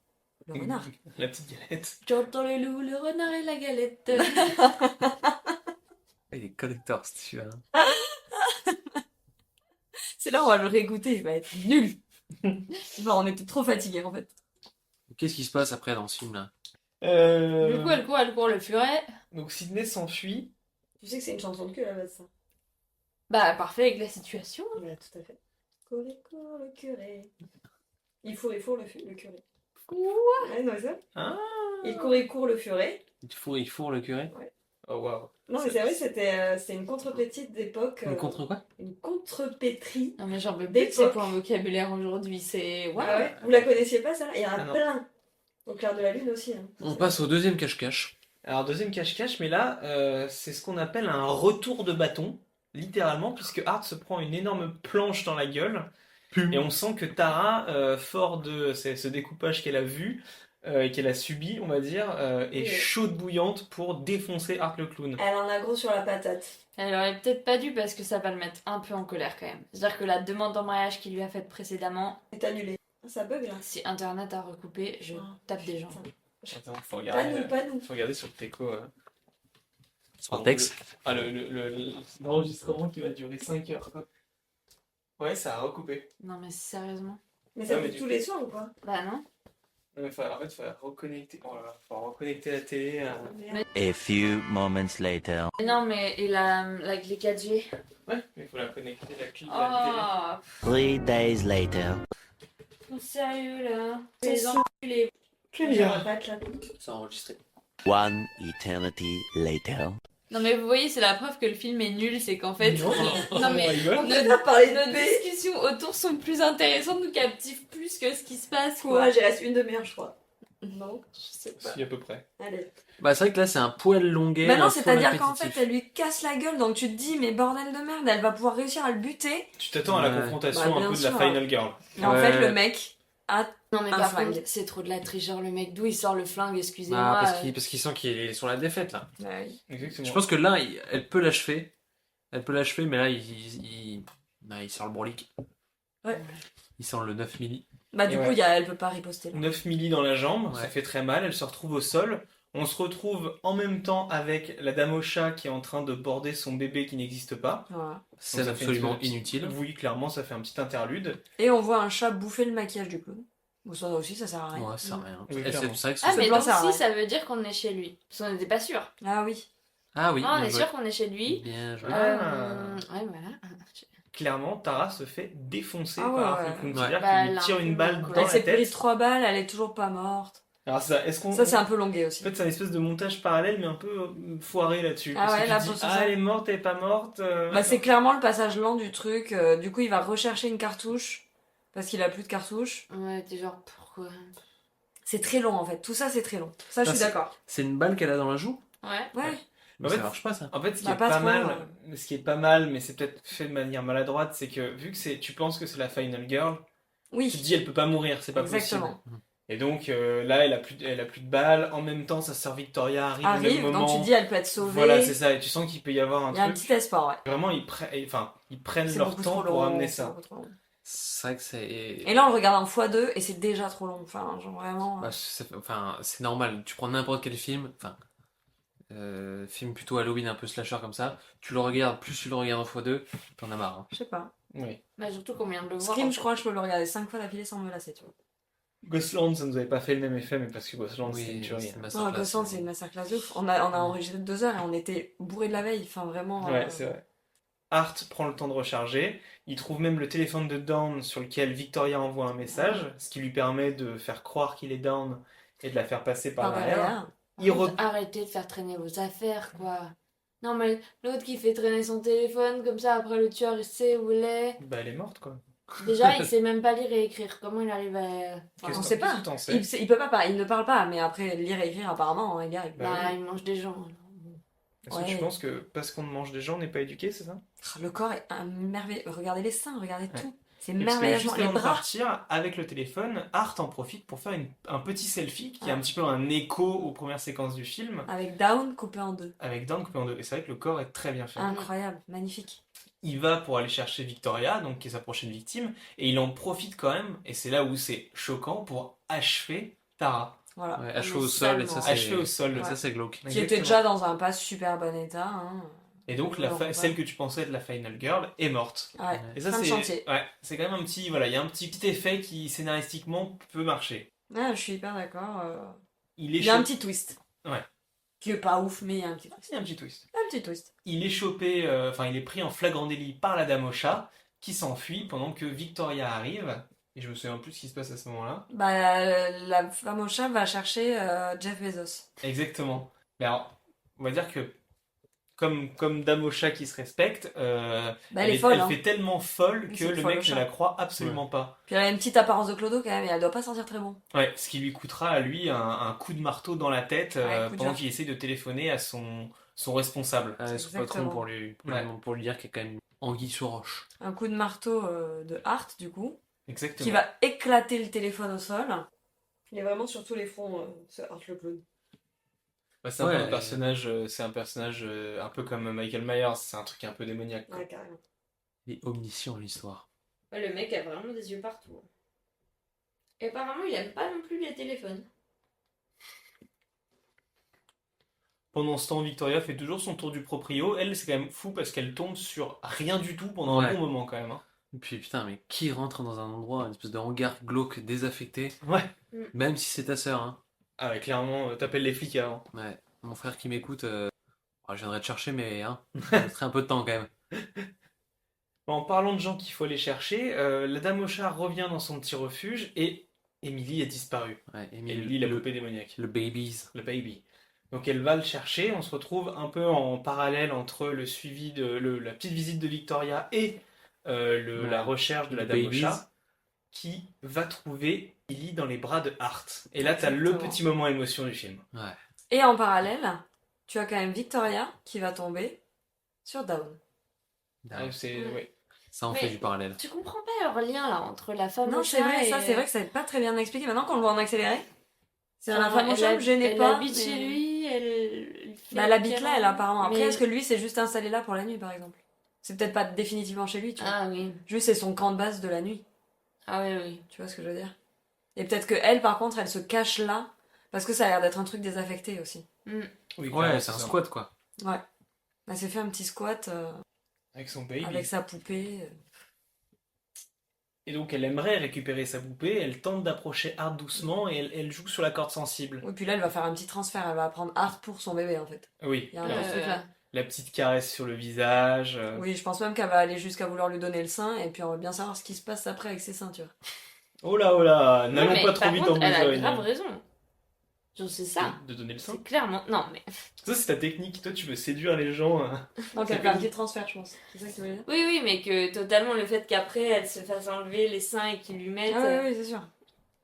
Le renard. La petite galette. J'entends les loups, le renard et la galette. Il est collector, c'est celui-là. C'est là où on va le réécouter, il va être nul. Genre, on était trop fatigués en fait. Qu'est-ce qui se passe après dans ce film là? Du coup, elle court le furet. Donc Sydney s'enfuit. Tu sais que c'est une chanson de cul à la base, ça. Bah, parfait avec la situation. Ouais, tout à fait. Cours le curé. Il fourre le curé. Quoi? Ouais, non, ça. Ah. Il court le furet. Il fourre le curé. Ouais. Oh waouh. Non, mais c'est vrai, c'était une contrepétrie d'époque. Une contre quoi? Une contrepétrie. Non, mais j'en peux plus de D'époque. ces points vocabulaire aujourd'hui. C'est. Waouh! Ah ouais. Vous la connaissiez pas, ça? Il y en a Ah non. plein. Au clair de la lune aussi. Hein. On passe au deuxième cache-cache. Alors deuxième cache-cache, mais là, c'est ce qu'on appelle un retour de bâton, littéralement, puisque Art se prend une énorme planche dans la gueule, et on sent que Tara, fort de ce découpage qu'elle a vu, et qu'elle a subi, on va dire, est chaude bouillante pour défoncer Art le clown. Elle en a gros sur la patate. Elle aurait peut-être pas dû parce que ça va le mettre un peu en colère quand même. C'est-à-dire que la demande en mariage qu'il lui a faite précédemment, est annulée. Ça bug là. Si Internet a recoupé, je tape des gens. Attends, faut regarder, Pas nous. faut regarder sur le Teco. Sur le texte. L'enregistrement qui va durer 5 heures, quoi. Ouais, ça a recoupé. Non mais sérieusement. Mais ça Ouais, mais fait du tous coup- les soirs ou quoi? Bah non. Non, mais en fait, il faut reconnecter. Oh là là, faut reconnecter la télé. A few moments later. Mais non mais et la clé 4G. Ouais, mais il faut la connecter, la clé de la Oh, 3 days later. sérieux là. Les enculés. télé. C'est enregistré. One eternity later. Non mais vous voyez, c'est la preuve que le film est nul, c'est qu'en fait... Non, mais nos discussions autour sont plus intéressantes, nous captivent plus que ce qui se passe. Quoi. Courage, il reste une demi-heure, je crois. Non, je sais pas. Si, à peu près. Allez. Bah c'est vrai que là c'est un poil longuet. Bah un non, poil c'est-à-dire qu'en fait, répétitif. elle lui casse la gueule, donc tu te dis, mais bordel de merde, elle va pouvoir réussir à le buter. Tu t'attends à la Ouais. confrontation Bah, un bien peu de la sûr. Final Girl. Et en Ouais. fait, le mec a Non mais un par flingue. contre, c'est trop de la triche, genre le mec, d'où il sort le flingue, excusez-moi. Ah, parce qu'il sent qu'il est sur la défaite là. Ouais. Exactement. Je pense que là, elle peut l'achever. Elle peut l'achever, mais là, il sort le brolic. Ouais. Il sort le 9 milli. Bah du Et coup, ouais. elle peut pas riposter. Là. 9 milli dans la jambe, Ouais. ça fait très mal, elle se retrouve au sol. On se retrouve en même temps avec la dame au chat qui est en train de border son bébé qui n'existe pas. Voilà. C'est Donc ça fait une absolument petite- inutile. Oui, clairement, ça fait un petit interlude. Et on voit un chat bouffer le maquillage du clown. Bon, ça aussi, ça sert à rien. Ouais, ça sert à rien. Oui, Elle, clairement. c'est vrai que Ah c'est- mais plan donc sert à si, rien. ça veut dire qu'on est chez lui. Parce qu'on n'était pas sûr. Ah oui. Ah oui, Non, on bien est joué. sûr qu'on est chez lui. Bien joué. Ouais, voilà. Clairement, Tara se fait défoncer Ah ouais, par ouais. Art le clown. Ouais. C'est-à-dire Bah, qu'il lui tire une balle quoi. dans Elle la s'est pris tête. 3 balles, elle est toujours pas morte. Alors ça, est-ce qu'on... Ça, c'est un peu longué aussi. En fait, c'est un espèce de montage parallèle, mais un peu foiré là-dessus. Ah Parce ouais, que là, tu te pour dis, ça. ah, elle est morte, elle est pas morte. Bah, c'est clairement le passage lent du truc. Du coup, il va rechercher une cartouche parce qu'il a plus de cartouche. Ouais, t'es genre, pourquoi? C'est très long en fait. Tout ça, c'est très long. Ça, je suis c'est- d'accord. C'est une balle qu'elle a dans la joue. Ouais. Ouais. Mais En ça fait, marche pas ça. En fait, ce qui Bah, est pas pas trop, mal, mais c'est peut-être fait de manière maladroite, c'est que vu que tu penses que c'est la Final Girl, tu te Oui. dis elle peut pas mourir, c'est pas Exactement. possible. Et donc là, elle a plus de balles. En même temps, sa sœur Victoria arrive au même Arrive, moment. donc tu te dis, elle peut être sauvée. Voilà, c'est ça. Et tu sens qu'il peut y avoir un Il y a un truc. petit espoir, ouais. Vraiment, ils prennent C'est leur beaucoup temps trop pour long, amener c'est ça. beaucoup trop long. C'est vrai que c'est. Et là, on le regarde en x2 et c'est déjà trop long. Enfin, genre vraiment. Bah, c'est normal. Tu prends n'importe quel film, film plutôt Halloween, un peu slasher comme ça, tu le regardes, plus tu le regardes en x2, t'en as marre. Hein. Je sais pas. Oui. Bah surtout qu'on vient de le voir. Scream, je crois que je peux le regarder 5 fois d'affilée sans me lasser, tu vois. Ghostland, ça nous avait pas fait le même effet, mais parce que Ghostland, Oui, c'est une tuerie. c'est une Non, masterclass. Ghostland, c'est une masterclass de ouf. On a enregistré 2 heures et on était bourrés de la veille. Enfin, vraiment. Ouais, c'est vrai. Art prend le temps de recharger. Il trouve même le téléphone de Dawn sur lequel Victoria envoie un message, ce qui lui permet de faire croire qu'il est Dawn et de la faire passer par derrière. Arrêtez de faire traîner vos affaires, quoi. Non, mais l'autre qui fait traîner son téléphone, comme ça, après le tueur, il sait où il est. Bah, elle est morte, quoi. Déjà, il sait même pas lire et écrire. Comment il arrive à. On sait pas. Qu'est-ce que t'en sais Il peut pas, il ne parle pas, mais après, lire et écrire, apparemment, les gars. Bah, il mange des gens. Est-ce que tu penses que parce qu'on mange des gens, on n'est pas éduqué, c'est ça? Le corps est un merveilleux. Regardez les seins, regardez tout. C'est Et parce que merveilleusement. juste Les avant de bras. partir, avec le téléphone, Art en profite pour faire un petit selfie qui est un petit peu un écho aux premières séquences du film. Avec Down coupé en 2. Avec Dawn coupé en deux. Et c'est vrai que le corps est très bien fait. Incroyable, magnifique. Il va pour aller chercher Victoria, donc qui est sa prochaine victime, et il en profite quand même, et c'est là où c'est choquant, pour achever Tara. Voilà. Ouais, achevé au sol, et ça c'est. Achevé au sol. Ça c'est glauque. Qui était déjà dans un pas super bon état. Hein. Et donc celle que tu pensais être la Final Girl est morte. Ouais, et ça fin de chantier. c'est quand même un petit, voilà, il y a un petit effet qui scénaristiquement peut marcher. Ouais, je suis hyper d'accord. Il y a un petit twist. Ouais. Qui est pas ouf, mais il y a un petit twist. Il y a un petit twist. Un petit twist. Il est chopé, il est pris en flagrant délit par la dame au chat, qui s'enfuit pendant que Victoria arrive. Et je me souviens plus ce qui se passe à ce moment-là. Bah, la femme au chat va chercher Jeff Bezos. Exactement. Mais alors, on va dire que comme dame au chat qui se respecte, elle est folle, elle hein. fait tellement folle que C'est le folle mec au ne chat. la croit absolument pas. Puis elle a une petite apparence de clodo quand même, et elle doit pas sentir très bon. Ouais, ce qui lui coûtera à lui un coup de marteau dans la tête Ouais, coup de pendant dur. qu'il essaie de téléphoner à son responsable. Son patron pour lui dire qu'il y a quand même anguille sous roche. Un coup de marteau de Hart, du coup, Exactement. qui va éclater le téléphone au sol. Il est vraiment sur tous les fronts, ce Hart le clown. Bah, c'est un peu un personnage, un peu comme Michael Myers, c'est un truc un peu démoniaque. Quoi. Ouais, carrément. Il est omniscient l'histoire. Ouais, le mec a vraiment des yeux partout. Et apparemment, il aime pas non plus les téléphones. Pendant ce temps, Victoria fait toujours son tour du proprio. Elle, c'est quand même fou parce qu'elle tombe sur rien du tout pendant un bon moment quand même. Hein. Et puis putain, mais qui rentre dans un endroit, une espèce de hangar glauque, désaffecté? Ouais. Même si c'est ta sœur, hein. Ah ouais, clairement, t'appelles les flics avant. Ouais. Mon frère qui m'écoute, je viendrai te chercher, mais hein, ça mettrait un peu de temps quand même. En parlant de gens qu'il faut aller chercher, la dame au chat revient dans son petit refuge et Emily a disparu. Ouais, Emily, la poupée démoniaque. Le baby. Donc elle va le chercher, on se retrouve un peu en parallèle entre le suivi de la petite visite de Victoria et la recherche de la dame au chat, qui va trouver Emily dans les bras de Hart. Et là t'as le Exactement. petit moment émotion du film. Ouais. Et en parallèle, tu as quand même Victoria qui va tomber sur Dawn. Ouais. Ça en Mais fait du parallèle. Tu comprends pas leur lien là entre la femme Non, au c'est chat vrai, et... ça c'est vrai que ça n'est pas très bien expliqué. Maintenant qu'on le voit en accéléré, c'est Enfin, la femme au elle chat, me gênait elle pas. habite mais- chez lui, elle fait Bah, elle habite là, câlin. elle apparemment. Après, Mais- est-ce que lui s'est juste installé là pour la nuit, par exemple? C'est peut-être pas définitivement chez lui, tu vois. Ah oui. Juste c'est son camp de base de la nuit. Ah oui, oui. Tu vois ce que je veux dire? Et peut-être que elle, par contre, elle se cache là parce que ça a l'air d'être un truc désaffecté aussi. Oui, Ouais, c'est un squat quoi. Ouais. Elle s'est fait un petit squat Avec son baby. avec sa poupée. Et donc elle aimerait récupérer sa poupée, elle tente d'approcher Hart doucement et elle joue sur la corde sensible. Oui, puis là, elle va faire un petit transfert. Elle va prendre Hart pour son bébé, en fait. Oui, Il y a un peu ce truc-là. la petite caresse sur le visage. Oui, je pense même qu'elle va aller jusqu'à vouloir lui donner le sein et puis on va bien savoir ce qui se passe après avec ses seins, tu vois. Oh là, Ouais, n'allons mais pas trop par vite contre, en elle a besogne. grave raison. Genre, c'est ça. De donner le sein. C'est clairement... Non, mais... Ça, c'est ta technique. Toi, tu veux séduire les gens. Donc elle fait un petit transfert, je pense. C'est ça que tu veux dire? Oui, oui, mais que totalement le fait qu'après, elle se fasse enlever les seins et qu'ils lui mettent... Ah oui, c'est sûr.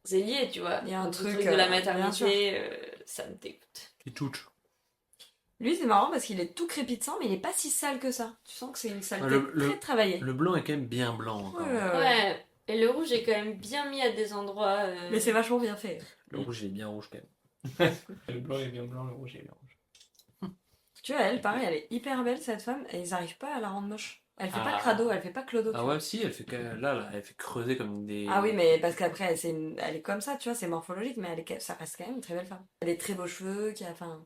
C'est lié, tu vois. Il y a un Donc, le truc, de la bien sûr. maternité, ça me dégoûte. Et touche. Lui, c'est marrant parce qu'il est tout crépi de sang, mais il est pas si sale que ça. Tu sens que c'est une saleté Le- très travaillée. Le blanc est quand même bien blanc encore. Ouais. Et le rouge est quand même bien mis à des endroits... Mais c'est vachement bien fait. Le rouge il est bien rouge quand même. Le blanc est bien blanc, le rouge est bien rouge. Tu vois, elle, pareil, elle est hyper belle, cette femme, et ils arrivent pas à la rendre moche. Elle fait pas Ah. crado, elle fait pas clodo. tu Ah vois. ouais, si, elle fait là, elle fait creuser comme des. Ah oui, mais parce qu'après, elle est comme ça, tu vois, c'est morphologique, mais ça reste quand même une très belle femme. Elle a des très beaux cheveux, qui a, enfin...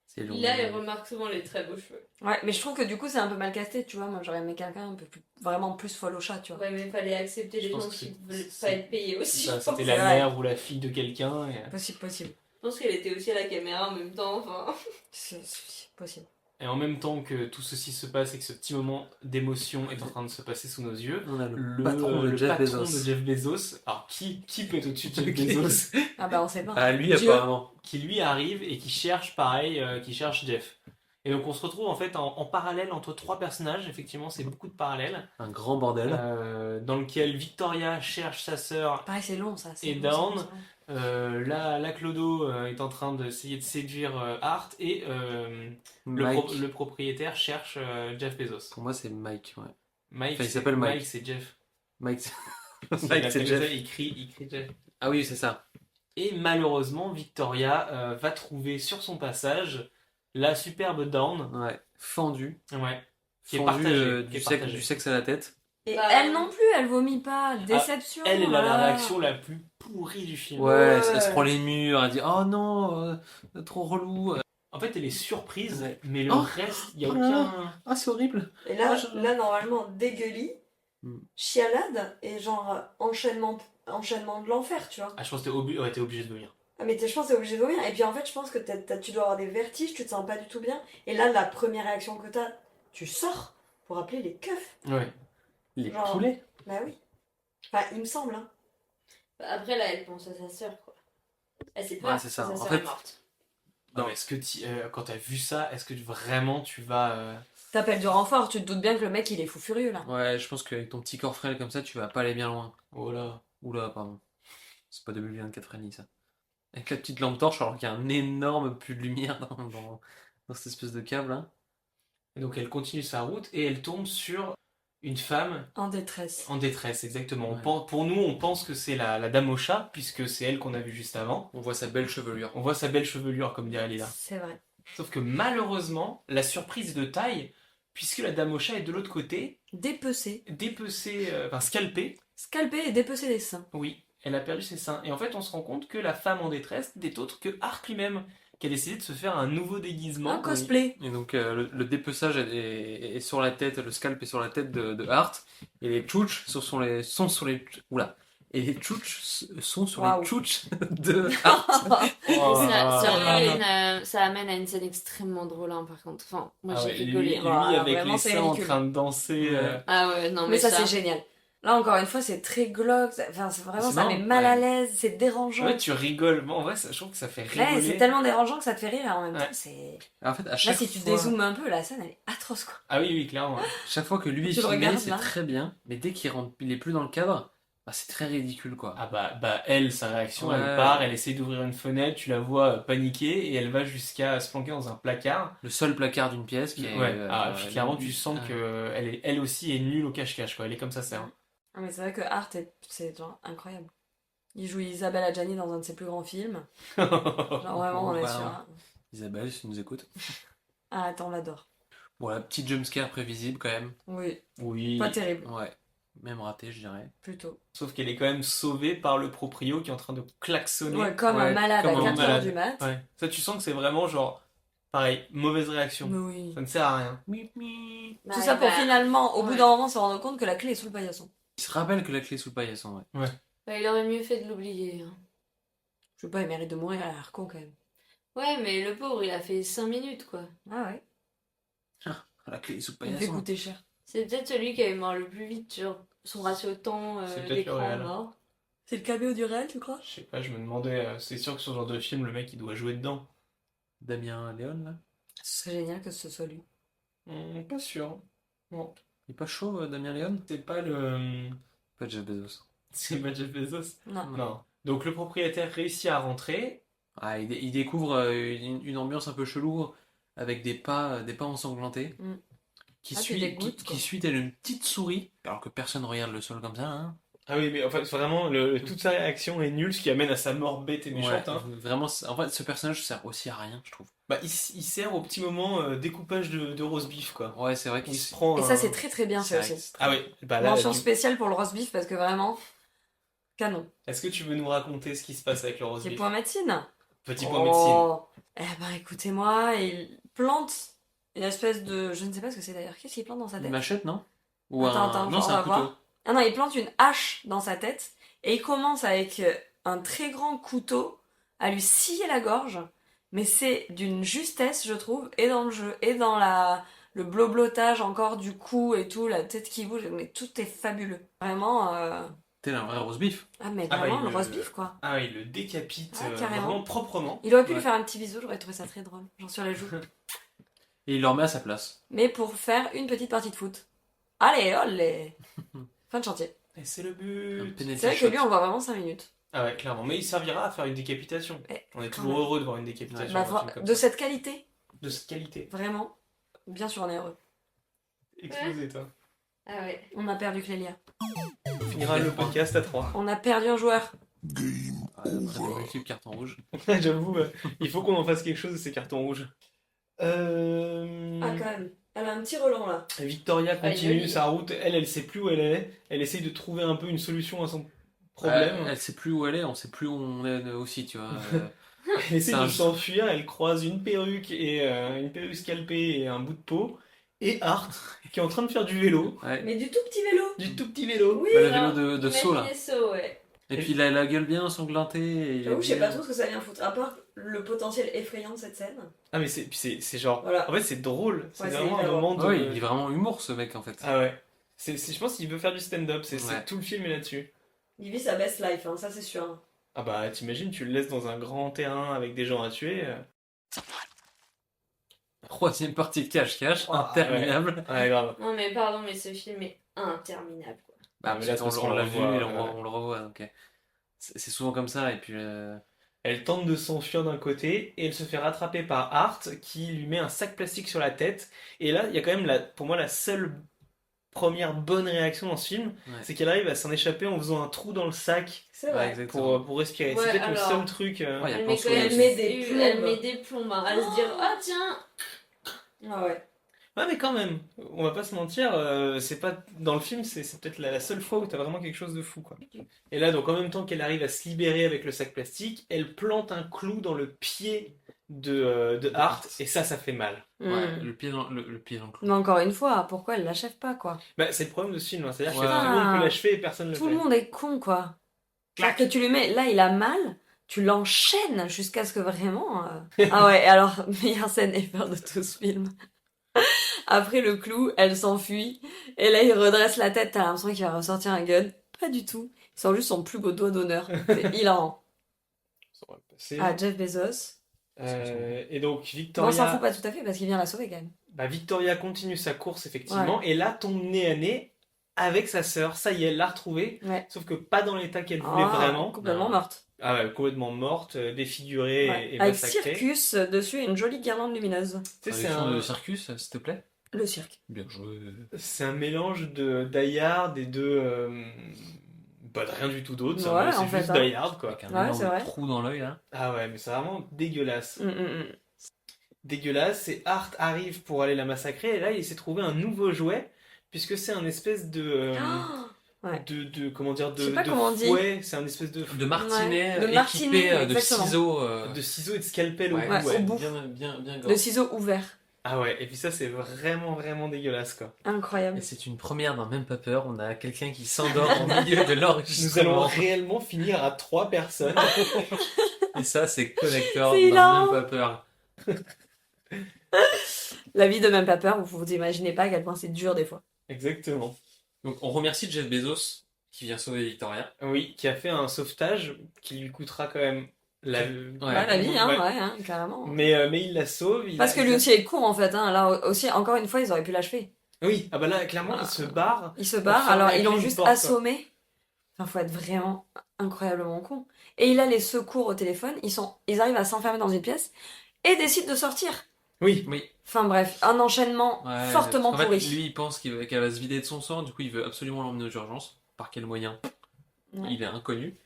C'est long. Là, elle remarque souvent les très beaux cheveux. Ouais, mais je trouve que du coup, c'est un peu mal casté, tu vois. Moi, j'aurais aimé quelqu'un un peu plus, vraiment plus folle au chat, tu vois. Ouais, mais il fallait accepter les Je pense gens que qui c'est- veulent pas être payés aussi. Ça, je pense. c'était la C'est vrai. mère ou la fille de quelqu'un. Et... Possible. Je pense qu'elle était aussi à la caméra en même temps, enfin... C'est possible. Et en même temps que tout ceci se passe et que ce petit moment d'émotion est en train de se passer sous nos yeux, On a le patron de le Jeff patron Bezos. de Jeff Bezos, alors qui peut être au-dessus de Jeff Bezos, Ah bah, on sait pas. Ah, lui Dieu. apparemment. qui lui arrive et qui cherche pareil, qui cherche Jeff. Et donc on se retrouve en fait en parallèle entre trois personnages, effectivement c'est beaucoup de parallèles, Un grand bordel. dans lequel Victoria cherche sa sœur Pareil, c'est long, ça. c'est et long, Dawn. c'est long, c'est long. La Clodo est en train d'essayer de séduire Hart et Mike. le propriétaire cherche Jeff Bezos. Pour moi, c'est Mike, ouais. Mike, Enfin, il s'appelle Mike. c'est Jeff. Mike, Il Mike c'est appelle Jeff. ça, il crie Jeff. Ah oui, c'est ça. Et malheureusement, Victoria va trouver sur son passage la superbe Dawn. Ouais. Fendu. Ouais. Qui est Fendu partagée. du sexe à la tête. Et Bah, elle non plus, elle vomit pas. Déception. Elle a la voilà. réaction la plus pourrie du film. Ouais, Ouais. Elle se prend les murs, elle dit oh non, trop relou. En fait, elle est surprise, Ouais. mais le Oh. reste, il n'y a Oh là là. aucun... Ah, c'est horrible. Et là, Ah, je- normalement, dégueulis, Hmm. chialade et genre enchaînement de l'enfer, tu vois. Ah, je pense que t'es obligé de venir. Ah, mais je pense que t'es obligé de vomir. Et puis en fait, je pense que tu dois avoir des vertiges, tu te sens pas du tout bien. Et là, la première réaction que t'as, tu sors pour appeler les keufs. Ouais. Les Genre, poulets. Bah oui. Enfin, il me semble, hein. Bah, après, là, elle pense à sa sœur, quoi. Elle sait pas Ouais, c'est ça. que sa En sœur fait- est morte. Non, mais est-ce que quand t'as vu ça, est-ce que vraiment tu vas. T'appelles du renfort, tu te doutes bien que le mec il est fou furieux là. Ouais, je pense qu'avec ton petit corps frêle comme ça, tu vas pas aller bien loin. Oh là. Oula, pardon. C'est pas 2024 friendly ça. Avec la petite lampe torche, alors qu'il y a un énorme puits de lumière dans cette espèce de câble là. Et donc elle continue sa route et elle tombe sur une femme En détresse. en détresse, exactement. Ouais. Pour nous, on pense que c'est la dame au chat, puisque c'est elle qu'on a vue juste avant. On voit sa belle chevelure. On voit sa belle chevelure, comme dirait Lila. C'est vrai. Sauf que malheureusement, la surprise est de taille, puisque la dame au chat est de l'autre côté, Dépecé. scalpée. Scalpé et dépecé des seins. Oui, elle a perdu ses seins. Et en fait, on se rend compte que la femme en détresse n'est autre que Art lui-même, qui a décidé de se faire un nouveau déguisement. Un cosplay. Et donc le dépeçage est sur la tête, le scalp est sur la tête de Hart, et les tchouches sont sur les oula. Et les tchouches sont sur Waouh. les tchouches de Hart. Oh. Ça amène à une scène extrêmement drôle, hein, par contre. Enfin, moi, Ah j'ai ouais, rigolé. lui hein. avec vraiment, les c'est seins en ridicule. train de danser. Ah ouais, non, Mais ça c'est génial. Là encore une fois, c'est très glauque. Enfin, vraiment, C'est ça marrant, met mal à ouais. l'aise, c'est dérangeant. Ouais, tu rigoles. Bon, en vrai, je trouve que ça fait Ouais, rigoler. c'est tellement dérangeant que ça te fait rire et en même Ouais. temps, c'est. En fait, à Là, chaque si tu fois, dézoomes un peu, la scène elle est atroce quoi. Ah oui, oui, clairement. chaque fois que lui est Tu le filmé, regardes, c'est là. très bien, mais dès il est plus dans le cadre, bah, c'est très ridicule quoi. Ah bah elle, sa réaction, Ouais. elle part, elle essaie d'ouvrir une fenêtre, tu la vois paniquer et elle va jusqu'à se planquer dans un placard. Le seul placard d'une pièce qui est. Ouais, puis clairement tu sens ah. que elle aussi est nulle au cache-cache, quoi. Elle est comme ça, c'est. Ah, mais c'est vrai que Art, c'est genre incroyable. Il joue Isabelle Adjani dans un de ses plus grands films. Genre vraiment, on est Bah, sur. un- Isabelle, si tu nous écoutes. Ah, attends, on l'adore. Bon, la petite jumpscare prévisible quand même. Oui, Oui. pas terrible, Ouais. Même raté, je dirais. plutôt. Sauf qu'elle est quand même sauvée par le proprio qui est en train de klaxonner. Ouais, comme Ouais, un malade comme à un 4h malade. du mat. Ouais. Ça, tu sens que c'est vraiment genre, pareil, mauvaise réaction. Mais oui. Ça ne sert à rien. Tout ça pour finalement, au bout d'un moment, se rendre compte que la clé est sous le paillasson. Il se rappelle que la clé est sous le paillasson, ouais. Bah, il aurait mieux fait de l'oublier. hein. Je sais pas, il mérite de mourir à l'air con quand même. Ouais, mais le pauvre, il a fait 5 minutes, quoi. Ah ouais. La clé est sous le Il fait paillasson. coûter cher. C'est peut-être celui qui avait mort le plus vite, genre son ratio temps C'est peut-être le d'écran réel. mort. C'est le caméo du réel, tu crois? Je sais pas, je me demandais, c'est sûr que sur ce genre de film, le mec il doit jouer dedans. Damien Léon, là. Ce serait génial que ce soit lui. Pas sûr. Bon. Il est pas chaud, Damien Léon? C'est pas le. Pas Jeff Bezos. C'est pas Jeff Bezos. Non. Non. Donc le propriétaire réussit à rentrer. Ah, il découvre une ambiance un peu chelou avec des pas ensanglantés. Mm. Qui Ah, tu suit, dégoûtes, quoi. qui suit telle une petite souris, alors que personne regarde le sol comme ça. Hein. Ah oui, mais en fait, vraiment, toute sa réaction est nulle, ce qui amène à sa mort bête et méchante. Ouais, Hein. vraiment, en fait, ce personnage sert aussi à rien, je trouve. Bah, il sert au petit moment découpage de roast beef, quoi. Ouais, c'est vrai Il qu'il se prend. Et ça, c'est très très bien fait c'est aussi. Ah oui, bah là. Mention spéciale pour le roast beef parce que vraiment, canon. Est-ce que tu veux nous raconter ce qui se passe avec le roast Petit beef? point médecine. Petit point médecine. Eh ben écoutez-moi, il plante une espèce de. Je ne sais pas ce que c'est d'ailleurs. Qu'est-ce qu'il plante dans sa Une tête? machette, non? Ou Attends, non, c'est on un va couteau. voir. Ah non, il plante une hache dans sa tête et il commence avec un très grand couteau à lui scier la gorge. Mais c'est d'une justesse, je trouve, et dans le jeu, et dans le bloblotage encore du cou et tout, la tête qui bouge, mais tout est fabuleux. Vraiment. T'es un vrai roast beef. Ah, mais Ah bah, vraiment, il le roast beef, quoi. Ah, il le décapite Ah, carrément. vraiment proprement. Il aurait pu lui Ouais. faire un petit bisou, j'aurais trouvé ça très drôle, genre sur la joue. Et il le remet à sa place. Mais pour faire une petite partie de foot. Allez, olé. Fin de chantier. Et c'est le Un but. penalty C'est vrai que shot. lui, on le voit vraiment 5 minutes. Ah ouais, clairement. Mais il servira à faire une décapitation. On est quand toujours même. heureux de voir une décapitation. Bah, dans un film comme de ça. cette qualité, De cette qualité. vraiment, bien sûr, on est heureux. Explosé, toi. Ah ouais. On a perdu Clélia. On finira le podcast à 3. On a perdu un joueur. Après des multiples cartons rouges. J'avoue, il faut qu'on en fasse quelque chose de ces cartons rouges. Ah, quand même. Elle a un petit relent là. Victoria continue joli. sa route. Elle sait plus où elle est. Elle essaye de trouver un peu une solution à son problème. Elle sait plus où elle est, on sait plus où on est aussi, tu vois. Elle essaie c'est un de jeu. s'enfuir. Elle croise une perruque et une perruque scalpée et un bout de peau. Et Art qui est en train de faire du vélo. Ouais. Mais du tout petit vélo. Du tout petit vélo. Oui, Bah, le genre, vélo de saut là. imaginez saut, ouais. Et puis il a la gueule bien ensanglantée. Et J'avoue, je sais pas trop ce que ça vient foutre, à part le potentiel effrayant de cette scène. Ah mais c'est genre... Voilà. En fait c'est drôle, c'est Ouais, c'est vraiment un hyper moment de... Ouais, il est vraiment humour ce mec en fait. Ah ouais. Je pense qu'il veut faire du stand-up, Ouais. tout le film est là-dessus. Il vit sa best life, hein, ça c'est sûr. Ah bah t'imagines, tu le laisses dans un grand terrain avec des gens à tuer. Troisième partie de cache-cache, Ah, interminable. Ouais, grave. Non mais pardon, mais ce film est interminable quoi. Bah, mais là, parce qu'on on l'a le vu revoit, et on le revoit. Donc, c'est souvent comme ça. Et puis. Elle tente de s'enfuir d'un côté et elle se fait rattraper par Art qui lui met un sac plastique sur la tête. Et là, il y a quand même pour moi la seule première bonne réaction dans ce film, c'est qu'elle arrive à s'en échapper en faisant un trou dans le sac C'est vrai. pour respirer. Ouais, c'est peut-être le alors, seul truc. Elle met des plombs hein, à se dire ah tiens. Ah ouais. Ouais, mais quand même, on va pas se mentir, c'est pas dans le film, c'est peut-être la seule fois où t'as vraiment quelque chose de fou, quoi. Et là, donc en même temps qu'elle arrive à se libérer avec le sac plastique, elle plante un clou dans le pied de Art, et ça fait mal. Ouais, le pied dans le clou. Mais encore une fois, pourquoi elle l'achève pas, quoi? Bah, c'est le problème de ce film, hein. C'est-à-dire Ouais. que tout le monde peut l'achever et personne ne le fait. Tout le monde est con, quoi. Clac. Que tu lui mets, là il a mal, tu l'enchaînes jusqu'à ce que vraiment... Ah ouais, et alors, meilleure scène ever de tout ce film. Après le clou, elle s'enfuit, et là il redresse la tête, t'as l'impression qu'il va ressortir un gun. Pas du tout. Il sort juste son plus beau doigt d'honneur. C'est hilarant. Ah, Jeff Bezos. Et donc Bon, Victoria... on s'en fout pas tout à fait parce qu'il vient la sauver quand même. Bah, Victoria continue sa course effectivement, Ouais. et là tombe nez à nez avec sa sœur. Ça y est, elle l'a retrouvée, Ouais. sauf que pas dans l'état qu'elle voulait Ah, vraiment. complètement morte. Ah ouais, complètement morte, défigurée Ouais. et Avec massacrée. Circus dessus et une jolie guirlande lumineuse. Tu sais, c'est Traduction un... de Circus, s'il te plaît. Le cirque. Bien joué. C'est un mélange de Die Hard et bah, de rien du tout d'autre. C'est Ouais, c'est en fait, juste hein. Die Hard, quoi. Avec un Ouais, énorme c'est vrai. trou dans l'œil là. Ah ouais, mais c'est vraiment dégueulasse. Mm. Dégueulasse, et Art arrive pour aller la massacrer, et là il s'est trouvé un nouveau jouet, puisque c'est un espèce de... Ouais. comment dire, Je sais pas de comment on dit. fouet, c'est un espèce de... De martinet, De martinet, équipé de exactement. ciseaux. De ciseaux et de scalpel au Ouais, bout, au bout. bien De ciseaux ouverts. Ah ouais, et puis ça c'est vraiment dégueulasse, quoi. Incroyable. Et c'est une première dans Même pas peur, on a quelqu'un qui s'endort au milieu de Nous l'enregistrement. allons réellement finir à 3 personnes. Et ça, c'est connecteur C'est dans hilarant. Même pas peur. La vie de même pas peur, vous vous imaginez pas à quel point c'est dur des fois. Exactement. Donc on remercie Jeff Bezos qui vient sauver Victoria. Oui, qui a fait un sauvetage qui lui coûtera quand même la La vie, hein, ouais. ouais, hein, carrément. Mais il la sauve. Parce que lui aussi est con en fait, hein. Là aussi, encore une fois, ils auraient pu l'achever. Oui, ah bah là, clairement, il se barre. Il se barre, Enfin, alors avec ils l'ont une juste porte, quoi. assommé. Enfin, faut être vraiment incroyablement con. Et il a les secours au téléphone, ils arrivent à s'enfermer dans une pièce et décident de sortir. Oui. Enfin bref, un enchaînement Ouais, fortement en fait, pourri. lui, il pense qu'elle va se vider de son sang, du coup, il veut absolument l'emmener aux urgences. Par quel moyen? Ouais. Il est inconnu.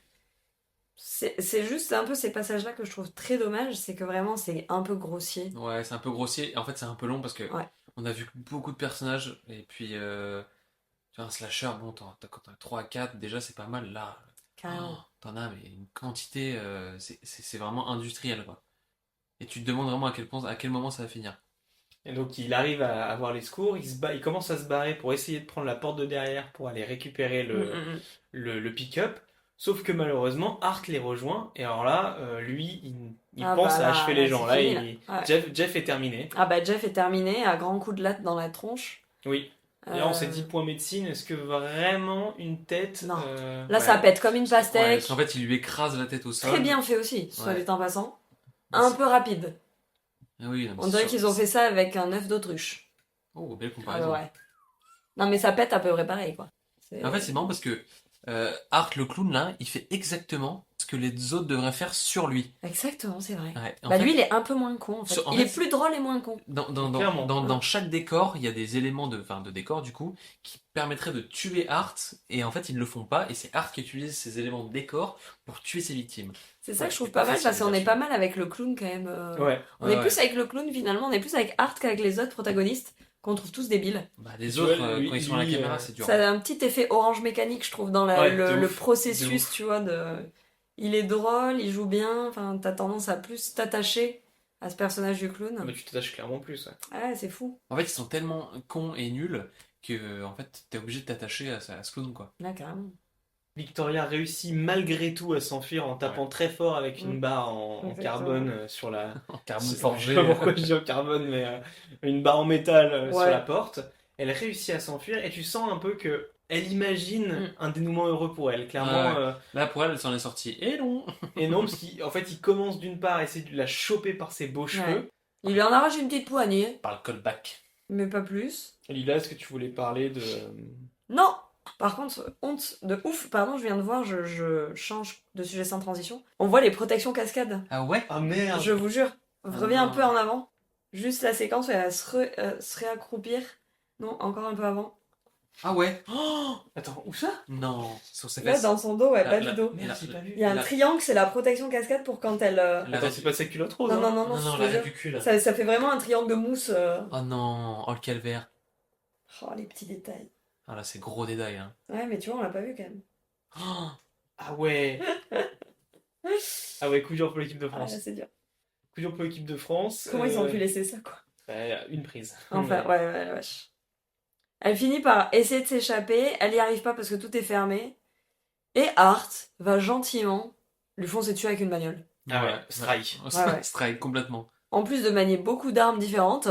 C'est juste un peu ces passages-là que je trouve très dommage, c'est que vraiment c'est un peu grossier. Ouais, c'est un peu grossier. Et en fait, c'est un peu long parce que Ouais. on a vu beaucoup de personnages. Et puis, tu vois, un slasher, bon, quand t'as 3 à 4, déjà, c'est pas mal. Là, Carrément. t'en as, mais une quantité, c'est vraiment industriel, quoi. Et tu te demandes vraiment à quel moment ça va finir. Et donc il arrive à avoir les secours, il commence à se barrer pour essayer de prendre la porte de derrière pour aller récupérer le pick-up. Sauf que malheureusement, Art les rejoint, et alors là, lui, il Ah pense bah à là, achever les gens. Là, c'est fini, là. Ouais. Jeff est terminé. Ah bah Jeff est terminé, à grands coups de latte dans la tronche. Oui. Et là, on s'est dit, point médecine, est-ce que vraiment une tête... Non. Là, Là ça pète comme une Ouais, pastèque. parce qu'en fait, il lui écrase la tête au sol. Très bien fait aussi, soit Ouais. dit en passant. Un peu rapide. Ah oui, non, mais On c'est dirait sûr. qu'ils ont fait ça avec un œuf d'autruche. Oh, belle Ah comparaison. ouais. Non mais ça pète à peu près pareil quoi. En fait, c'est marrant parce que Art, le clown, là, il fait exactement ce que les autres devraient faire sur lui. Exactement, c'est vrai. Ouais, en Bah fait, lui il est un peu moins con en fait. en Il fait, est plus drôle et moins con. Clairement. Dans chaque décor, il y a des éléments de décor, du coup, qui permettraient de tuer Art, et en fait, ils ne le font pas, et c'est Art qui utilise ces éléments de décor pour tuer ses victimes. C'est ça Ouais, que je trouve c'est pas pas mal facile parce qu'on à est dire. pas mal avec le clown quand même. Ouais. On est Ouais, plus ouais. avec le clown finalement, on est plus avec Art qu'avec les autres protagonistes qu'on trouve tous débiles. Bah, les Tu autres, vois, lui- quand ils sont à la lui, caméra, c'est dur. Ça a un petit effet orange mécanique je trouve dans Ouais, de le ouf, de processus ouf. tu vois de... Il est drôle, il joue bien, enfin t'as tendance à plus t'attacher à ce personnage du clown. Mais tu t'attaches clairement plus, ouais. Ouais c'est fou. En fait, ils sont tellement cons et nuls que, en fait, t'es obligé de t'attacher à ce clown, quoi. Là carrément. Victoria réussit malgré tout à s'enfuir en tapant très fort avec une barre en Exactement. carbone sur la... En carbone Je forgé. sais pas pourquoi je dis en carbone, mais une barre en métal sur Ouais. la porte. Elle réussit à s'enfuir et tu sens un peu que elle imagine un dénouement heureux pour elle. Clairement, Ouais. Là, pour elle s'en est sortie. Et non. et non, parce qu'en fait, il commence d'une part à essayer de la choper par ses beaux cheveux. Ouais. Il lui en arrache une petite poignée, Par le callback. mais pas plus. Lila, est-ce que tu voulais parler de... Non. Par contre, honte de ouf, pardon, je viens de voir, je change de sujet sans transition. On voit les protections cascades. Ah ouais? Ah merde! Je vous jure. Reviens un non. peu en avant. Juste la séquence où elle va se réaccroupir. Non, encore un peu avant. Ah ouais? Oh, attends, où ça? Non. Sur ses Là, fesses. dans son dos, ouais, Là, pas là, du dos. Merde, j'ai pas vu. Il y a un triangle, c'est la protection cascade pour quand elle... Attends, c'est pas sa culotte rose, Non, hein? non, non, non, Non, non, je te la jure. ridicule. Ça fait vraiment un triangle de mousse. Oh non. Oh le calvaire. Oh, les petits détails. Ah là, c'est gros détail. Hein. Ouais, mais tu vois, on l'a pas vu quand même. Oh, Ah ouais! Ah ouais, coup dur pour l'équipe de Ah, là, France. c'est dur. Coup dur pour l'équipe de France. Comment ils ont pu laisser ça, quoi? Une prise. Enfin, ouais, la vache. Elle finit par essayer de s'échapper, elle y arrive pas parce que tout est fermé. Et Art va gentiment lui foncer dessus avec une bagnole. Ah ouais, strike. Ouais. Strike, complètement. En plus de manier beaucoup d'armes différentes,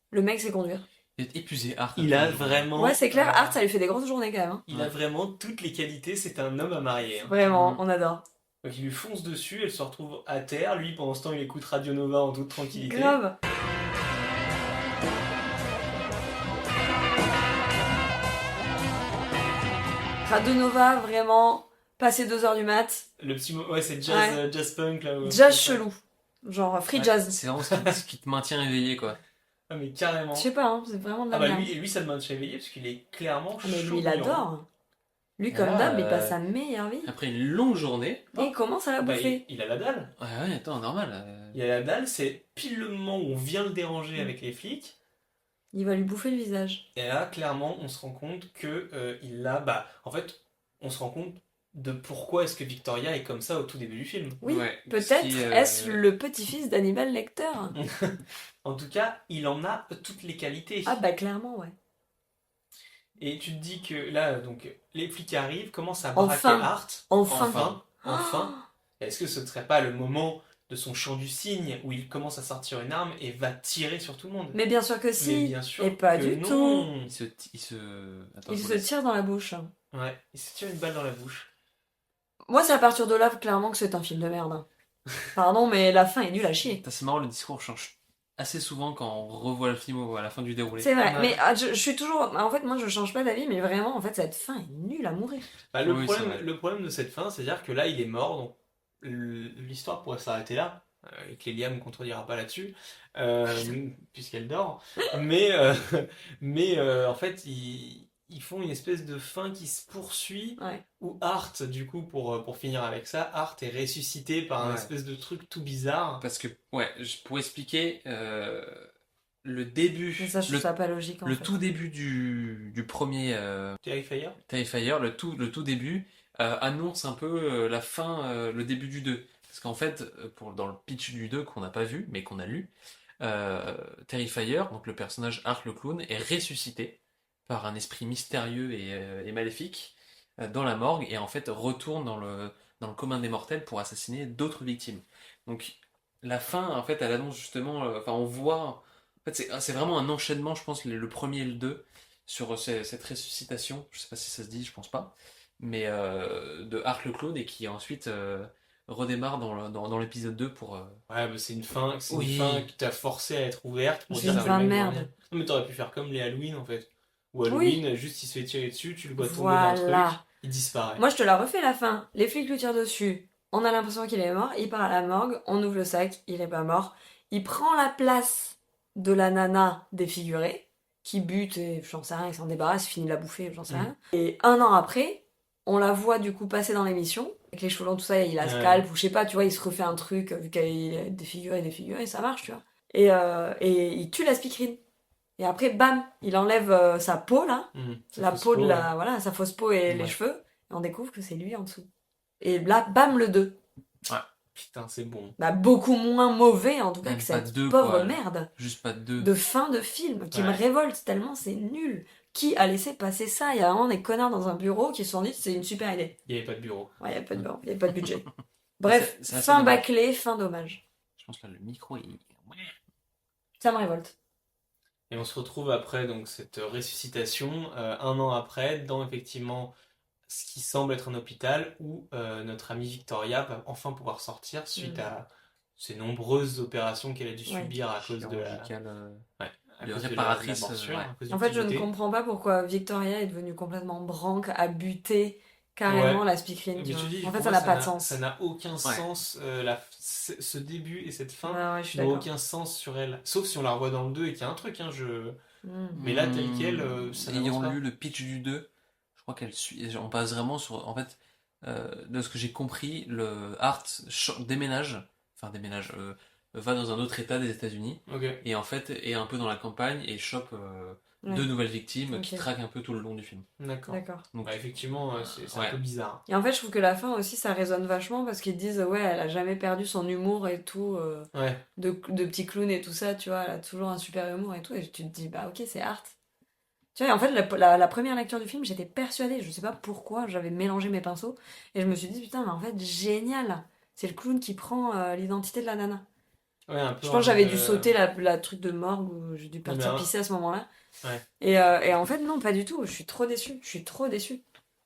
le mec sait conduire. Il est épuisé, Art. Il a vraiment... Ouais, c'est clair, Art, ça lui fait des grosses journées quand même. Hein. Il a vraiment toutes les qualités, c'est un homme à marier. Hein. Vraiment, on adore. Donc il lui fonce dessus, elle se retrouve à terre. Lui, pendant ce temps, il écoute Radio Nova en toute tranquillité. Grave. Radio Nova, vraiment, passé 2h du mat. Le petit mot, ouais, c'est jazz, Ouais. Jazz punk là. Jazz chelou. Genre free Ouais, jazz. C'est vraiment ce qui te maintient éveillé, quoi. Ah mais carrément. Je sais pas, hein, c'est vraiment de la Ah bah merde. lui, ça demande de éveillé parce qu'il est clairement Ah, mais chaud lui, il bouillant. adore. Lui, comme Ah, d'hab, il passe sa meilleure vie. Après une longue journée. Et il commence à la Bah, bouffer. il a la dalle. Ouais, attends, normal. Il a la dalle, c'est pile le moment où on vient le déranger avec les flics. Il va lui bouffer le visage. Et là, clairement, on se rend compte que il a... Bah, en fait, on se rend compte de pourquoi est-ce que Victoria est comme ça au tout début du film. Oui, Ouais, peut-être ce qui, est-ce le petit-fils d'Hannibal Lecter. En tout cas, il en a toutes les qualités. Ah bah clairement, ouais. Et tu te dis que là, donc, les flics arrivent, commencent à braquer Enfin. Art. Enfin. Enfin. Est-ce que ce ne serait pas le moment de son chant du cygne où il commence à sortir une arme et va tirer sur tout le monde? Mais bien sûr que si. Mais bien sûr Et pas que du non. tout. Attends, Il je vous se laisse. tire dans la bouche. Ouais, il se tire une balle dans la bouche. Moi, c'est à partir de là, clairement, que c'est un film de merde. Pardon, mais la fin est nulle à chier. Putain, c'est marrant, le discours change assez souvent quand on revoit le film à la fin du déroulé. C'est vrai, Ouais. mais je suis toujours... En fait, moi, je change pas d'avis, mais vraiment, en fait, cette fin est nulle à mourir. Bah, Oui, c'est vrai. le problème de cette fin, c'est-à-dire que là, il est mort, donc l'histoire pourrait s'arrêter là. Et Clélia me contredira pas là-dessus, puisqu'elle dort. Mais en fait, ils font une espèce de fin qui se poursuit, Ouais. où Art, du coup, pour finir avec ça, Art est ressuscité par un Ouais. espèce de truc tout bizarre. Parce que, pour expliquer, le début, Mais ça, je trouve ça pas logique, en le fait. tout début du premier Terrifier. Terrifier, le tout début, annonce un peu la fin, le début du 2. Parce qu'en fait, dans le pitch du 2 qu'on n'a pas vu, mais qu'on a lu, Terrifier, donc le personnage Art le clown, est ressuscité par un esprit mystérieux et maléfique dans la morgue et en fait retourne dans le commun des mortels pour assassiner d'autres victimes. Donc la fin, en fait, elle annonce justement, enfin on voit, en fait c'est vraiment un enchaînement, je pense, le premier et le 2, sur cette ressuscitation, je sais pas si ça se dit, je pense pas, mais de Art le clown et qui ensuite redémarre dans l'épisode 2 pour... Ouais, bah c'est une fin Oui. qui t'a forcé à être ouverte. Pour C'est dire une que fin le de mec merde. va rien. Non, mais t'aurais pu faire comme les Halloween, en fait. Ou Halloween, juste il se fait tirer dessus, tu le vois tomber dans le truc, Voilà. il disparaît. Moi, je te la refais, la fin. Les flics lui tirent dessus. On a l'impression qu'il est mort. Il part à la morgue. On ouvre le sac. Il est pas mort. Il prend la place de la nana défigurée qui bute et j'en sais rien, il s'en débarrasse, il finit de la bouffer, j'en sais rien. Et un an après, on la voit du coup passer dans l'émission. Avec les cheveux longs, tout ça, il a scalp ou je sais pas, tu vois, il se refait un truc vu qu'il est défiguré, ça marche, tu vois. Et il tue la speakerine. Et après, bam, il enlève sa peau, là. La peau de la... Voilà, sa fausse peau et les cheveux. Et on découvre que c'est lui en dessous. Et là, bam, le 2. Ouais. Putain, c'est bon. Bah, beaucoup moins mauvais, en tout cas, Même que pas cette deux, pauvre quoi. merde Juste pas deux. de fin de film qui me Ouais. révolte tellement, c'est nul. Qui a laissé passer ça? Il y a vraiment des connards dans un bureau qui se sont dit c'est une super idée. Il n'y avait pas de bureau. Ouais, il n'y a pas de bureau, il n'y a pas de budget. Bref, C'est assez fin dommage. bâclée, fin dommage. Je pense que là, le micro, il... Ça me révolte. Et on se retrouve après donc cette ressuscitation, un an après, dans effectivement ce qui semble être un hôpital où notre amie Victoria va enfin pouvoir sortir suite à ces nombreuses opérations qu'elle a dû Ouais. subir à cause de la... Chirurgicale, Ouais, à de cause de réparatrice, la morsure, ouais. à cause du En fait, petit je ne bouté. comprends pas pourquoi Victoria est devenue complètement branque, à buter carrément Ouais. la speakerine. Mais tu je te vois. dis, En fait, pour ça moi, n'a pas de sens. Ça n'a aucun sens. Ce début et cette fin Ouais, ouais, je suis n'ont d'accord. aucun sens sur elle. Sauf si on la revoit dans le 2 et qu'il y a un truc. Hein, Mm. Mais là, tel quel, ça n'avance Ayant pas. lu le pitch du 2, je crois qu'elle suit. On passe vraiment sur. En fait, de ce que j'ai compris, le Art déménage. Enfin, déménage. Va dans un autre état des États-Unis. Ok. Et en fait, est un peu dans la campagne et chope Ouais. deux nouvelles victimes Ok. qui traquent un peu tout le long du film. D'accord. D'accord. Donc, Bah, effectivement, c'est ouais. un peu bizarre. Et en fait, je trouve que la fin aussi, ça résonne vachement parce qu'ils disent, ouais, elle a jamais perdu son humour et tout, Ouais. de petit clown et tout ça, tu vois, elle a toujours un super humour et tout, et tu te dis, bah ok, c'est Art. Tu vois, et en fait, la première lecture du film, j'étais persuadée, je sais pas pourquoi, j'avais mélangé mes pinceaux, et je me suis dit, putain, mais en fait, génial, c'est le clown qui prend l'identité de la nana. Ouais, un peu Je en pense que j'avais mode, dû sauter la truc de morgue, ou j'ai dû partir mais, pisser à ce moment-là. Ouais. Et en fait, non, pas du tout, je suis trop déçue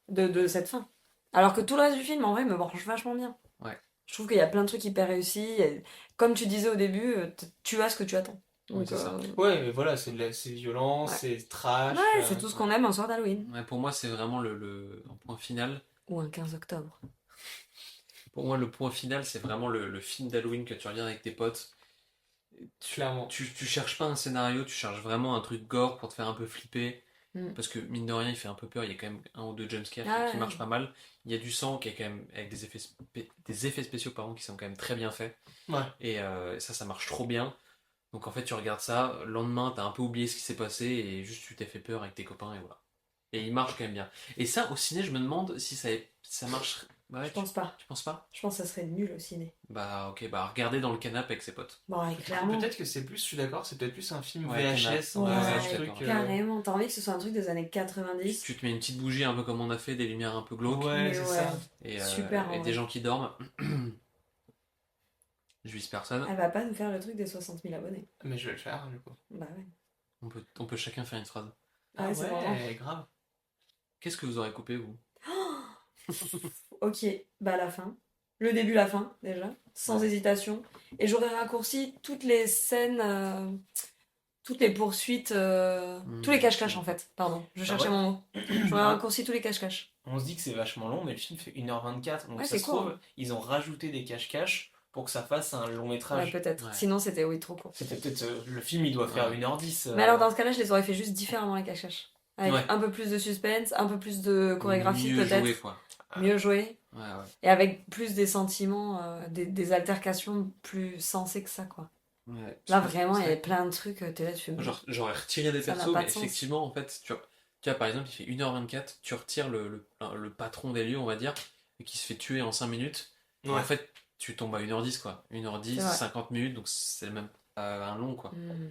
de cette fin. Alors que tout le reste du film, en vrai, me branche vachement bien. Ouais. Je trouve qu'il y a plein de trucs hyper réussis. Et comme tu disais au début, tu as ce que tu attends. Oui, Donc, c'est ça. Ouais, mais voilà, c'est violent, Ouais. c'est trash. Ouais, c'est tout ce qu'on aime un soir d'Halloween. ouais, pour moi, c'est vraiment le point final. Ou un 15 octobre. Pour moi, le point final, c'est vraiment le film d'Halloween que tu regardes avec tes potes. Clairement. Tu cherches pas un scénario, tu cherches vraiment un truc gore pour te faire un peu flipper. Mm. Parce que mine de rien, il fait un peu peur. Il y a quand même un ou deux jumpscares Ah qui ouais. marchent pas mal. Il y a du sang qui est quand même avec des effets spéciaux pardon, qui sont quand même très bien faits. Ouais. Et ça marche trop bien. Donc en fait, tu regardes ça, le lendemain, t'as un peu oublié ce qui s'est passé et juste tu t'es fait peur avec tes copains et voilà. Et il marche quand même bien. Et ça, au ciné, je me demande si ça marche. Ouais, Je pense pas. Tu penses pas? Je pense que ça serait nul au ciné. Bah ok, bah regardez dans le canapé avec ses potes. Bon, ouais, clairement. Peut-être que c'est plus, je suis d'accord, c'est peut-être plus un film Ouais, VHS. Ouais, un je suis truc, d'accord. carrément. T'as envie que ce soit un truc des années 90. Tu te mets une petite bougie un peu comme on a fait, des lumières un peu glauques. Ouais, Mais c'est ouais. ça. Et, Super, en et vrai. des gens qui dorment. Je vise personne. Elle va pas nous faire le truc des 60 000 abonnés. Mais je vais le faire, du coup. Bah ouais. On peut chacun faire une phrase. Ah ouais, c'est marrant. grave. Qu'est-ce que vous aurez coupé, vous? Ok, bah la fin. Le début, la fin, déjà. Sans hésitation. Et j'aurais raccourci toutes les scènes, toutes les poursuites, tous les cache-cache en fait. Pardon, je cherchais ouais. mon mot. J'aurais raccourci tous les cache-cache. On se dit que c'est vachement long, mais le film fait 1h24. Donc Ouais, ça c'est se court, trouve, hein. ils ont rajouté des cache-cache pour que ça fasse un long Ouais, métrage. peut-être. Ouais. Sinon, c'était oui, trop court. C'était peut-être. Le film, il doit faire Ouais. 1h10. Mais alors, dans ce cas-là, je les aurais fait juste différemment, les cache-cache. Avec Ouais. un peu plus de suspense, un peu plus de chorégraphie, Mieux peut-être. joué, quoi. Mieux joué. Ouais, ouais. Et avec plus des sentiments, des altercations plus sensées que ça, quoi. Ouais. Là, vraiment, il y C'est- avait plein de trucs, t'es là, tu fais. J'aurais retiré des Ça n'a persos, pas mais de sens. effectivement, en fait, tu vois, par exemple, il fait 1h24, tu retires le patron des lieux, on va dire, et qui se fait tuer en 5 minutes. Et Ouais. en fait, tu tombes à 1h10, quoi. 1h10, C'est vrai. 50 minutes, donc c'est même pas un long, quoi. Hmm.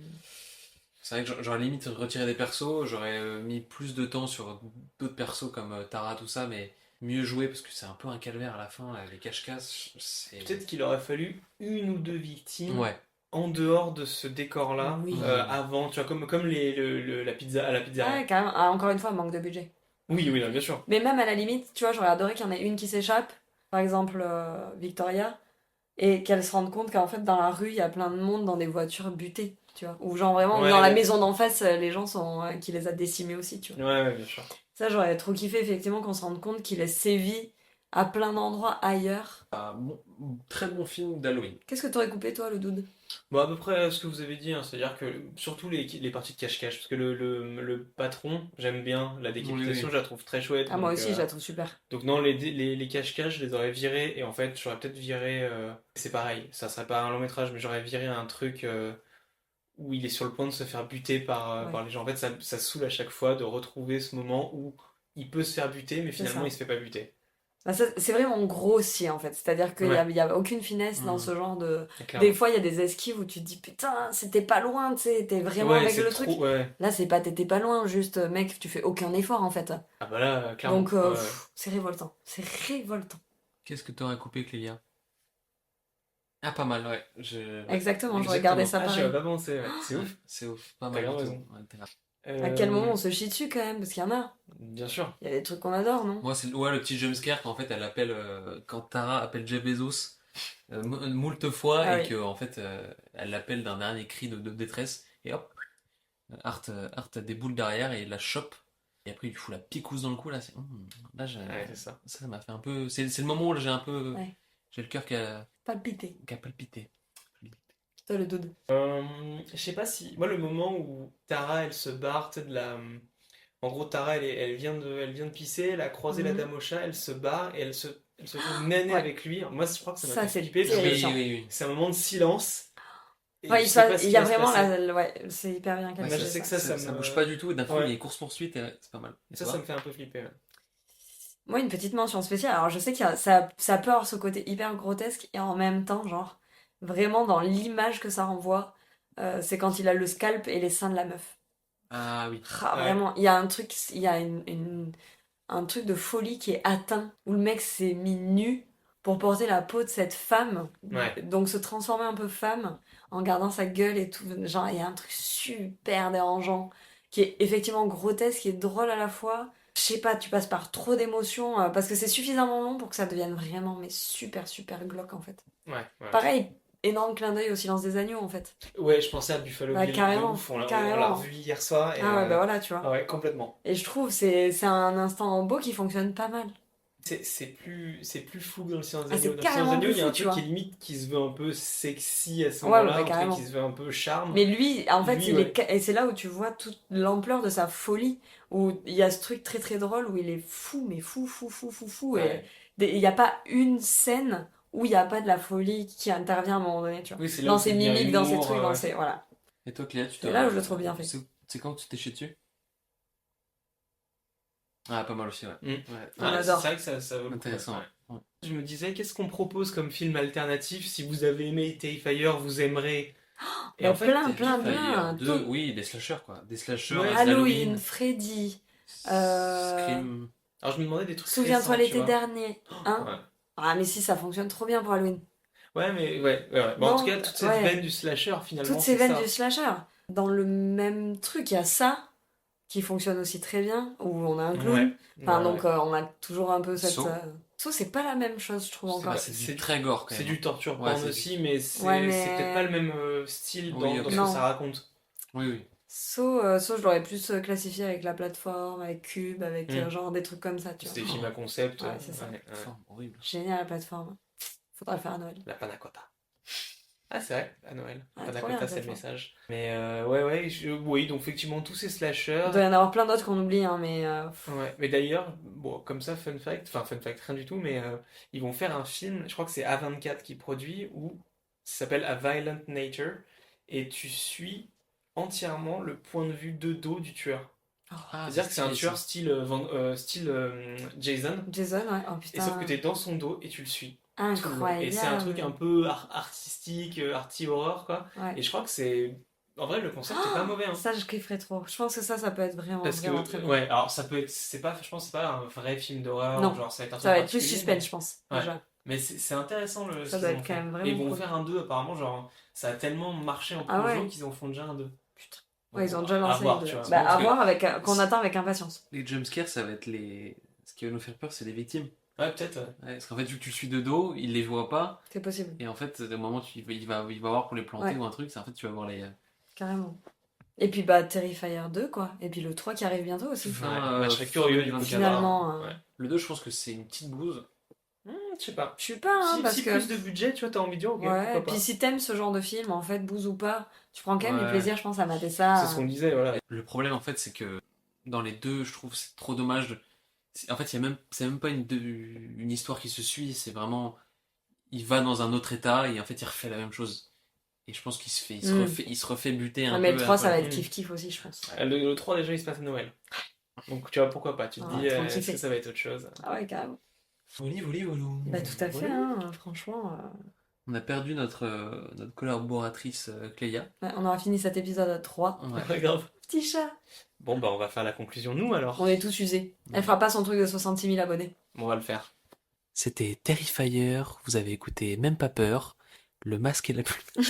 C'est vrai que j'aurais limite retiré des persos, j'aurais mis plus de temps sur d'autres persos comme Tara, tout ça, mais mieux joué parce que c'est un peu un calvaire à la fin, là, les cache-cache, c'est. Peut-être qu'il aurait fallu une ou deux victimes Ouais. en dehors de ce décor-là, Oui. avant, tu vois, comme la pizza à la pizzeria. Ouais, quand même. Ah, encore une fois, manque de budget. Oui, oui, non, bien sûr. Mais même à la limite, tu vois, j'aurais adoré qu'il y en ait une qui s'échappe, par exemple Victoria, et qu'elle se rende compte qu'en fait, dans la rue, il y a plein de monde dans des voitures butées, tu vois. Ou genre vraiment, Ouais, dans la ouais. maison d'en face, les gens sont qui les a décimés aussi, tu vois. Ouais, ouais, bien sûr. Ça, j'aurais trop kiffé, effectivement, qu'on se rende compte qu'il est sévi à plein d'endroits ailleurs. Très bon film d'Halloween. Qu'est-ce que t'aurais coupé, toi, le dude? Bon, à peu près ce que vous avez dit, hein, c'est-à-dire que surtout les parties de cache-cache, parce que le patron, j'aime bien, la décapitation, Oui. je la trouve très chouette. Ah, moi donc, aussi, je la trouve super. Donc non, les cache-cache, je les aurais virés, et en fait, j'aurais peut-être viré... c'est pareil, ça serait pas un long métrage, mais j'aurais viré un truc où il est sur le point de se faire buter par Ouais. les gens. En fait, ça saoule à chaque fois de retrouver ce moment où il peut se faire buter, mais finalement, ça. il se fait pas buter. Bah, c'est vraiment grossier en fait, c'est-à-dire qu'il Ouais. y a aucune finesse dans Mhm. ce genre de... Clairement. Des fois il y a des esquives où tu te dis putain c'était pas loin, tu sais, t'es vraiment Ouais, avec c'est le trop, truc. ouais. Là c'est pas t'étais pas loin, juste mec tu fais aucun effort en fait. Ah bah là, clairement. Donc ouais. c'est révoltant, c'est révoltant. Qu'est-ce que t'aurais coupé, Clélia? Ah, pas mal, ouais. Exactement, j'aurais gardé ça Ah, j'y pareil. avais pas pensé, ouais. C'est ouf. C'est ouf, pas T'as mal grave du tout. raison. Ouais, t'as grave. À quel moment on se chie dessus quand même, parce qu'il y en a. Bien sûr. Il y a des trucs qu'on adore, non? Moi, c'est le petit jumpscare quand en fait elle appelle quand Tara appelle Jeff Bezos moult fois Ah et oui. que en fait elle l'appelle d'un dernier cri de détresse et hop Art déboule derrière et il la chope et après il lui fout la picouse dans le cou là. Là Ouais, c'est ça. ça m'a fait un peu. C'est le moment où j'ai un peu Ouais. j'ai le cœur qui a Palpité. palpité. Toi le doud. Je sais pas si. Moi, le moment où Tara, elle se barre, tu sais, de la. En gros, Tara, elle vient de pisser, elle a croisé la Mhm. dame au chat, elle se barre et elle se fait naner Ouais. avec lui. Moi, je crois que ça m'a Ça, fait c'est flipper parce que terrifiant. Oui. c'est un moment de silence. Et Ouais, je il, sais pas ce il qui y a va se vraiment passer. ouais, c'est hyper bien Ouais, calculé. je sais que ça. Ça me. bouge pas du tout et d'un coup Ouais. il y a course poursuite et c'est pas mal. Et Ça toi me fait un peu flipper. Ouais. Moi, une petite mention spéciale. Alors, je sais qu'il y a, ça peut avoir ce côté hyper grotesque et en même temps, genre, vraiment dans l'image que ça renvoie, c'est quand il a le scalp et les seins de la meuf. Ah oui. Ah, Ouais. vraiment, il y a un truc, il y a un truc de folie qui est atteint où le mec s'est mis nu pour porter la peau de cette femme, Ouais. donc se transformer un peu femme en gardant sa gueule et tout. Genre, il y a un truc super dérangeant qui est effectivement grotesque, qui est drôle à la fois. Je sais pas, tu passes par trop d'émotions parce que c'est suffisamment long pour que ça devienne vraiment mais super super glauque en fait. Ouais. Pareil, énorme clin d'œil au Silence des agneaux en fait. Ouais, je pensais à Buffalo Bah, Bill. carrément, De ouf, on l'a carrément. revu hier soir. Et, Ah ouais, bah voilà, tu vois. ah ouais, complètement. Et je trouve c'est un instant beau qui fonctionne pas mal. C'est plus fou que dans le Silence des Ah, c'est Agneaux. Dans le Silence carrément des Agneaux, il y a un plus fou, tu truc vois. qui est limite qui se veut un peu sexy à ce Ouais, moment-là, bah, un truc carrément. qui se veut un peu charme. Mais lui, en fait, Lui, il ouais. et c'est là où tu vois toute l'ampleur de sa folie, où il y a ce truc très très drôle où il est fou, mais fou. Ouais. Et il n'y a pas une scène où il n'y a pas de la folie qui intervient à un moment donné, tu vois. Oui, c'est là Dans où ses c'est bien mimiques, dans ses humour, trucs, dans ouais. ses... Voilà. Et toi, Cléa, tu C'est là où je le trouve bien fait. C'est quand tu t'es chié dessus? Ah, pas mal aussi, ouais. Mm. On Ouais, adore. c'est vrai que ça vaut le coup, Intéressant. ouais. Je me disais, qu'est-ce qu'on propose comme film alternatif? Si vous avez aimé Terrifier, vous aimerez. Et Bah, en fait, plein. Deux, oui, des slashers, quoi. Des slashers, Ouais. Halloween, Freddy, Scream. Alors je me demandais des trucs Souviens-toi récents, tu l'été vois. dernier. Hein? Ouais. Ah, mais si, ça fonctionne trop bien pour Halloween. Ouais, mais ouais. Bon, en Non, tout cas, toute cette ouais. veine du slasher, finalement, Toutes ces c'est veines ça. du slasher. Dans le même truc, il y a ça qui fonctionne aussi très bien, où on a un clown. Ouais. Enfin, Ouais, donc ouais. on a toujours un peu cette. Saw. Saw, c'est pas la même chose, je trouve encore. C'est du très gore, quand C'est même. du torture Ouais, porn c'est aussi, mais c'est Ouais, mais- c'est peut-être pas le même style Oui, dans ok. ce Non. que ça raconte. Oui. Saw, je l'aurais plus classifié avec la plateforme, avec Cube, avec genre des trucs comme ça, tu C'est des vois. films à concept. Ouais, c'est ça. Forme horrible. Génial la plateforme. Faudra le faire à Noël. La panna cotta. Ah, c'est vrai, à Noël. Ouais, Panna trop bien, cotta, c'est le plateforme. message. Mais oui, donc effectivement, tous ces slashers. Il doit y en avoir plein d'autres qu'on oublie, hein, mais. Ouais, mais d'ailleurs, bon, comme ça, fun fact, rien du tout, mais ils vont faire un film, je crois que c'est A24 qui produit, où ça s'appelle A Violent Nature, et tu suis entièrement le point de vue de dos du tueur. Ah, C'est-à-dire que c'est un tueur style Jason, Jason, ouais. Oh et sauf que putain. t'es dans son dos et tu le suis. tout le long. Incroyable. Et c'est un truc un peu artistique, arty horror, quoi. Ouais. Et je crois que c'est... En vrai, le concept est pas mauvais, hein. Ça, je kifferais trop. Je pense que ça peut être vraiment, Parce vraiment que, très bien. ouais, alors ça peut être, je pense que c'est pas un vrai film d'horreur, Non, genre ça va être un ça va truc être plus particulier, suspense, mais- je pense. Ouais. Déjà. Mais c'est intéressant le Ça ce doit qu'ils être ont quand fait. même vraiment Et ils vont cool. faire un 2 apparemment, genre ça a tellement marché en Ah projo ouais. qu'ils en font déjà un 2. Putain. Ouais, ils ont déjà À lancé voir, les tu deux. vois. Bah, Parce à que- voir avec qu'on attend avec impatience. Les jumpscares, ça va être les. Ce qui va nous faire peur, c'est les victimes. Ouais, peut-être. Ouais, parce qu'en fait, vu que tu le suis de dos, il les voit pas. C'est possible, Et en fait, au moment où il va voir pour les planter Ouais. ou un truc, c'est en fait, tu vas voir les. carrément. Et puis bah Terrifier 2 quoi. Et puis le 3 qui arrive bientôt aussi. Ouais, je serais curieux du coup. Finalement. Ouais. Le 2, je pense que c'est une petite bouse. Je sais pas. Je suis pas, hein, Si, parce si que. plus de budget, tu vois, t'as envie de dire, ok, Ouais, pourquoi et pas. puis si t'aimes ce genre de film, en fait, bouse ou pas, tu prends quand même du Ouais. plaisir, je pense, à mater ça. C'est ce qu'on disait, voilà. Le problème, en fait, c'est que dans les deux, je trouve c'est trop dommage. En fait, c'est même pas une histoire qui se suit, c'est vraiment. Il va dans un autre état et en fait, il refait la même chose. Et je pense qu'il se refait buter un mais peu. le 3, ça va après. être kiff-kiff aussi, je pense. Le 3 déjà il se passe à Noël. Donc tu vois pourquoi pas, tu te Ah, dis trop est-ce kiffé. que ça va être autre chose. Ah ouais, carrément. Voli, voli, volou. Bah tout à fait, hein, franchement. On a perdu notre collaboratrice Cléa. Ouais, on aura fini cet épisode à 3. Ouais, grave. Petit chat. Bon, bah, on va faire la conclusion, nous, alors. On est tous usés. Elle fera pas son truc de 66 000 abonnés. On va le faire. C'était Terrifier, vous avez écouté Même pas peur, Le masque et la plume.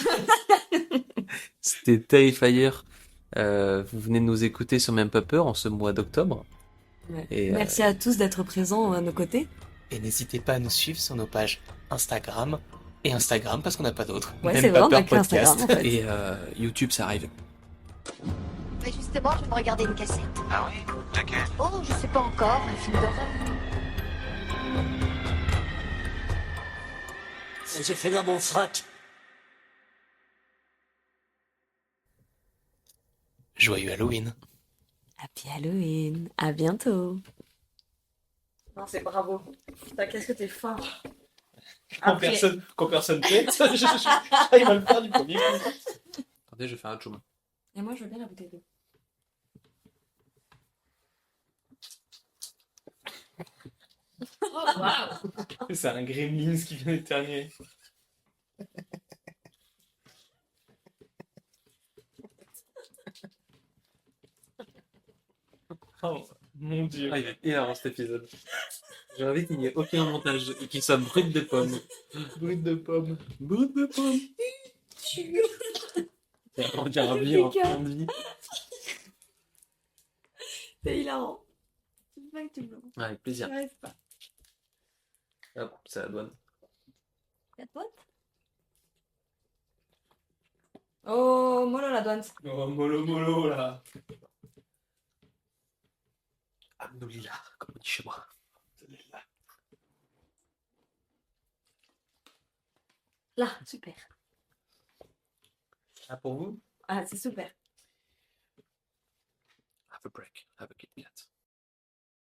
C'était Terrifier, vous venez de nous écouter sur Même pas peur en ce mois d'octobre. Ouais. Et, Merci à tous d'être présents à nos côtés. Et n'hésitez pas à nous suivre sur nos pages Instagram et Instagram parce qu'on n'a pas d'autres. Ouais, Même c'est pas vrai, on a peur que Instagram, podcast. en fait. Et YouTube, ça arrive. Bah justement, je vais me regarder une cassette. Ah oui? Laquelle? Oh, je sais pas encore, un film d'horreur. J'ai fait dans mon frac. Joyeux Halloween. Happy Halloween. À bientôt. Non, c'est bravo. Putain, qu'est-ce que t'es fort. Après- Quand personne pète, j'arrive à le faire du premier coup. Attendez, je vais faire un choum. Et moi, je veux bien la bouteille d'eau. Oh, waouh! C'est un gremlins qui vient d'éternuer. Oh mon dieu. Ah, il est hilarant cet épisode. J'ai envie qu'il n'y ait aucun montage et qu'il soit brut de pomme. Brut de pomme. Brut de pomme. On dirait un vie en fin de vie. C'est hilarant. C'est pas que tu me Ouais, avec plaisir. J'arrive pas. Hop, c'est la douane. La douane? Oh, mollo la douane. Oh, mollo mollo là. Alhamdoulilah, comme on dit chez moi. Alhamdoulilah. Là, super. Ah, pour vous? Ah, c'est super. Have a break. Have a Kit Kat.